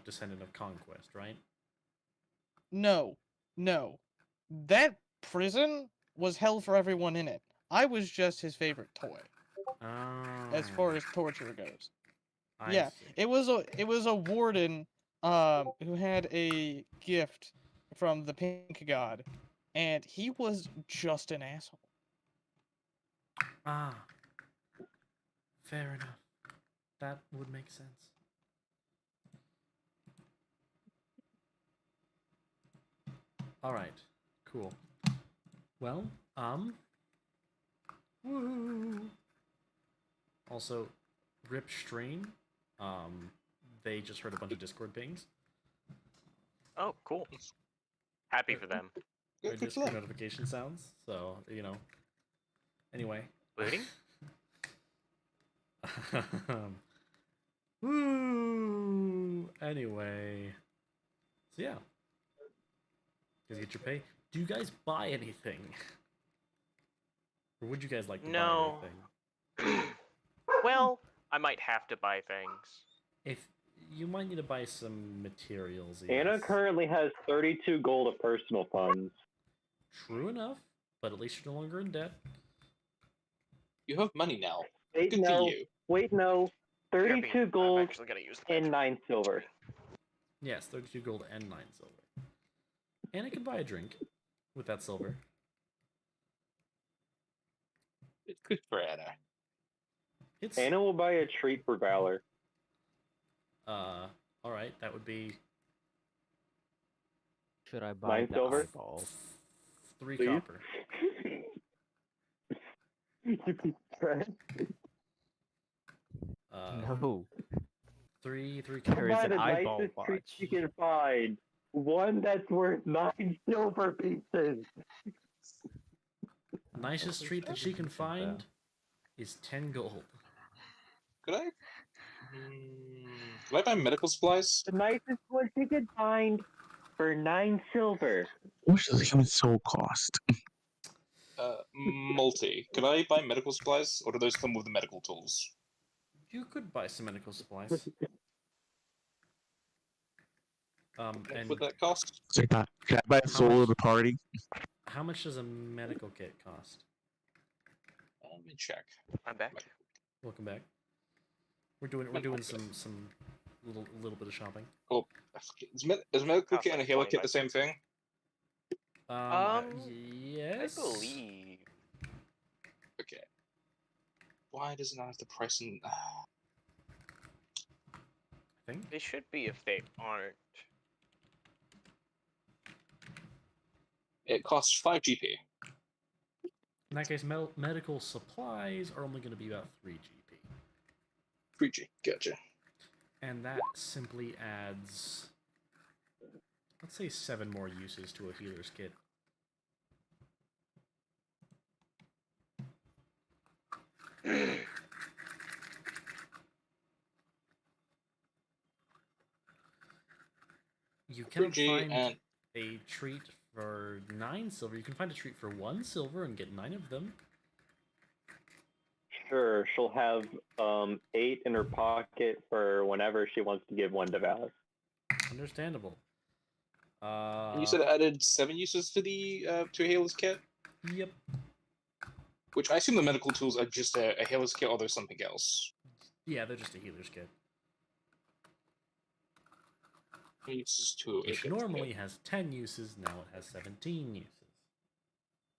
descendant of conquest, right? No, no. That prison was hell for everyone in it. I was just his favorite toy, as far as torture goes. Yeah, see. it was a warden who had a gift from the pink god, and he was just an asshole. Ah, fair enough. That would make sense. All right, cool. Well, woo. Also, Rip Stream, they just heard a bunch of Discord pings. Oh, cool. Happy for them. Or Good for Discord them. notification sounds. So Anyway. Looting? Woo. Anyway. So yeah. You guys get your pay. Do you guys buy anything? Or would you guys like to No. buy anything? Well, I might have to buy things. If you might need to buy some materials. Anna yes. currently has 32 gold of personal funds. True enough, but at least you're no longer in debt. You have money now. Wait, Good no. for you. Wait, no. BRB, 32 I'm gold actually gonna use the and bathroom. 9 silver. Yes, 32 gold and 9 silver. And I can buy a drink with that silver. It's good for Anna. It's Anna will buy a treat for Valor. all right. That would be Should I buy 9 the silver? eyeballs? 3 Please? copper. You be trash. No. 3 There copper. is Buy an the eyeball nicest treat watch. you can find. One that's worth 9 silver pieces. Nicest treat that she can find is 10 gold. Could I? Could I buy medical supplies? The nicest one you can find for 9 silver. What does a human soul cost? Multi. Could I buy medical supplies, or do those come with the medical tools? You could buy some medical supplies. What And would that cost? Can I buy the soul of the party? how much does a medical kit cost? Let me check. I'm back. Welcome back. We're doing some little bit of shopping. Oh, is medical Costs kit and a like healer 20 kit the same thing? Yes. I believe. Okay. Why does it not have the price in? I think. They should be if they aren't. It costs 5 GP. In that case, medical supplies are only going to be about 3 GP. 3 G. Gotcha. And that simply adds, let's say, 7 more uses to a healer's kit. You cannot 3G find and a treat for 9 silver. You can find a treat for 1 silver and get 9 of them. Sure, she'll have 8 in her pocket for whenever she wants to give one to Valor. Understandable. you said it added 7 uses to the to a healer's kit, Yep. which I assume the medical tools are just a healer's kit, or there's something else. Yeah, they're just a healer's kit. Uses to a Which healer's normally kit. has 10 uses, now it has 17 uses.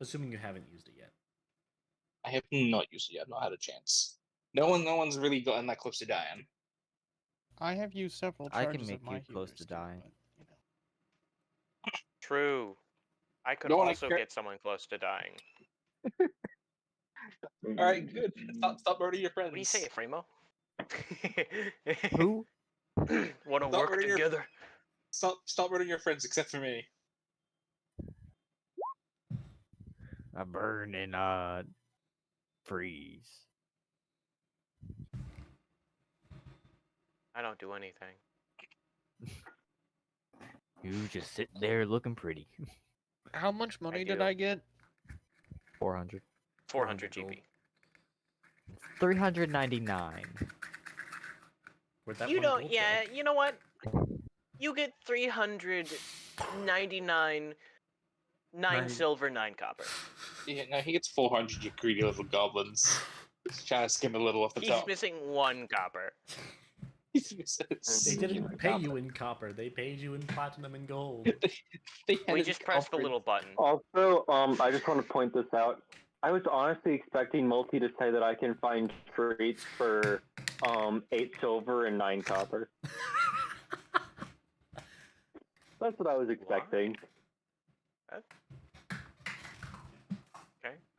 Assuming you haven't used it yet. I have not used it yet. I've not had a chance. No one's really gotten that close to dying. I have used several I charges can make of my you close healer's to kit, dying. but, you know. True. I could No one I also care- get someone close to dying. All right, good. Stop murdering your friends. What do you say, Fremo? Who? Want to Stop work murdering your- together? Stop murdering your friends, except for me. I burn and freeze. I don't do anything. You just sit there looking pretty. How much money did do. I get? 400. 400 gold. GP. 399. Where'd that You one don't. gold Yeah. go? You know what? You get 399. 9 Nine- silver, 9 copper. Yeah, no, he gets 400, you greedy little goblins. Just trying to skim a little off the He's top. missing 1 copper. They didn't pay you in copper. They paid you in platinum and gold. They We handed just pressed the copper- little button. Also, I just want to point this out. I was honestly expecting Multi to say that I can find traits for 8 silver and 9 copper. That's what I was expecting. Okay.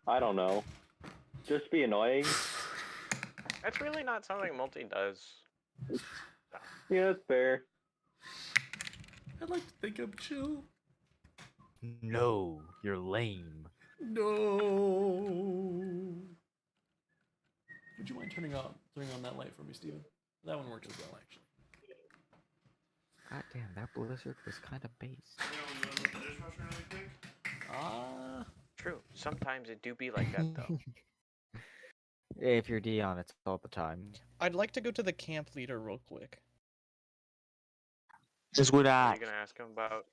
I don't know. Just be annoying. That's really not something Multi does. Yeah, that's fair. I'd like to think I'm chill. No, you're lame. No. Would you mind turning on that light for me, Steven? That one worked as well, actually. God damn, that blizzard was kind of based. You know, you want to load the dishwasher really quick? True. Sometimes it do be like that though. If you're Dion, it's all the time. I'd like to go to the camp leader real quick. Just what What I. are you gonna ask him about?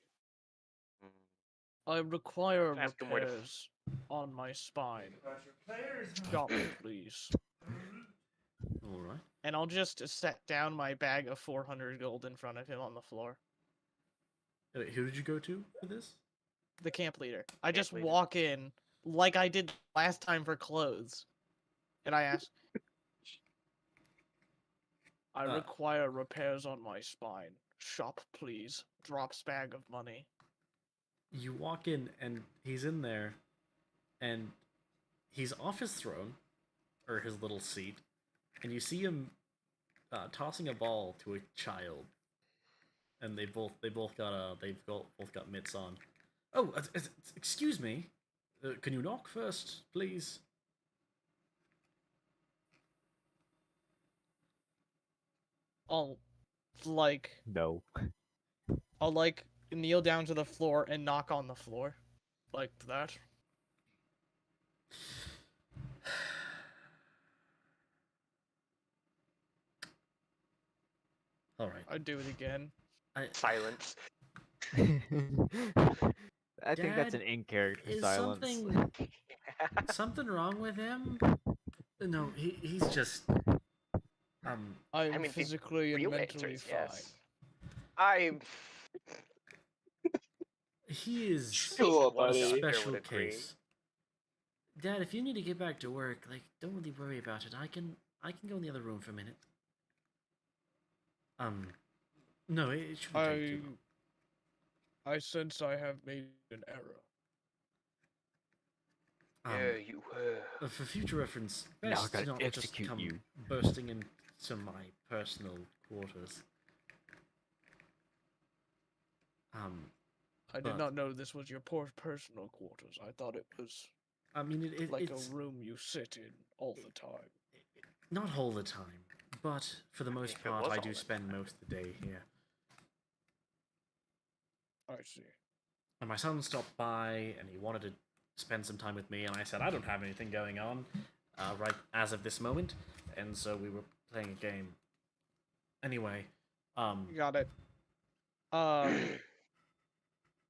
I require Ask him where to repairs on my spine. Players. Stop, please. All right. And I'll just set down my bag of 400 gold in front of him on the floor. Wait, who did you go to for this? The camp leader. I just leader. walk in like I did last time for clothes. And I ask, I require repairs on my spine. Shop, please. Drops bag of money. You walk in and he's in there, and he's off his throne, or his little seat, and you see him tossing a ball to a child, and they've both got mitts on. Oh, excuse me, can you knock first, please? I'll No. kneel down to the floor and knock on the floor. Like that. All right. I'd do it again. Silence. I think that's an Dad, in-character is silence. something wrong with him? No, he's just I'm I mean, the physically and real mentally answer is fine. yes. I'm. he is Sure, a buddy. special Would agree. case. Dad, if you need to get back to work, like, don't really worry about it. I can go in the other room for a minute. No, it shouldn't take too long. I sense I have made an error. Yeah, you were. For future reference, Now I best gotta not just execute come you. bursting into my personal quarters. I did But- not know this was your personal quarters. I thought it was I mean, like it's a room you sit in all the time. not all the time, but for the most If it part, was I all do the spend most of the day here. I see. And my son stopped by, and he wanted to spend some time with me, and I said I don't have anything going on, right as of this moment, and so we were playing a game. Anyway, Got it.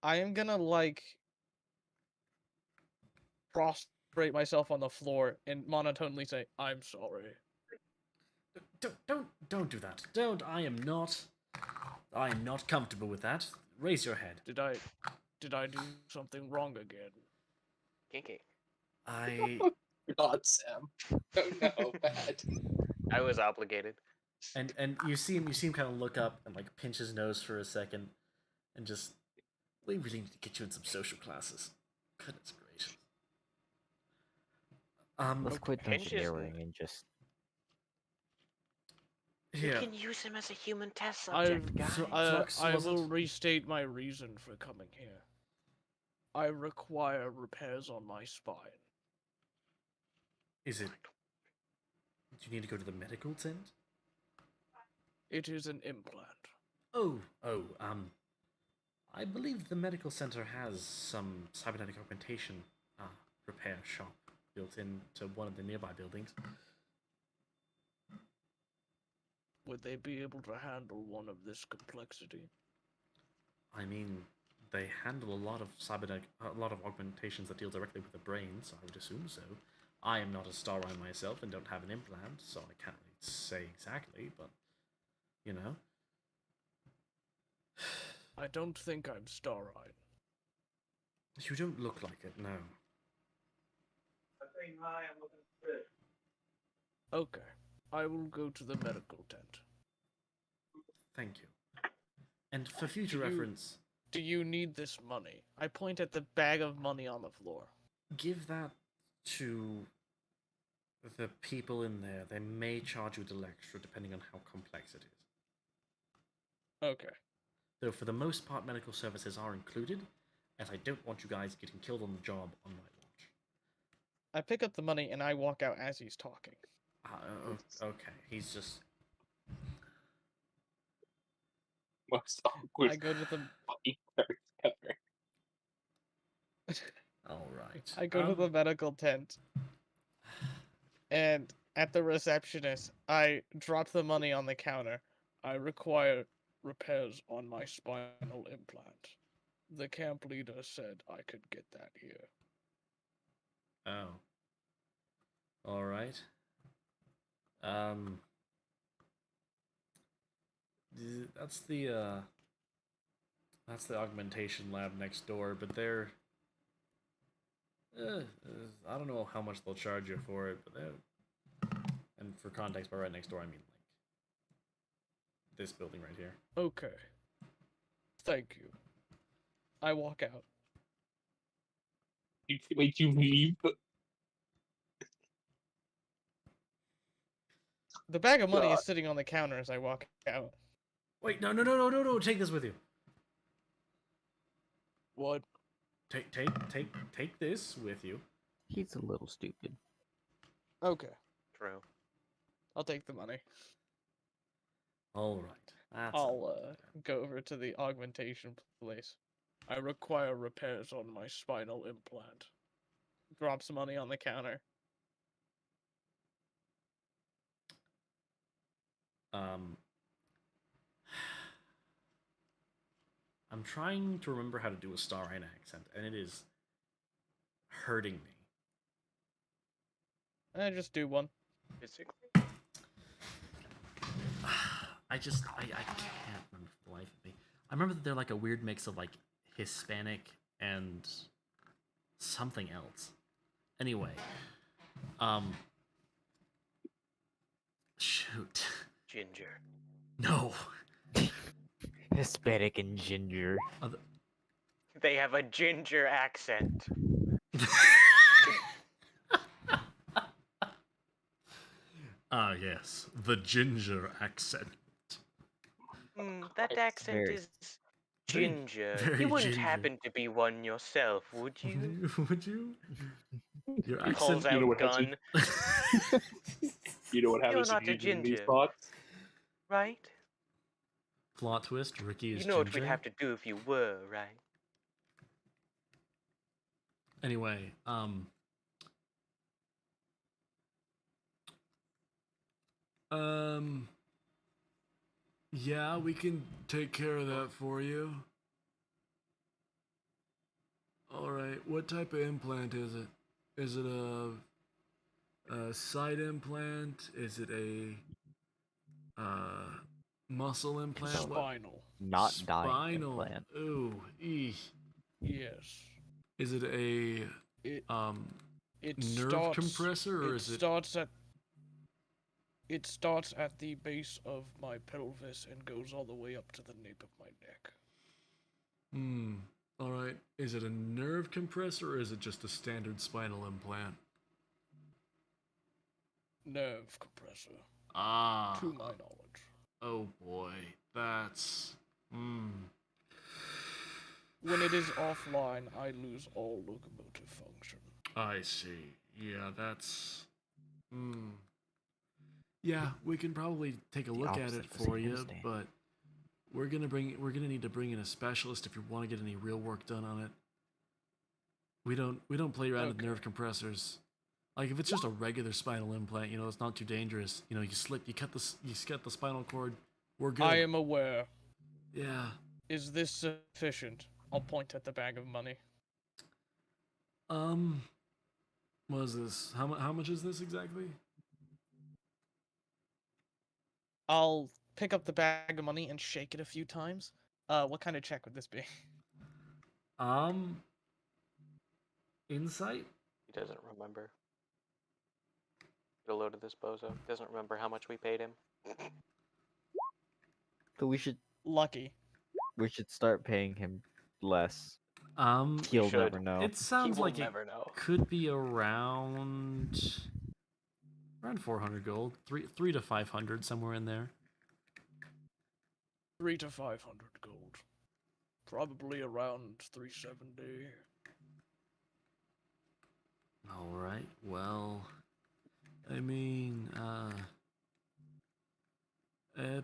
I am gonna prostrate myself on the floor and monotonely say, "I'm sorry." don't do that. Don't. I am not comfortable with that. Raise your head. Did I do something wrong again? Kinky. I God, Sam. Oh no, bad. I was obligated. and you see him kind of look up and like pinch his nose for a second, and just, we really need to get you in some social classes. Goodness gracious. Let's quit Pinches- dungeoneering and just. You Here. can use him as a human test subject, guys. Flux, I was will it? restate my reason for coming here. I require repairs on my spine. Is it? Do you need to go to the medical tent? It is an implant. Oh, I believe the medical center has some cybernetic augmentation repair shop built into one of the nearby buildings. Would they be able to handle one of this complexity? I mean, they handle a lot of augmentations that deal directly with the brain, so I would assume so. I am not a star eye myself and don't have an implant, so I can't really say exactly, but You know? I don't think I'm star-eyed. You don't look like it, no. Okay, I will go to the medical tent. Thank you. And for future Do you- reference, Do you need this money? I point at the bag of money on the floor. give that to the people in there. They may charge you a little extra depending on how complex it is. Okay. Though for the most part, medical services are included, as I don't want you guys getting killed on the job on my watch. I pick up the money and I walk out as he's talking. Okay, he's just... Most awkward I go to the fucking character ever. Alright. I go to the medical tent. And at the receptionist, I drop the money on the counter. I require repairs on my spinal implant. The camp leader said I could get that here. Oh. Alright. That's the augmentation lab next door, but they're... I don't know how much they'll charge you for it, but they're... And for context, by right next door, I mean, like, this building right here. Okay. Thank you. I walk out. Wait, you leave? The bag of money is sitting on the counter as I walk out. Wait, no, take this with you. What? Take this with you. He's a little stupid. Okay. True. I'll take the money. Alright. I'll go over to the augmentation place. I require repairs on my spinal implant. Drop some money on the counter. I'm trying to remember how to do a Starine accent, and it is hurting me. I just do one. Basically. I can't remember for the life of me. I remember that they're like a weird mix of like Hispanic and something else. Anyway, shoot. Ginger. No. Hispanic and ginger. They have a ginger accent. Ah, yes, the ginger accent. That accent very- is ginger. very You wouldn't ginger. happen to be one yourself, would you? Would you? Your Calls accent. out know what gun, You know what happens not to a ginger in these ginger. spots? right? Plot twist: Ricky is You know what we'd ginger. have to do if you were, right? Anyway, yeah, we can take care of that for you. All right, what type of implant is it? Is it a side implant? Is it a muscle implant? What- Spinal. Not dying Spinal. implant. Ooh, eesh. Yes. Is it a It it nerve starts, compressor, or it is it? starts at the base of my pelvis and goes all the way up to the nape of my neck. All right. Is it a nerve compressor, or is it just a standard spinal implant? Nerve compressor, Ah. to my knowledge. Oh boy, that's. When it is offline, I lose all locomotive function. I see. Yeah, that's. Yeah, we can probably take a The look at opposite it of a for you, handstand. but we're gonna need to bring in a specialist if you want to get any real work done on it. We don't play around with Okay. nerve compressors. Like if it's just a regular spinal implant, you know, it's not too dangerous. You know, you cut the spinal cord. We're good. I am aware. Yeah. Is this sufficient? I'll point at the bag of money. What is this? How much is this exactly? I'll pick up the bag of money and shake it a few times. What kind of check would this be? Insight? He doesn't remember. Get a load of this bozo. Doesn't remember how much we paid him. So Lucky. we should start paying him less. Um, He'll should. never know. it sounds will like it never know. could be around 400 gold, 3 to 500, somewhere in there. 300 to 500 gold. Probably around 370. All right. Well, I mean,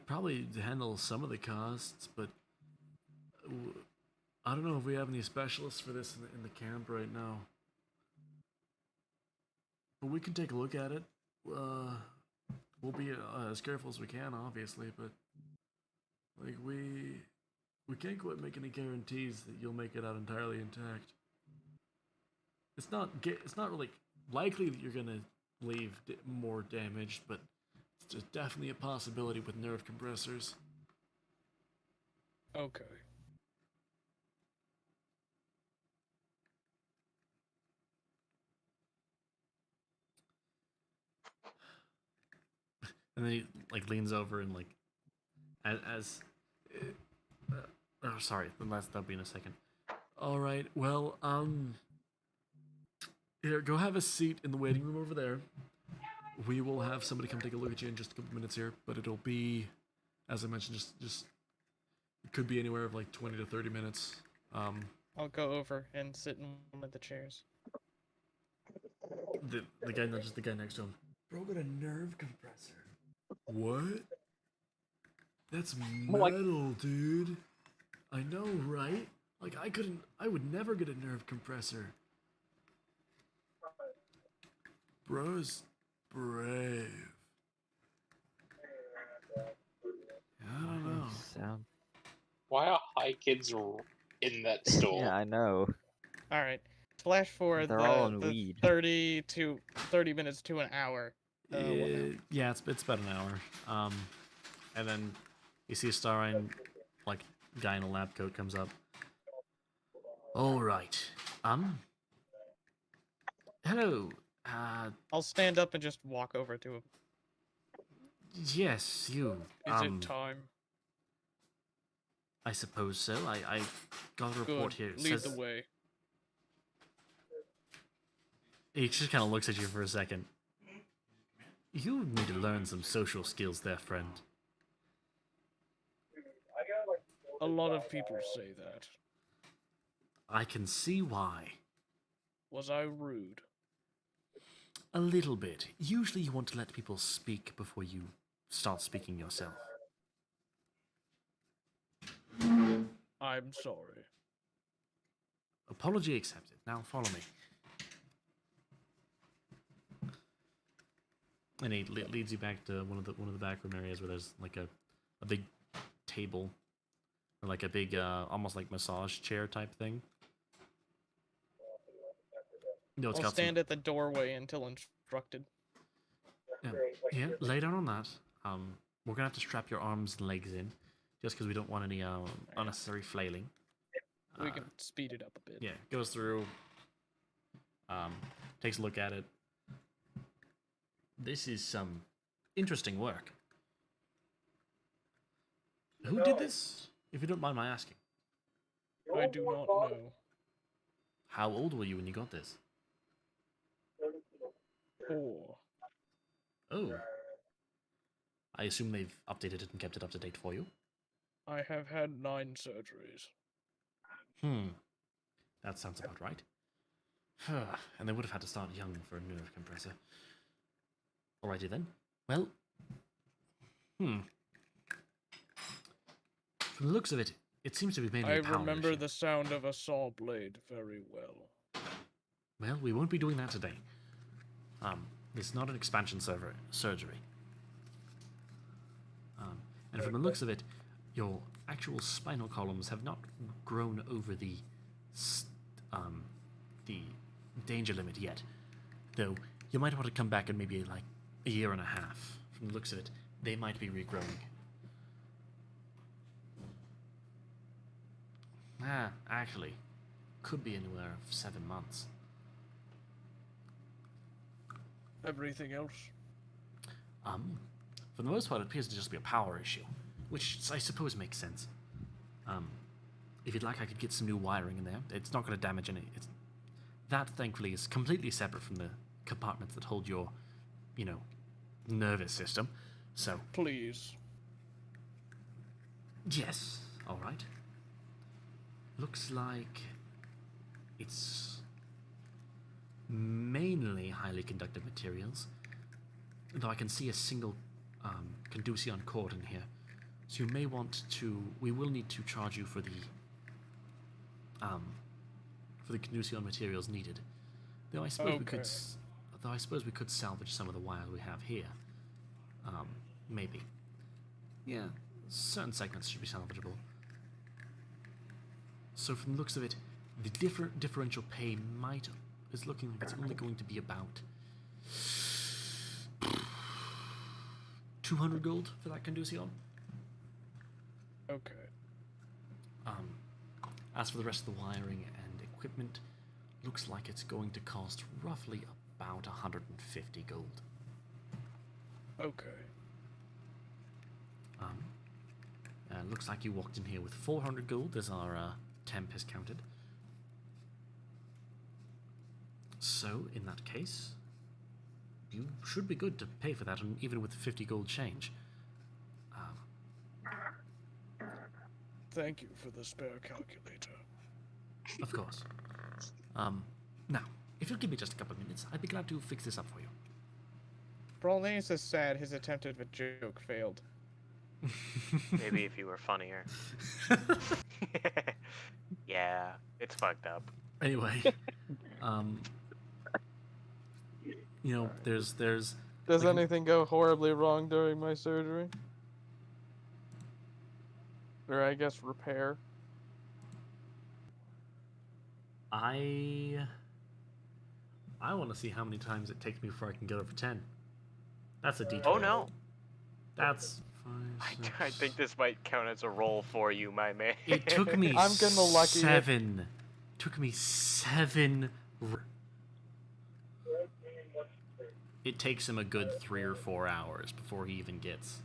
probably handle some of the costs, but I don't know if we have any specialists for this in the camp right now. But we can take a look at it. We'll be as careful as we can, obviously, but like we can't quite make any guarantees that you'll make it out entirely intact. It's not really likely that you're gonna leave more damaged, but it's just definitely a possibility with nerve compressors. Okay. And then he like leans over and like, oh, sorry, that'll be in a second. All right, well, here, go have a seat in the waiting room over there. We will have somebody come take a look at you in just a couple minutes here, but it'll be, as I mentioned, just it could be anywhere of like 20 to 30 minutes. I'll go over and sit in one of the chairs. The guy nudges the guy next to him. Bro, got a nerve compressor. What? That's metal, dude. I know, right? Like, I would never get a nerve compressor. Bro's brave. I don't know. Sound. Why are high kids in that store? Yeah, I know. All right. Flash forward They're all on the weed. 30 minutes to an hour. Yeah, it's about an hour. And then you see a Starine, like, guy in a lab coat comes up. All right. Hello. I'll stand up and just walk over to him. Yes, you. Is it time? I suppose so. I got a report Good. here. It Lead says... the way. He just kind of looks at you for a second. You need to learn some social skills there, friend. A lot of people say that. I can see why. Was I rude? A little bit. Usually you want to let people speak before you start speaking yourself. I'm sorry. Apology accepted. Now follow me. And he leads you back to one of the back room areas where there's like a big table, or like a big almost like massage chair type thing. No, it's I'll got stand at the doorway until instructed. Yeah, lay down on that. We're gonna have to strap your arms and legs in, just because we don't want any unnecessary flailing. We can speed it up a bit. Yeah, goes through. Takes a look at it. This is some interesting work. Who did this? If you don't mind my asking. I do not know. How old were you when you got this? 4. Oh. I assume they've updated it and kept it up to date for you? I have had 9 surgeries. That sounds about right. And they would have had to start young for a nerve compressor. Alrighty then. Well, from the looks of it, it seems to be mainly I a power remember issue. the sound of a saw blade very well. Well, we won't be doing that today. It's not an expansion surgery. And from the looks of it, your actual spinal columns have not grown over the danger limit yet. Though, you might want to come back in maybe like a year and a half. From the looks of it, they might be regrowing. Actually, could be anywhere of 7 months. Everything else? For the most part, it appears to just be a power issue, which I suppose makes sense. If you'd like, I could get some new wiring in there. It's not going to damage any. That, thankfully, is completely separate from the compartments that hold your, nervous system. So, Please. yes, all right. Looks like it's mainly highly conductive materials, though I can see a single conducion cord in here. So you may want to. We will need to charge you for the conducion materials needed. Though I suppose we could. Though I suppose we could salvage some of the wires we have here. Maybe. Yeah, certain segments should be salvageable. So from the looks of it, the differential pay is looking like it's only going to be about 200 gold for that conducion. Okay. As for the rest of the wiring and equipment, looks like it's going to cost roughly about 150 gold. Okay. Looks like you walked in here with 400 gold as our temp is counted. So, in that case, you should be good to pay for that, and even with 50 gold change. Thank you for the spare calculator. Of course. Now, if you'll give me just a couple of minutes, I'd be glad to fix this up for you. Brolnaeus is sad his attempt at a joke failed. Maybe if you were funnier. Yeah, it's fucked up. Anyway, there's Does like, anything go horribly wrong during my surgery? Or I guess repair? I want to see how many times it takes me before I can get over 10. That's a detail. Oh no! That's 5, I think this might count as a roll for you, my man. It took me I'm getting a lucky hit. 7. Took me 7. It takes him a good 3 or 4 hours before he even gets.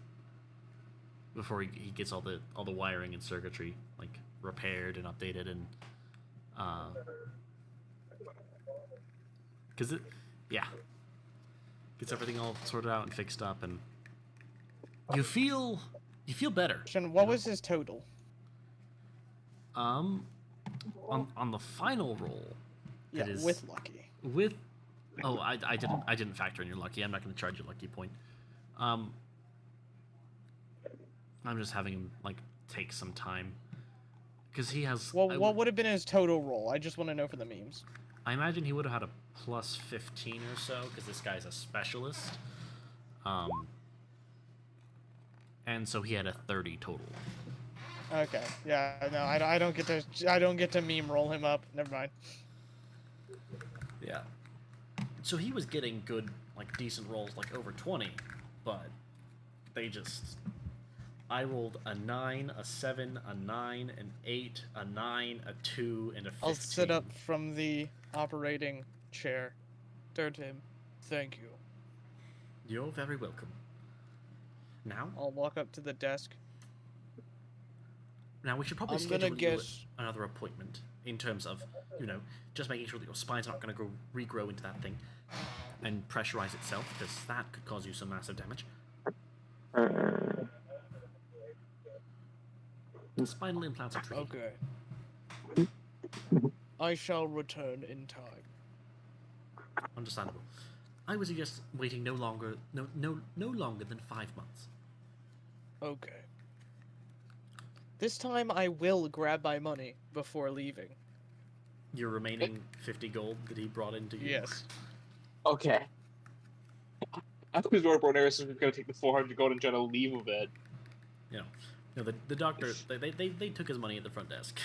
Before he gets all the wiring and circuitry like repaired and updated and because gets everything all sorted out and fixed up, and you feel better. What was his total? On the final roll, Yeah, it is with lucky. with. Oh, I didn't factor in your lucky. I'm not going to charge you lucky point. I'm just having him take some time because he has. Well, what would have been his total roll? I just want to know for the memes. I imagine he would have had a plus 15 or so because this guy's a specialist. And so he had a 30 total. Okay. Yeah. No, I don't get to meme roll him up. Never mind. Yeah. So he was getting good, decent rolls, over 20, but they just. I rolled a 9, a 7, a 9, an 8, a 9, a 2, and a 15. I'll sit up from the operating chair. Turn to him. Thank you. You're very welcome. Now? I'll walk up to the desk. Now we should probably I'm schedule gonna you guess. another appointment in terms of, just making sure that your spine's not going to regrow into that thing and pressurize itself, because that could cause you some massive damage. Spinal implants are tricky. Okay. I shall return in time. Understandable. I would suggest waiting no longer than 5 months. Okay. This time I will grab my money before leaving. Your remaining 50 gold that he brought into you? Yes. Okay. I thought Brolnaeus was going to take the 400 gold and try to leave with it. The doctor, they took his money at the front desk,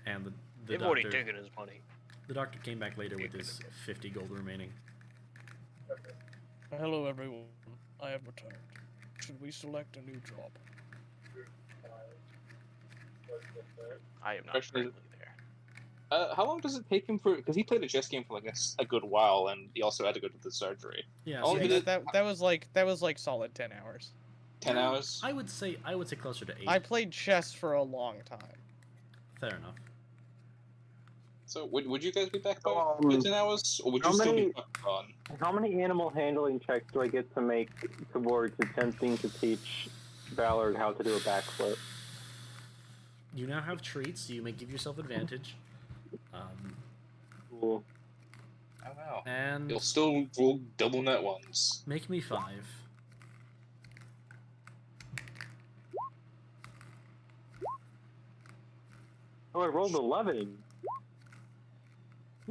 and the They've doctor, already taken his money. The doctor came back later with his 50 gold remaining. Hello everyone. I have returned. Should we select a new job? I am not Question is- currently there. How long does it take him for? Because he played a chess game for like a good while, and he also had to go to the surgery. Yeah, Oh, so he he- did- that was like solid 10 hours. 10 hours. I would say closer to 8. I played chess for a long time. Fair enough. So would you guys be back by Um, 10 hours, or would how you still be many- fucked on? How many animal handling checks do I get to make towards attempting to teach Valor how to do a backflip? You now have treats, so you may give yourself advantage. Cool. Oh wow. And You'll still roll double net ones. make me 5. Oh, I rolled 11.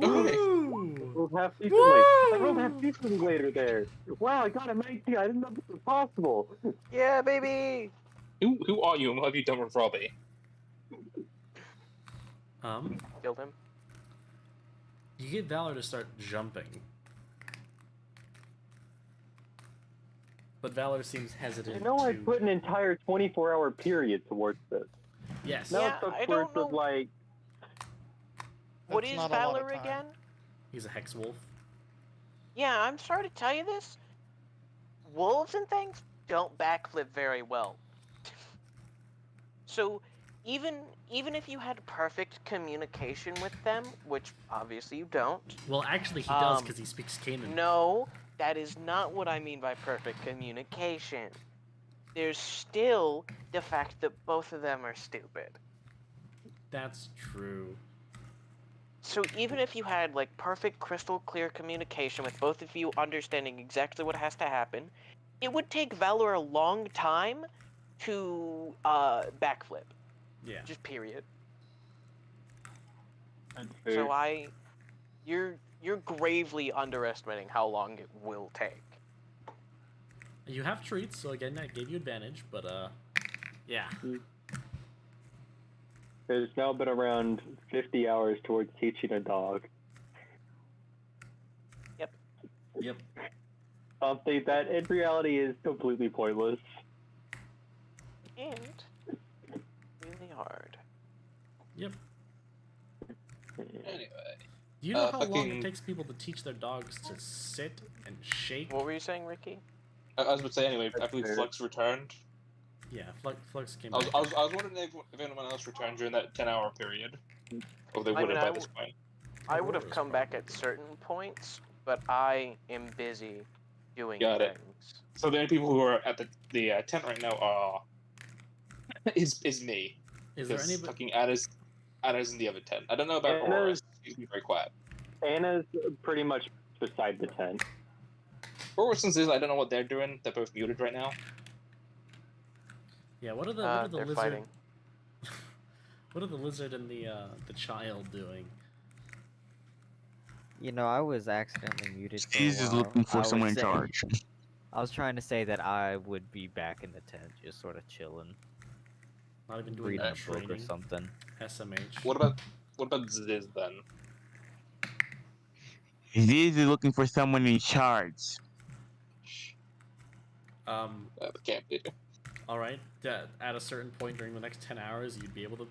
Okay. I Woo! rolled half decently. I rolled half decently later there. Wow, I got a 19. I didn't know this was possible. Yeah, baby. Who are you, and what have you done with Robbie? Killed him. You get Valor to start jumping. But Valor seems hesitant You know, I to... put an entire 24-hour period towards this. Yes. Now Yeah, it's I upwards don't of know. like. What That's is not a lot of Valor time. again? He's a hex wolf. Yeah, I'm sorry to tell you this. Wolves and things don't backflip very well. So, even if you had perfect communication with them, which obviously you don't, Well, actually, he does because he speaks Canaan. no, that is not what I mean by perfect communication. There's still the fact that both of them are stupid. That's true. So even if you had like perfect crystal clear communication with both of you understanding exactly what has to happen, it would take Valor a long time to backflip. Yeah. Just period. That's So fair. you're gravely underestimating how long it will take. You have treats, so again, that gave you advantage, but, yeah. There's now been around 50 hours towards teaching a dog. Yep. Something that in reality is completely pointless. And really hard. Yep. Anyway. Do you know how long fucking- it takes people to teach their dogs to sit and shake? What were you saying, Ricky? I was about to say anyway. I believe fair. Flux returned. Yeah, Flux came I was, back. I was, I was wondering if anyone else returned during that 10-hour period, or they I would mean, have I by this point. I would have Aurora's come back at probably- certain points, but I am busy doing Got it. things. So the only people who are at the tent right now are is me. Is there Because anybody? fucking Anna's in the other tent. I don't know about Anna's- Aurora. She's been very quiet. Anna's pretty much beside the tent. Aurora since I don't know what they're doing. They're both muted right now. Yeah. What are the They're lizard? fighting. What are the lizard and the child doing? You know, I was accidentally muted for a He's just while. looking I for was someone in saying- charge. I was trying to say that I would be back in the tent, just sort of chilling, Not even doing reading that a book or training. something. SMH. What about Ziz then? He's looking for someone in charge. That can't be. All right. At a certain point during the next 10 hours, you'd be able to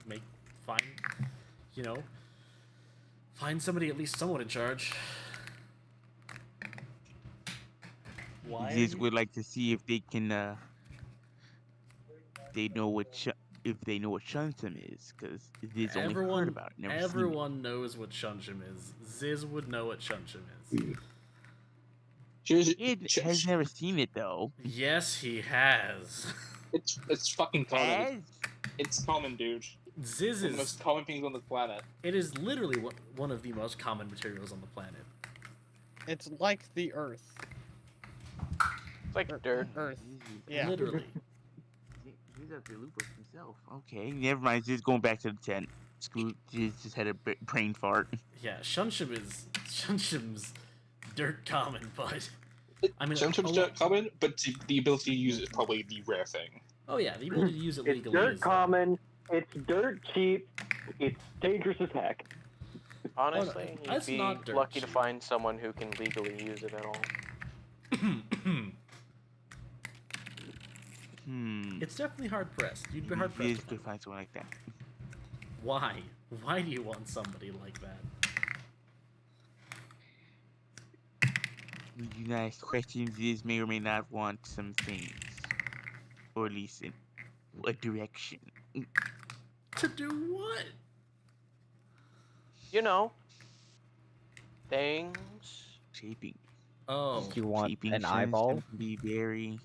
find somebody at least somewhat in charge. Why? Ziz would like to see if they can, they know if they know what Shunsum is, because Ziz only heard about it, never seen it. Everyone knows what Shunshim is. Ziz would know what Shunshim is. He has never seen it though. Yes, he has. It's fucking common. Has? It's common, dude. Ziz It's one of the is. most common things on the planet. It is literally one of the most common materials on the planet. It's like the Earth. It's like dirt. Earth. Yeah. Literally. He's at the loop himself. Okay, never mind. Ziz going back to the tent. Ziz just had a brain fart. Yeah, Shunshim's dirt common, but I mean, Sometimes a lot- common, but the ability to use it is probably the rare thing. oh yeah, the ability to use it It's legally dirt is common, it's dirt cheap, it's dangerous as heck. Honestly, you'd that's be not dirt lucky to cheap. find someone who can legally use it at all. Hmm. It's definitely hard pressed. You'd be hard pressed. Ziz to could find. find someone like that. Why? Why do you want somebody like that? Would you ask questions? This may or may not want some things, or at least in a direction. To do what? You know, things. Shaping. Oh, Do you want Shaping an sins eyeball? can be very.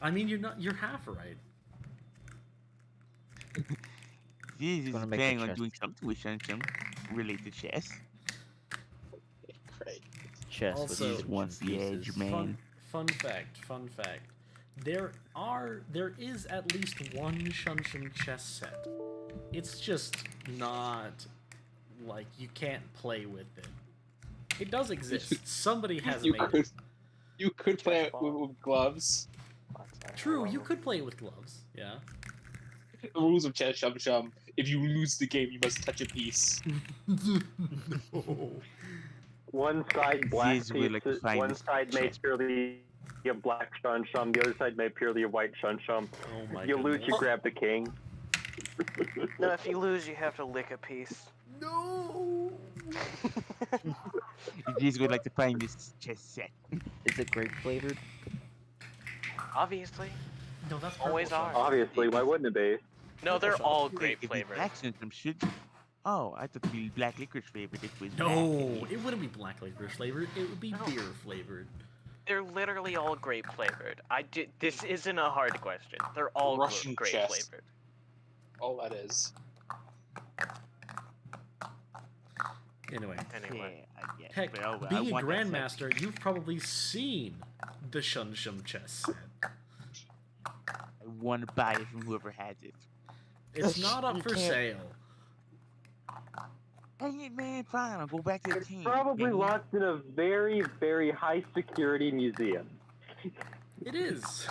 I mean, you're half right. This is wanna make a planning on chest. doing something with Shunshun related to chess. Great. Chest with Also- Just some wants the edge, pieces. man. Fun fact. There is at least one Shunshin chess set. It's just not like you can't play with it. It does exist. Somebody has You made could, it. you could play it with gloves. True, you could play it with gloves. Yeah. The rules of chess, shum shum. If you lose the game, you must touch a piece. No. One side black Ziz would like to pieces, find one this side made chest. purely a black shun shum, the other side made purely a white shun shum. Oh my You lose, goodness. you grab the king. No, if you lose, you have to lick a piece. No. Ziz would like to find this chess set. Is it grape flavored? Obviously. No, that's Always purple are. Shunshin. Obviously, why wouldn't it be? No, they're Purple all shot. grape If it's flavored. black Shunshun should. Oh, I thought it'd be black licorice flavored. It was No, black. it wouldn't be black licorice flavored. It would be No. beer flavored. They're literally all grape flavored. This isn't a hard question. They're all Russian grape chess. flavored. All that is. Anyway, Anyway. Yeah, I guess. heck, but oh, well, I being a want that set. grandmaster, you've probably seen the Shunshum chess set. I want to buy it from whoever has it. It's not up You for can't- sale. Dang it, man! Fine, I'll go back to the It's team. probably man. locked in a very, very high security museum. It is.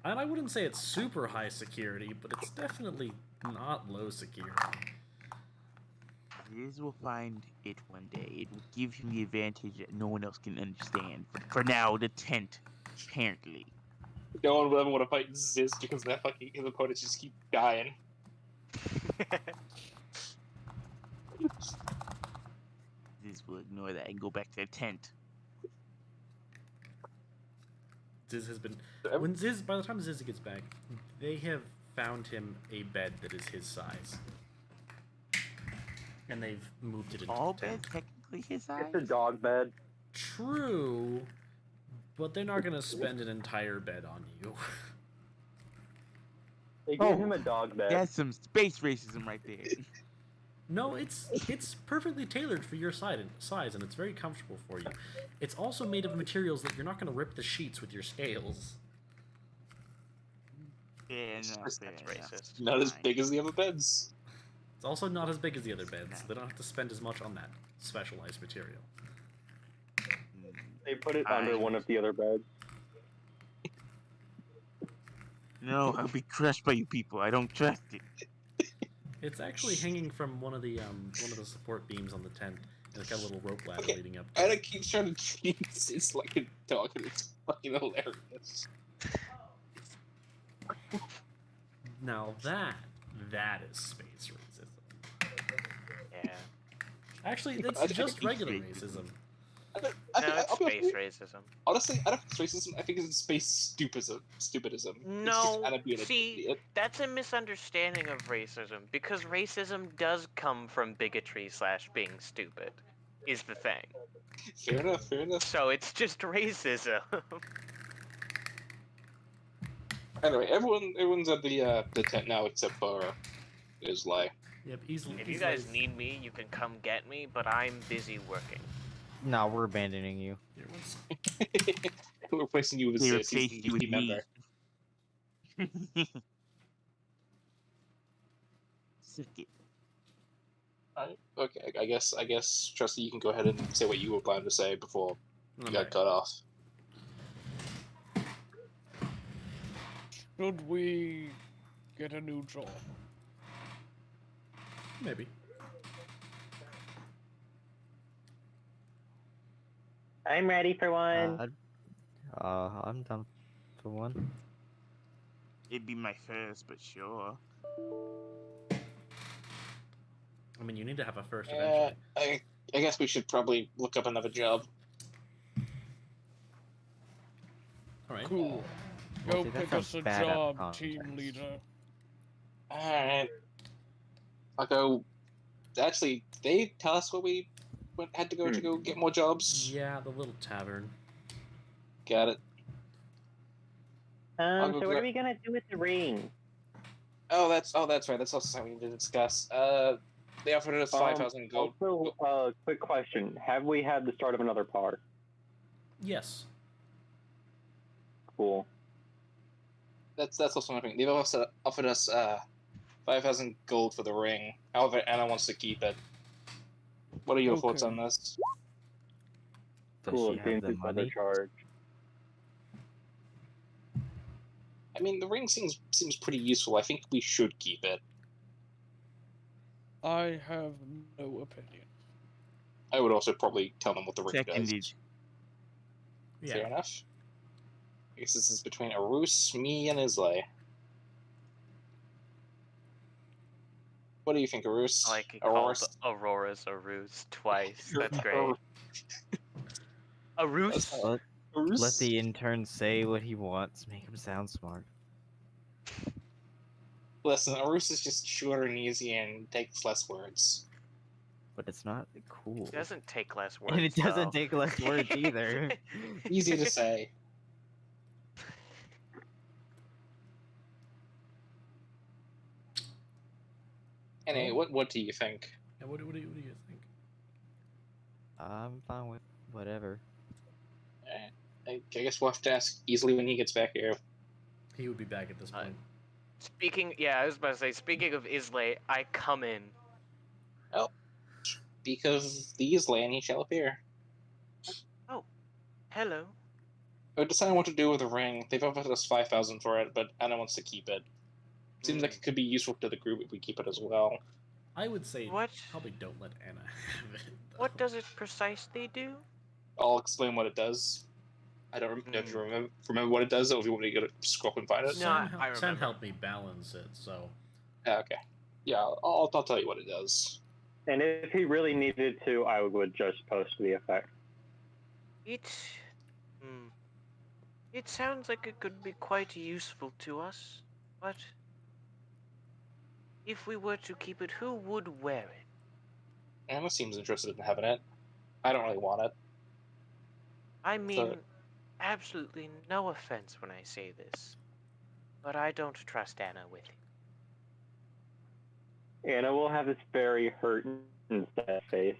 And I wouldn't say it's super high security, but it's definitely not low security. Liz will find it one day. It will give him the advantage that no one else can understand. For now, the tent, apparently. No one will ever want to fight Ziz because that fucking his opponents just keep dying. Liz will ignore that and go back to the tent. Ziz has been. When Ziz, by the time Ziz gets back, they have found him a bed that is his size. And they've moved it into All the tent. beds technically his size. It's a dog bed. True, but they're not gonna spend an entire bed on you. They gave Oh, him a dog bed. That's some space racism right there. No, it's perfectly tailored for your size, and it's very comfortable for you. It's also made of materials that you're not gonna rip the sheets with your scales. Yeah, no, That's fair enough. racist. Not as Fine. big as the other beds. It's also not as big as the other beds. They don't have to spend as much on that specialized material. Mm, They put it under Fine. one of the other beds. No, I'll be crushed by you people. I don't trust it. It's actually hanging from one of the support beams on the tent. And it's got a little rope ladder Okay, leading up to Anna it. keeps trying to treat Ziz like a dog, and it's fucking hilarious. Now that is space racism. Yeah. Actually, I that's think just it's regular racism. racism. I No, think, it's I'll be space honest, racism. honestly, I don't think it's racism. I think it's space stupidism. Stupidism. It's No, just Anna being an see, idiot. that's a misunderstanding of racism because racism does come from bigotry / being stupid, is the thing. Fair enough. Fair enough. So it's just racism. Anyway, everyone's at the tent now except for Islay. Yep, easily. If you guys need me, you can come get me, but I'm busy working. Nah, we're abandoning you. We're replacing you with They Ziz. He's replaced the you with team me. member. Suck it. Okay, I guess, Trusty, you can go ahead and say what you were planning to say before you got Alright. cut off. Should we get a new job? Maybe. I'm ready for one. I'm done for one. It'd be my first, but sure. I mean, you need to have a first Yeah, eventually. I guess we should probably look up another job. All right. Cool. Well, Go see, that pick sounds us a bad out of job, team context. leader. Alright. I'll go. Actually, they tell us where we had to go get more jobs. Yeah, the little tavern. Got it. I'll go So what are we gonna do with the ring? that's right. That's also something we need to discuss. They offered us 5,000 gold. Also, quick question: have we had the start of another par? Yes. Cool. That's also another thing. They've also offered us 5,000 gold for the ring. However, Anna wants to keep it. What are your thoughts on Okay. this? Does Cool. she It have seems the it's another money? charge. I mean, the ring seems pretty useful. I think we should keep it. I have no opinion. I would also probably tell them what the ring Seconded. does. Yeah. Fair enough. I guess this is between Arus, me, and Islay. What do you think, Arus? I like he called Aurora's Arus twice. That's great. Arus? Let, Arus? let the intern say what he wants. Make him sound smart. Listen, Arus is just shorter and easy and takes less words. But it's not cool. It doesn't take less words. And it doesn't though. take less words either. Easy to say. Anyway, what do you think? Yeah, what do you think? I'm fine with whatever. I guess we'll have to ask easily when he gets back here. He would be back at this point. I was about to say, speaking of Islay, I come in. Well, speak of the Islay and he shall appear. Oh, hello. We're deciding what to do with the ring. They've offered us 5,000 for it, but Anna wants to keep it. Seems like it could be useful to the group if we keep it as well. I would say What? probably don't let Anna have it. What does it precisely do? I'll explain what it does. I don't know if you remember what it does, or if you want me to go to scroll up and find it. No, Sen I remember. helped me balance it, so. Okay. Yeah, I'll tell you what it does. And if he really needed to, I would just post the effect. It sounds like it could be quite useful to us, but if we were to keep it, who would wear it? Anna seems interested in having it. I don't really want it. I mean, absolutely no offense when I say this, but I don't trust Anna with it. Anna will have this very hurt and sad face.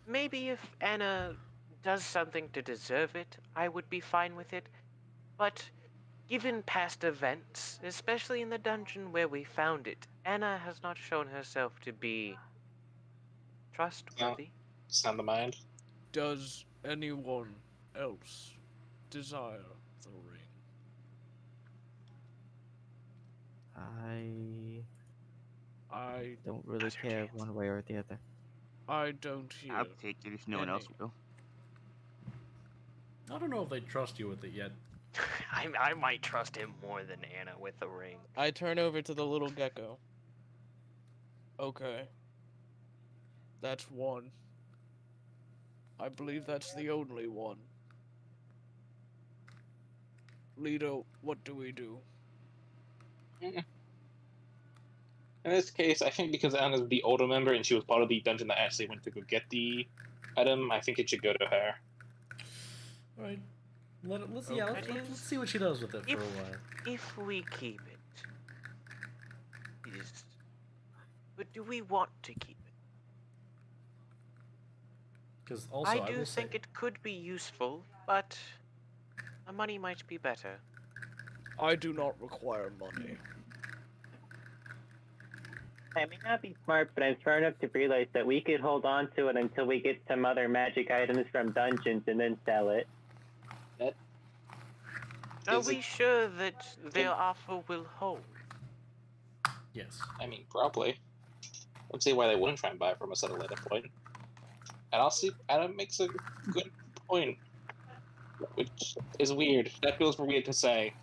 Maybe if Anna does something to deserve it, I would be fine with it. But given past events, especially in the dungeon where we found it, Anna has not shown herself to be trustworthy. Sound the mind. Does anyone else desire the ring? I don't really care one way or the other. I don't hear. I'll take it if no one else will. I don't know if they trust you with it yet. I might trust him more than Anna with the ring. I turn over to the little gecko. Okay. That's one. I believe that's the only one. Lido, what do we do? In this case, I think because Anna's the older member and she was part of the dungeon that actually went to go get the item, I think it should go to her. Alright. Let's see what she does with it for a while. If we keep it, but do we want to keep it? Because also, I do think it could be useful, but the money might be better. I do not require money. I may not be smart, but I'm smart enough to realize that we could hold on to it until we get some other magic items from dungeons and then sell it. Are we sure that their offer will hold? Yes. I mean, probably. I would say why they wouldn't try and buy it from us at a later point. And I'll see, Anna makes a good point. which is weird. That feels weird to say.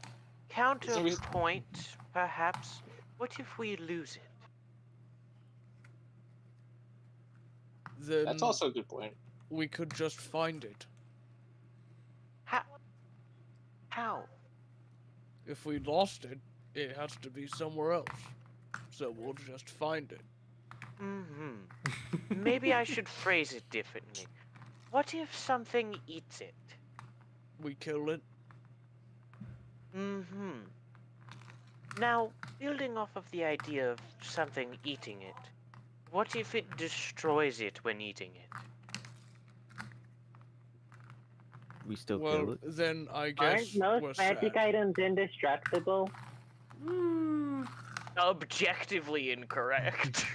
Counterpoint, perhaps. What if we lose it? Then That's also a good point. we could just find it. How? How? If we lost it, it has to be somewhere else. So we'll just find it. Mm-hmm. Maybe I should phrase it differently. What if something eats it? We kill it. Mm-hmm. Now, building off of the idea of something eating it, what if it destroys it when eating it? We still Well, kill it. then I guess Aren't we're most magic sad. items indestructible? Objectively incorrect.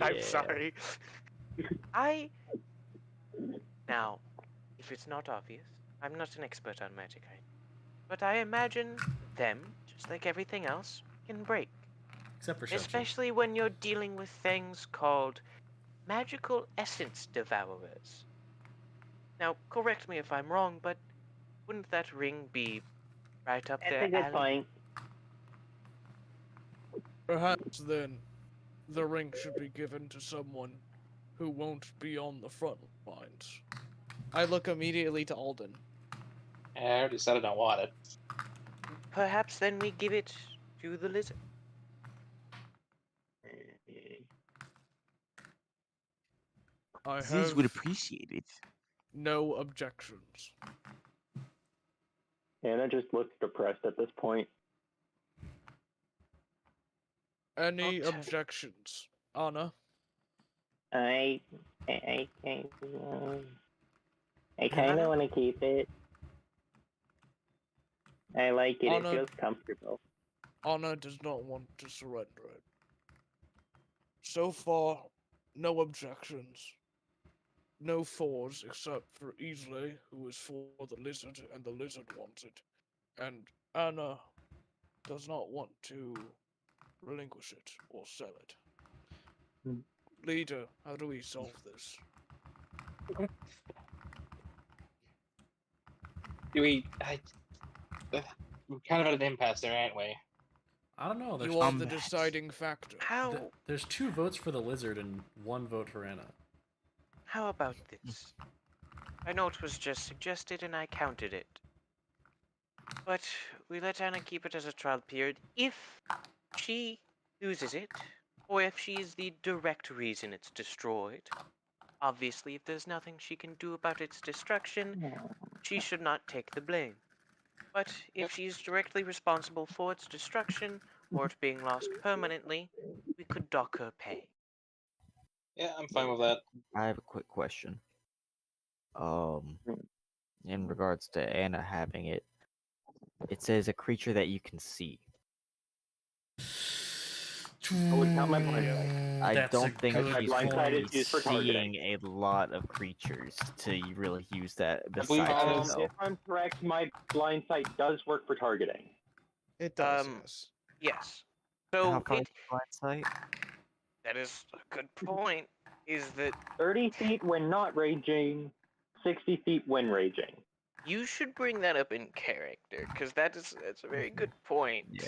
I'm Yeah. sorry. Now, if it's not obvious, I'm not an expert on magic items, but I imagine them, just like everything else, can break. Except for Shang-Chi. Especially when you're dealing with things called magical essence devourers. Now, correct me if I'm wrong, but wouldn't that ring be right up That's there, a good alley? point. Perhaps then the ring should be given to someone who won't be on the front lines. I look immediately to Alden. I already said I don't want it. Perhaps then we give it to the lizard. I Ziz have would appreciate it. no objections. Anna just looks depressed at this point. Any Okay. objections? Anna? I kind of want to keep it. I like it. Anna- It feels comfortable. Anna does not want to surrender it. So far, no objections. No fours except for Easley, who is for the lizard, and the lizard wants it. And Anna does not want to relinquish it or sell it. Hmm. Leader, how do we solve this? We're kind of at an impasse there, aren't we? I don't know. There's, You are the deciding factor. How there's 2 votes for the lizard and 1 vote for Anna. how about this? I know it was just suggested and I counted it. But we let Anna keep it as a trial period if she loses it, or if she is the direct reason it's destroyed. Obviously, if there's nothing she can do about its destruction, she should not take the blame. But if she's directly responsible for its destruction, or it being lost permanently, we could dock her pay. Yeah, I'm fine with that. I have a quick question. In regards to Anna having it, it says a creature that you can see. I would count my blind sight. I That's don't a think good My she's blind sight is going to be used for targeting. seeing a lot of creatures to really use that believe besides that is- herself. If I'm correct, my blind sight does work for targeting. It does, Um, yes. Yes. How So far is blind sight? that is a good point. Is that 30 feet when not raging, 60 feet when raging. you should bring that up in character, because that's a very good point. Yeah.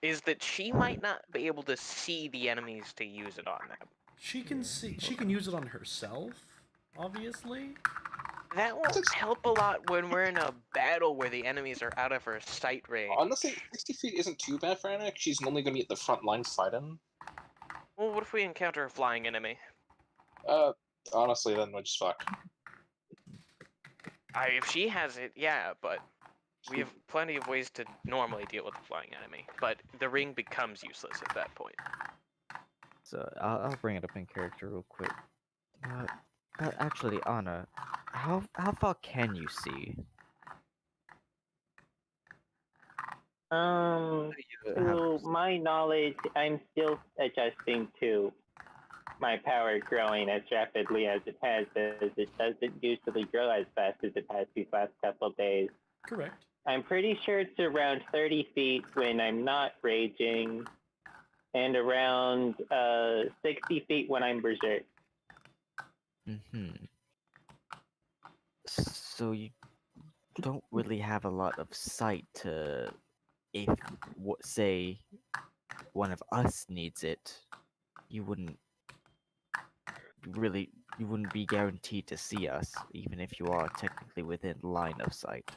Is that she might not be able to see the enemies to use it on them. She can see. She can use it on herself, obviously. That won't help a lot when we're in a battle where the enemies are out of her sight range. Honestly, 60 feet isn't too bad for Anna. She's only going to be at the front line fighting. Well, what if we encounter a flying enemy? Honestly, then we're just fucked. If she has it, yeah, but we have plenty of ways to normally deal with a flying enemy. But the ring becomes useless at that point. So I'll bring it up in character real quick. But actually, Anna, how far can you see? To my knowledge, I'm still adjusting to my power growing as rapidly as it has, as it doesn't usually grow as fast as it has these last couple days. Correct. I'm pretty sure it's around 30 feet when I'm not raging, and around 60 feet when I'm berserk. So don't really have a lot of sight to if say one of us needs it, you wouldn't you wouldn't be guaranteed to see us, even if you are technically within line of sight.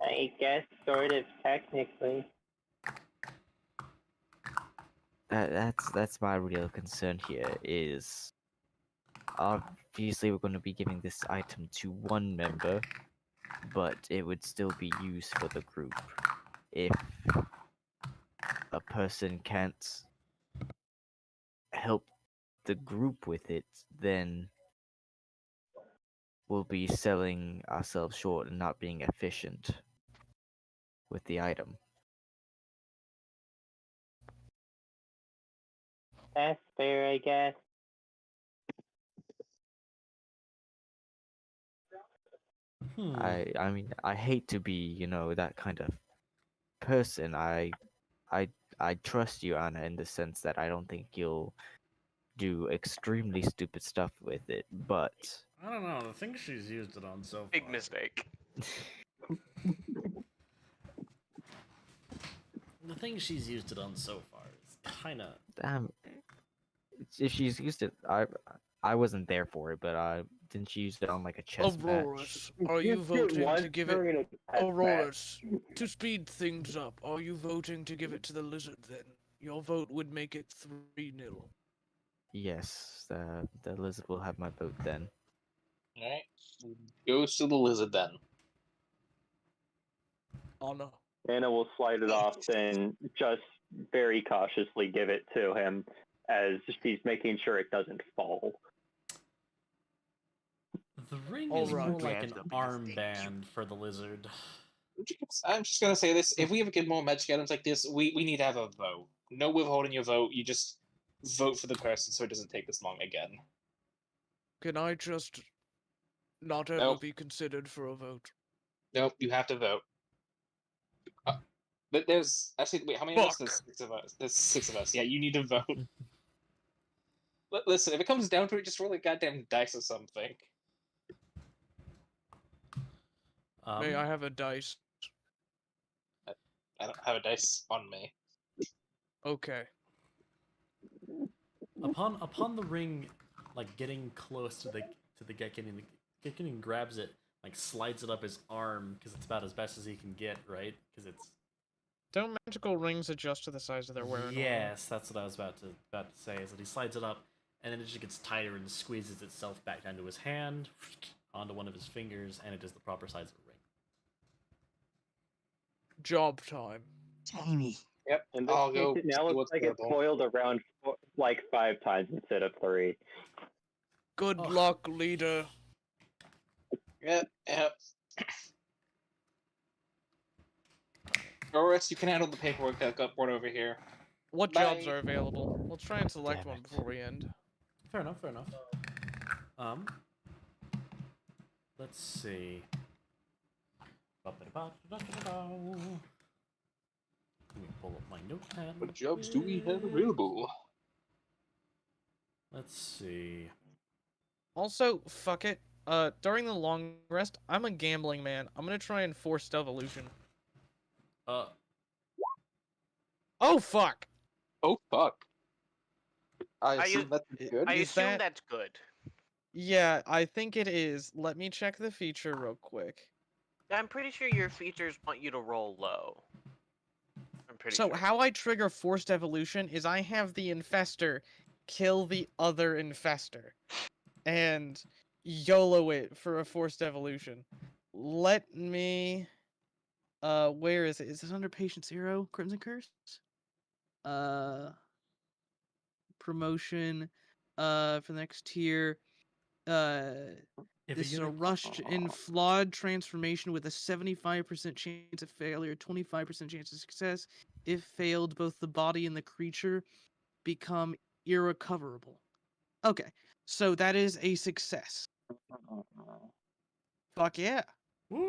I guess sort of technically. That's my real concern here is obviously we're going to be giving this item to one member, but it would still be used for the group. If a person can't help the group with it, then we'll be selling ourselves short and not being efficient with the item. That's fair, I guess. I mean I hate to be, that kind of person. I I trust you, Anna, in the sense that I don't think you'll do extremely stupid stuff with it, but I don't know. The thing she's used it on so far. Big mistake. The thing she's used it on so far is kind of. damn, if she's used it, I wasn't there for it, but didn't she use it on like a chess match? Auroras, are you voting to give it? Auroras, to speed things up, are you voting to give it to the lizard then? Your vote would make it 3-0. Yes, the lizard will have my vote then. Alright. Goes to the lizard then. Anna. Anna will slide it off and just very cautiously give it to him as she's making sure it doesn't fall. The ring All is right. more like an Grabs the armband for the lizard. I'm just gonna say this: if we ever get more magic items like this, we need to have a vote. No withholding your vote. You just vote for the person, so it doesn't take this long again. Can I just not ever Nope. be considered for a vote? Nope, you have to vote. But there's actually wait, how many of us? There's 6 of us. There's 6 of us. Yeah, you need to vote. Listen, if it comes down to it, just roll a goddamn dice or something. May I have a dice? I don't have a dice on me. Okay. Upon the ring, like getting close to the Gekkin, the Gekkin grabs it, like slides it up his arm because it's about as best as he can get, right? Because it's. Don't magical rings adjust to the size of their wearer? Yes, that's what I was about to say. Is that he slides it up, and then it just gets tighter and squeezes itself back down to his hand, onto one of his fingers, and it is the proper size of a ring. Job time. Tiny. Yep, And I'll this go. makes it now see looks what's like it's available. coiled around like 5 times instead of 3. Good Ugh. luck, leader. Yep. Torus, you can handle the paperwork that got brought over here. What Bye. jobs are available? Let's try and select Damn one it. before we end. Fair enough. Let's see. Let me pull up my notepad. What jobs do we have available? Let's see. Also, fuck it. During the long rest, I'm a gambling man. I'm gonna try and force evolution. Oh fuck! Oh fuck! I I assume that's good. I Is assume that- that's good. Yeah, I think it is. Let me check the feature real quick. I'm pretty sure your features want you to roll low. I'm pretty So sure. how I trigger forced evolution is I have the infestor kill the other infestor and YOLO it for a forced evolution. Let me where is it? Is it under patient 0? Crimson Curse? Promotion for the next tier. If This is a rushed and flawed transformation with a 75% chance of failure, 25% chance of success. If failed, both the body and the creature become irrecoverable. Okay, so that is a success. Fuck yeah.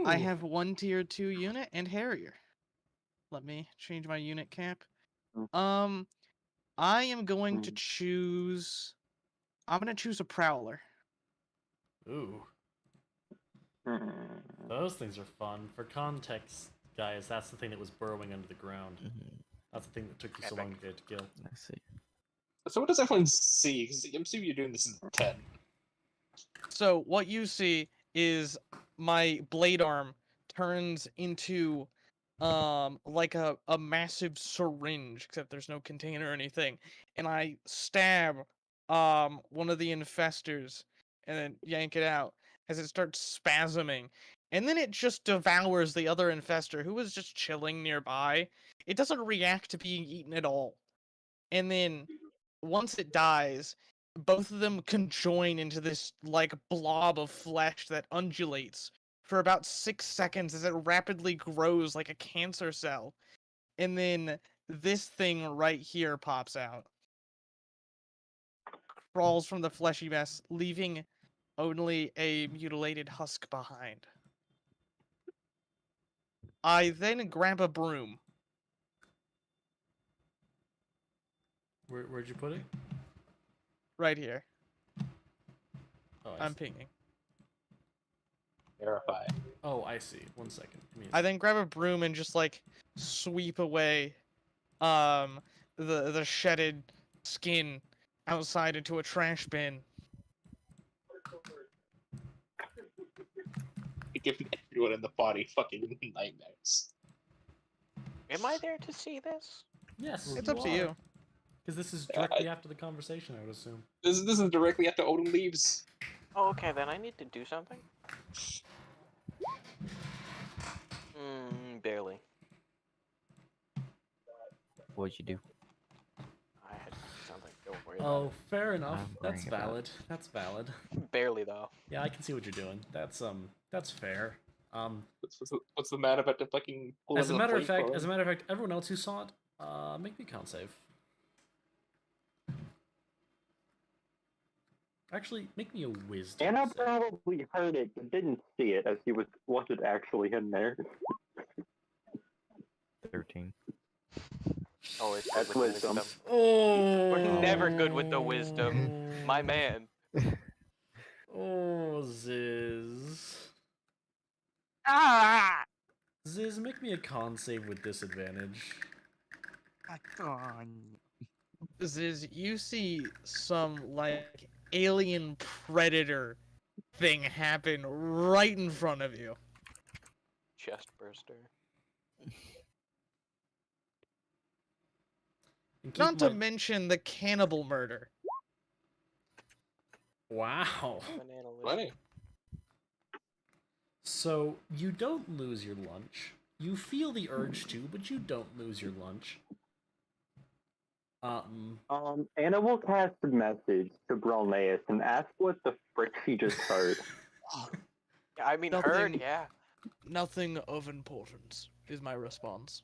I have 1 tier 2 unit and Harrier. Let me change my unit cap. I am going to choose... I'm going to choose a Prowler. Ooh. Hmm. Those things are fun. For context, guys, that's the thing that was burrowing under the ground. Mhm. That's the thing that took you so long to get to kill. I see. So what does everyone see? 'Cause I'm assuming you're doing this in 10. So what you see is my blade arm turns into like a massive syringe, except there's no container or anything, and I stab one of the infestors and then yank it out as it starts spasming. And then it just devours the other infestor who was just chilling nearby. It doesn't react to being eaten at all. And then once it dies, both of them conjoin into this like blob of flesh that undulates for about 6 seconds as it rapidly grows like a cancer cell. And then this thing right here pops out, crawls from the fleshy mess, leaving only a mutilated husk behind. I then grab a broom. Where'd you put it? Right here. Oh, I I'm see. pinging. Verify. Oh, I see. 1 second. Give me a I then grab a broom and just like sweep away the shedded skin outside into a trash bin. You're giving everyone in the body fucking nightmares. Am I there to see this? Yes, It's up to you. Because this is Yeah, directly after the conversation, I would assume. This is directly after Odin leaves. Oh, okay, then I need to do something. Barely. What'd you do? I had to do something. Don't worry Oh, about fair enough. I'm That's worrying about valid. That's valid. it. Barely though. Yeah, I can see what you're doing. That's fair. What's the man about to fucking pull As a into the matter of plate fact, for as a him? matter of fact, everyone else who saw it, make me a con save. Actually, make me a wisdom Anna save. probably heard it but didn't see it as he wasn't actually in there. 13. Always good That's with the wisdom. wisdom. Oh, We're never good with the wisdom, my man. Oh, Ziz. Ah! Ziz, make me a con save with disadvantage. Ziz, you see some like alien predator thing happen right in front of you. Chest burster. And keep Not to in mind- mention the cannibal murder. Wow. Banana lizard. Funny. So, you don't lose your lunch. You feel the urge to, but you don't lose your lunch. Anna will cast a message to Brolnaeus and ask what the frick she just heard. I mean, Nothing. heard, yeah. Nothing of importance is my response.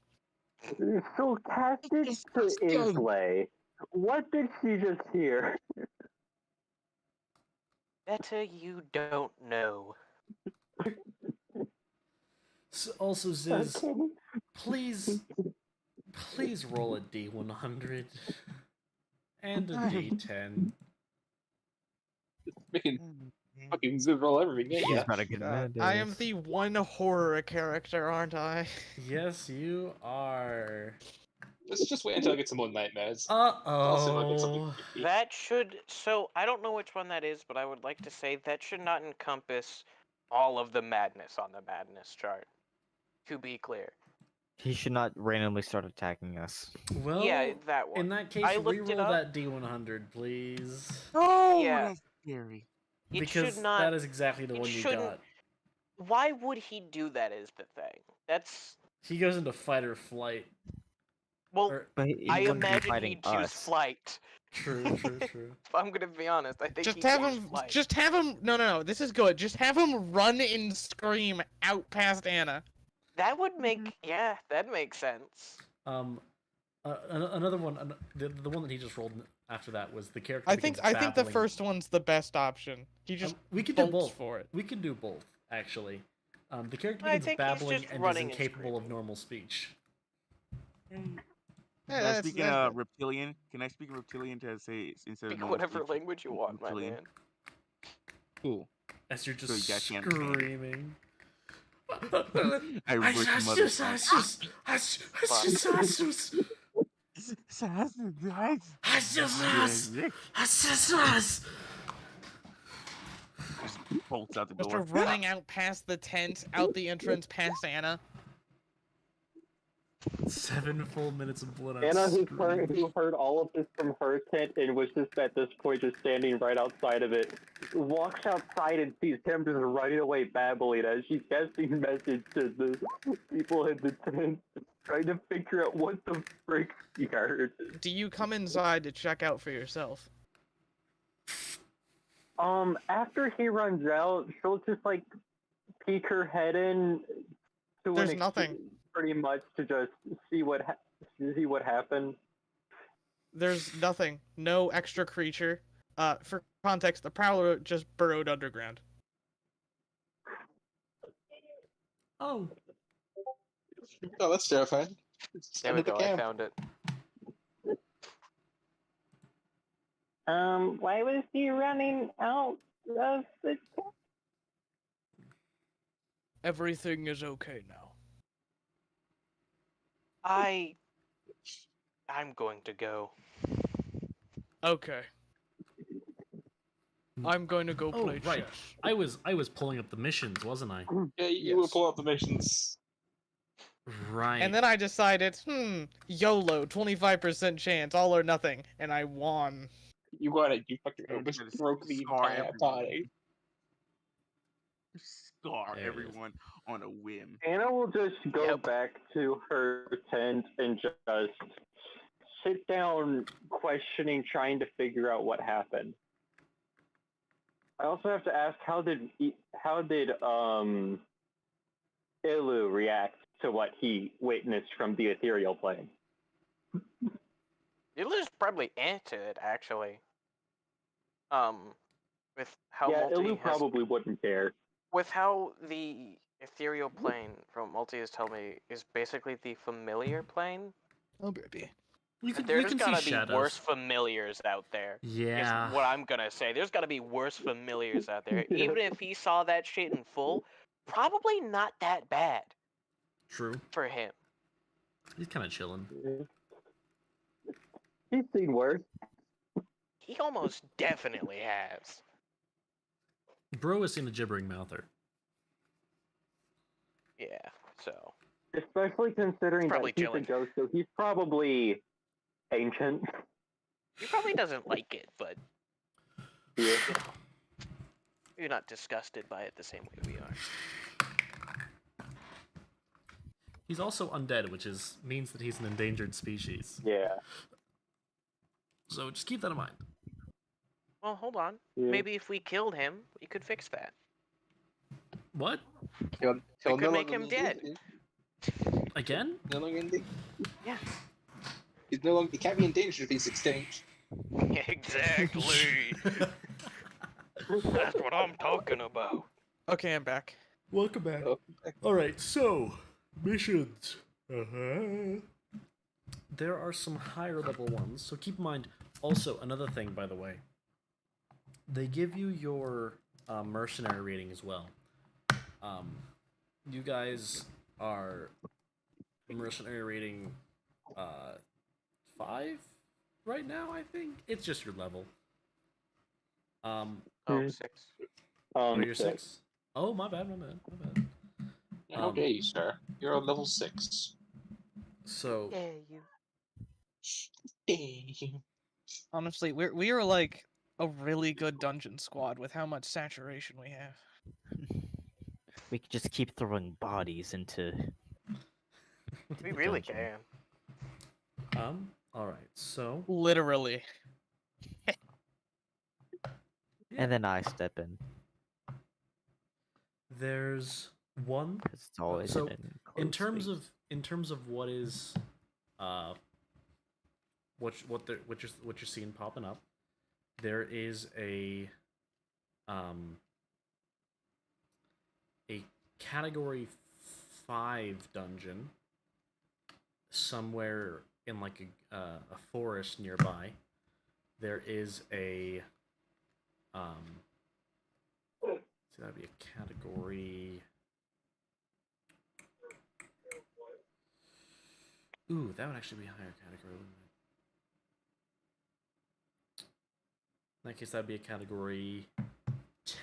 So cast it to Islay. What did she just hear? Better you don't know. So also, Ziz, Okay. please roll a D100 and a D10. Making fucking Ziv roll everything, He's yeah. got a good I am the one horror character, aren't I? Yes, you are. Let's just wait until I get some more nightmares. I'll see if I get something Uh-oh. creepy. That should. So, I don't know which one that is, but I would like to say that should not encompass all of the madness on the madness chart. To be clear. He should not randomly start attacking us. Well, Yeah, that one. in that case, I looked it reroll up. that D100, please. Oh, Yeah. that's scary. It Because should not. that is exactly the it one you shouldn't- got. Why would he do that? Is the thing. That's. He goes into fight or flight. Well, Or, But he I wouldn't be imagine fighting he'd choose us. flight. true. If I'm gonna be honest, I think Just he'd have choose him. flight. Just have him. No. This is good. Just have him run and scream out past Anna. That would make. Yeah, that makes sense. Another one, the one that he just rolled after that was the character. I think the babbling. first one's the best option. He just we could do bolts both. for it. We can do both, actually. The character I begins think he's babbling just and is running and incapable of screaming. normal speech. Can Yeah, I that's- speak that's- reptilian? Can I speak reptilian to say instead of Speak normal whatever speech, language you want, my reptilian? man. Cool. As you're just So you guys can't stand it. screaming. I ripped mother's bolts out the door. After running out past the tent, out the entrance, past Anna. 7 full minutes of blood. Anna, who heard all of this from her tent and was just at this point just standing right outside of it, walks outside and sees him just running away babbling as she's passing message to the people in the tent, trying to figure out what the frick she heard. Do you come inside to check out for yourself? After he runs out, she'll just like peek her head in to There's nothing. pretty much to just see what happened. There's nothing. No extra creature. For context, the Prowler just burrowed underground. Oh. Oh, that's terrifying. It's There we under the go. I camp. found it. Why was he running out of the Everything is okay now. I'm going to go. Okay. I'm going to go Oh, play right. chess. I was pulling up the missions, wasn't I? Yeah, you will Yes. pull out the missions. Right. And then I decided, YOLO, 25% chance, all or nothing, and I won. You got it. You fucking And almost just broke the scar entire everyone. party. Scar There it is. everyone on a whim. Anna will just go Yep. back to her tent and just sit down, questioning, trying to figure out what happened. I also have to ask, how did Ilu react to what he witnessed from the ethereal plane? Ilu's probably into it, actually. With how Yeah, Multi Ilu has, probably wouldn't care. with how the ethereal plane from Multi has told me is basically the familiar plane. Oh, baby. we can There's see gotta be shadows. worse familiars out there. Yeah. Is what I'm gonna say. There's gotta be worse familiars out there. Even if he saw that shit in full, probably not that bad True. for him. He's kind of chilling. He's seen worse. He almost definitely has. Bro has seen a gibbering mouther. Yeah, so. Especially considering that Probably he's chilling. a ghost, so he's probably ancient. He probably doesn't like it, but Yeah. you know, you're not disgusted by it the same way we are. He's also undead, which means that he's an endangered species. Yeah. So just keep that in mind. Well, hold on. Yeah. Maybe if we killed him, we could fix that. What? He'll could no make longer him need dead. it. Again? No longer in danger. Yeah. He's no longer. He can't be in danger if he's extinct. Exactly. That's what I'm talking about. Okay, I'm back. Welcome back. Oh, Alright, so, missions. There are some higher level ones, so keep in mind. Also, another thing, by the way, they give you your mercenary rating as well. You guys are mercenary rating 5 right now, I think. It's just your level. Oh, 6. Oh, you're 6? Oh, my bad. How dare you, sir? You're on level 6. So, Yeah, you. Damn. Honestly, we are like a really good dungeon squad with how much saturation we have. We could just keep throwing bodies into. We the really dungeon. can. alright, so... Literally. And then I step in. There's one... 'Cause it's always so, an in enclosed terms space. of what is... what you're seeing popping up, there is a category 5 dungeon somewhere in like a forest nearby. There is a So that'd be a category. Ooh, that would actually be a higher category, wouldn't it? In that case, that'd be a category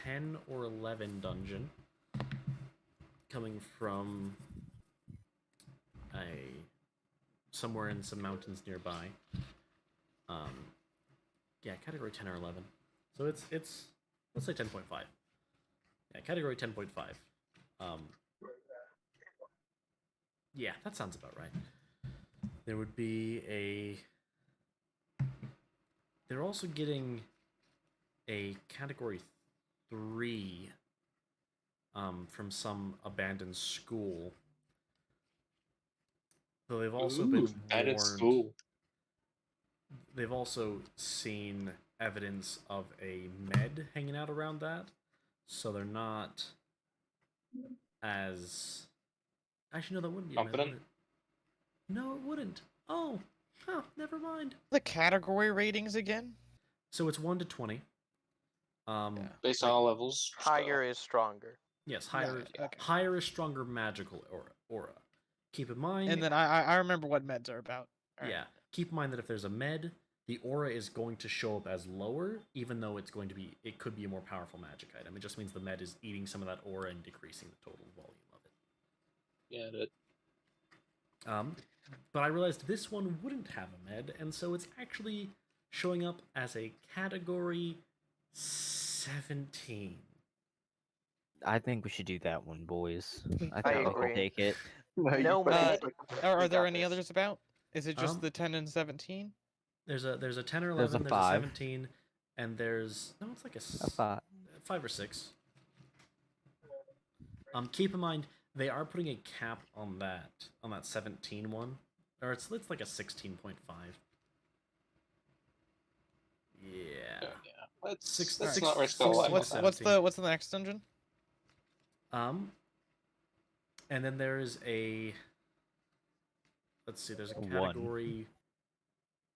10 or 11 dungeon. Coming from somewhere in some mountains nearby. Yeah, category 10 or 11. So it's let's say 10.5. Yeah, category 10.5. Yeah, that sounds about right. There would be they're also getting a category 3 from some abandoned school. So they've also been added warned. school. They've also seen evidence of a med hanging out around that, so they're not as. Actually, no, that wouldn't be a med. Confident? Would it? No, it wouldn't. Oh, never mind. The category ratings again? So it's 1 to 20. Based on all levels. Higher is stronger. Yes, higher. Right, okay. Higher is stronger magical aura. Keep in mind. And then I remember what meds are about. Alright. Yeah. Keep in mind that if there's a med, the aura is going to show up as lower, even though it could be a more powerful magic item. It just means the med is eating some of that aura and decreasing the total volume of it. Yeah, But I realized this one wouldn't have a med, and so it's actually showing up as a category 17. I think we should do that one, boys. I think we agree. can take it. No med. Are We there got any this. others about? Is it just Um, the 10 and 17? There's a 10 or There's 11, a there's a 5. 17, and there's it's like A 5. 5 or 6. Keep in mind they are putting a cap on that 17 one, or it's like a 16.5. Yeah. Let's Six- not six- risk six- our life. What's to what's 17. what's the next dungeon? And then there is a. Let's see. There's a One. category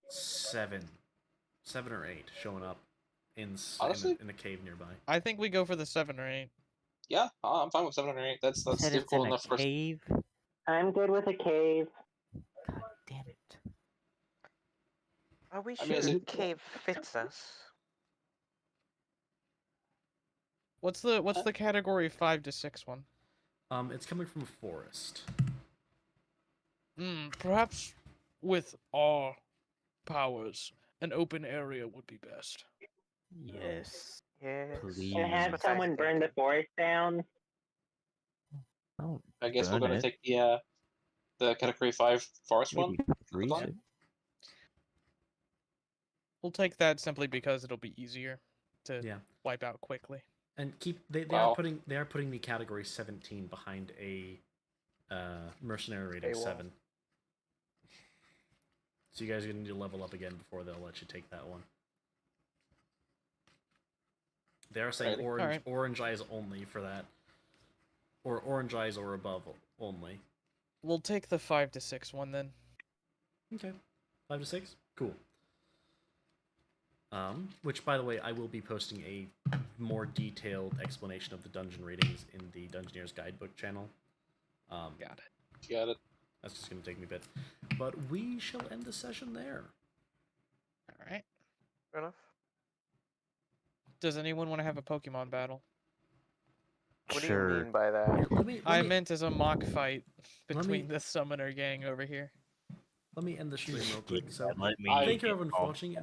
7 or 8 showing up in Honestly? in a cave nearby. I think we go for the 7 or 8. Yeah, I'm fine with 7 or 8. That's Said it's difficult in a enough for. cave. I'm good with a cave. God damn it. Are we I sure mean, is the it- cave fits us? What's the category 5 to 6 one? It's coming from a forest. Perhaps with our powers, an open area would be best. Yes. Yes. Please. And have That's what I someone burn the thinking. forest down. Oh, I guess we're burn gonna it. take the category 5 forest one. Maybe freeze fine. it. We'll take that simply because it'll be easier to Yeah. wipe out quickly. And they Wow. are putting the category 17 behind a mercenary rating Paywall. 7. So you guys are gonna need to level up again before they'll let you take that one. They are saying Alrighty. Alright. orange eyes only for that, or orange eyes or above only. We'll take the 5 to 6 one then. Okay, 5 to 6, cool. Which, by the way, I will be posting a more detailed explanation of the dungeon ratings in the Dungeoneer's Guidebook channel. Got it. Got it. That's just going to take me a bit. But we shall end the session there. All right. Fair enough. Does anyone want to have a Pokemon battle? What do Sure. you mean by that? I meant as a mock fight Let me- between the summoner gang over here. Let me end the stream real quick. So, Let me thank you everyone for off. watching.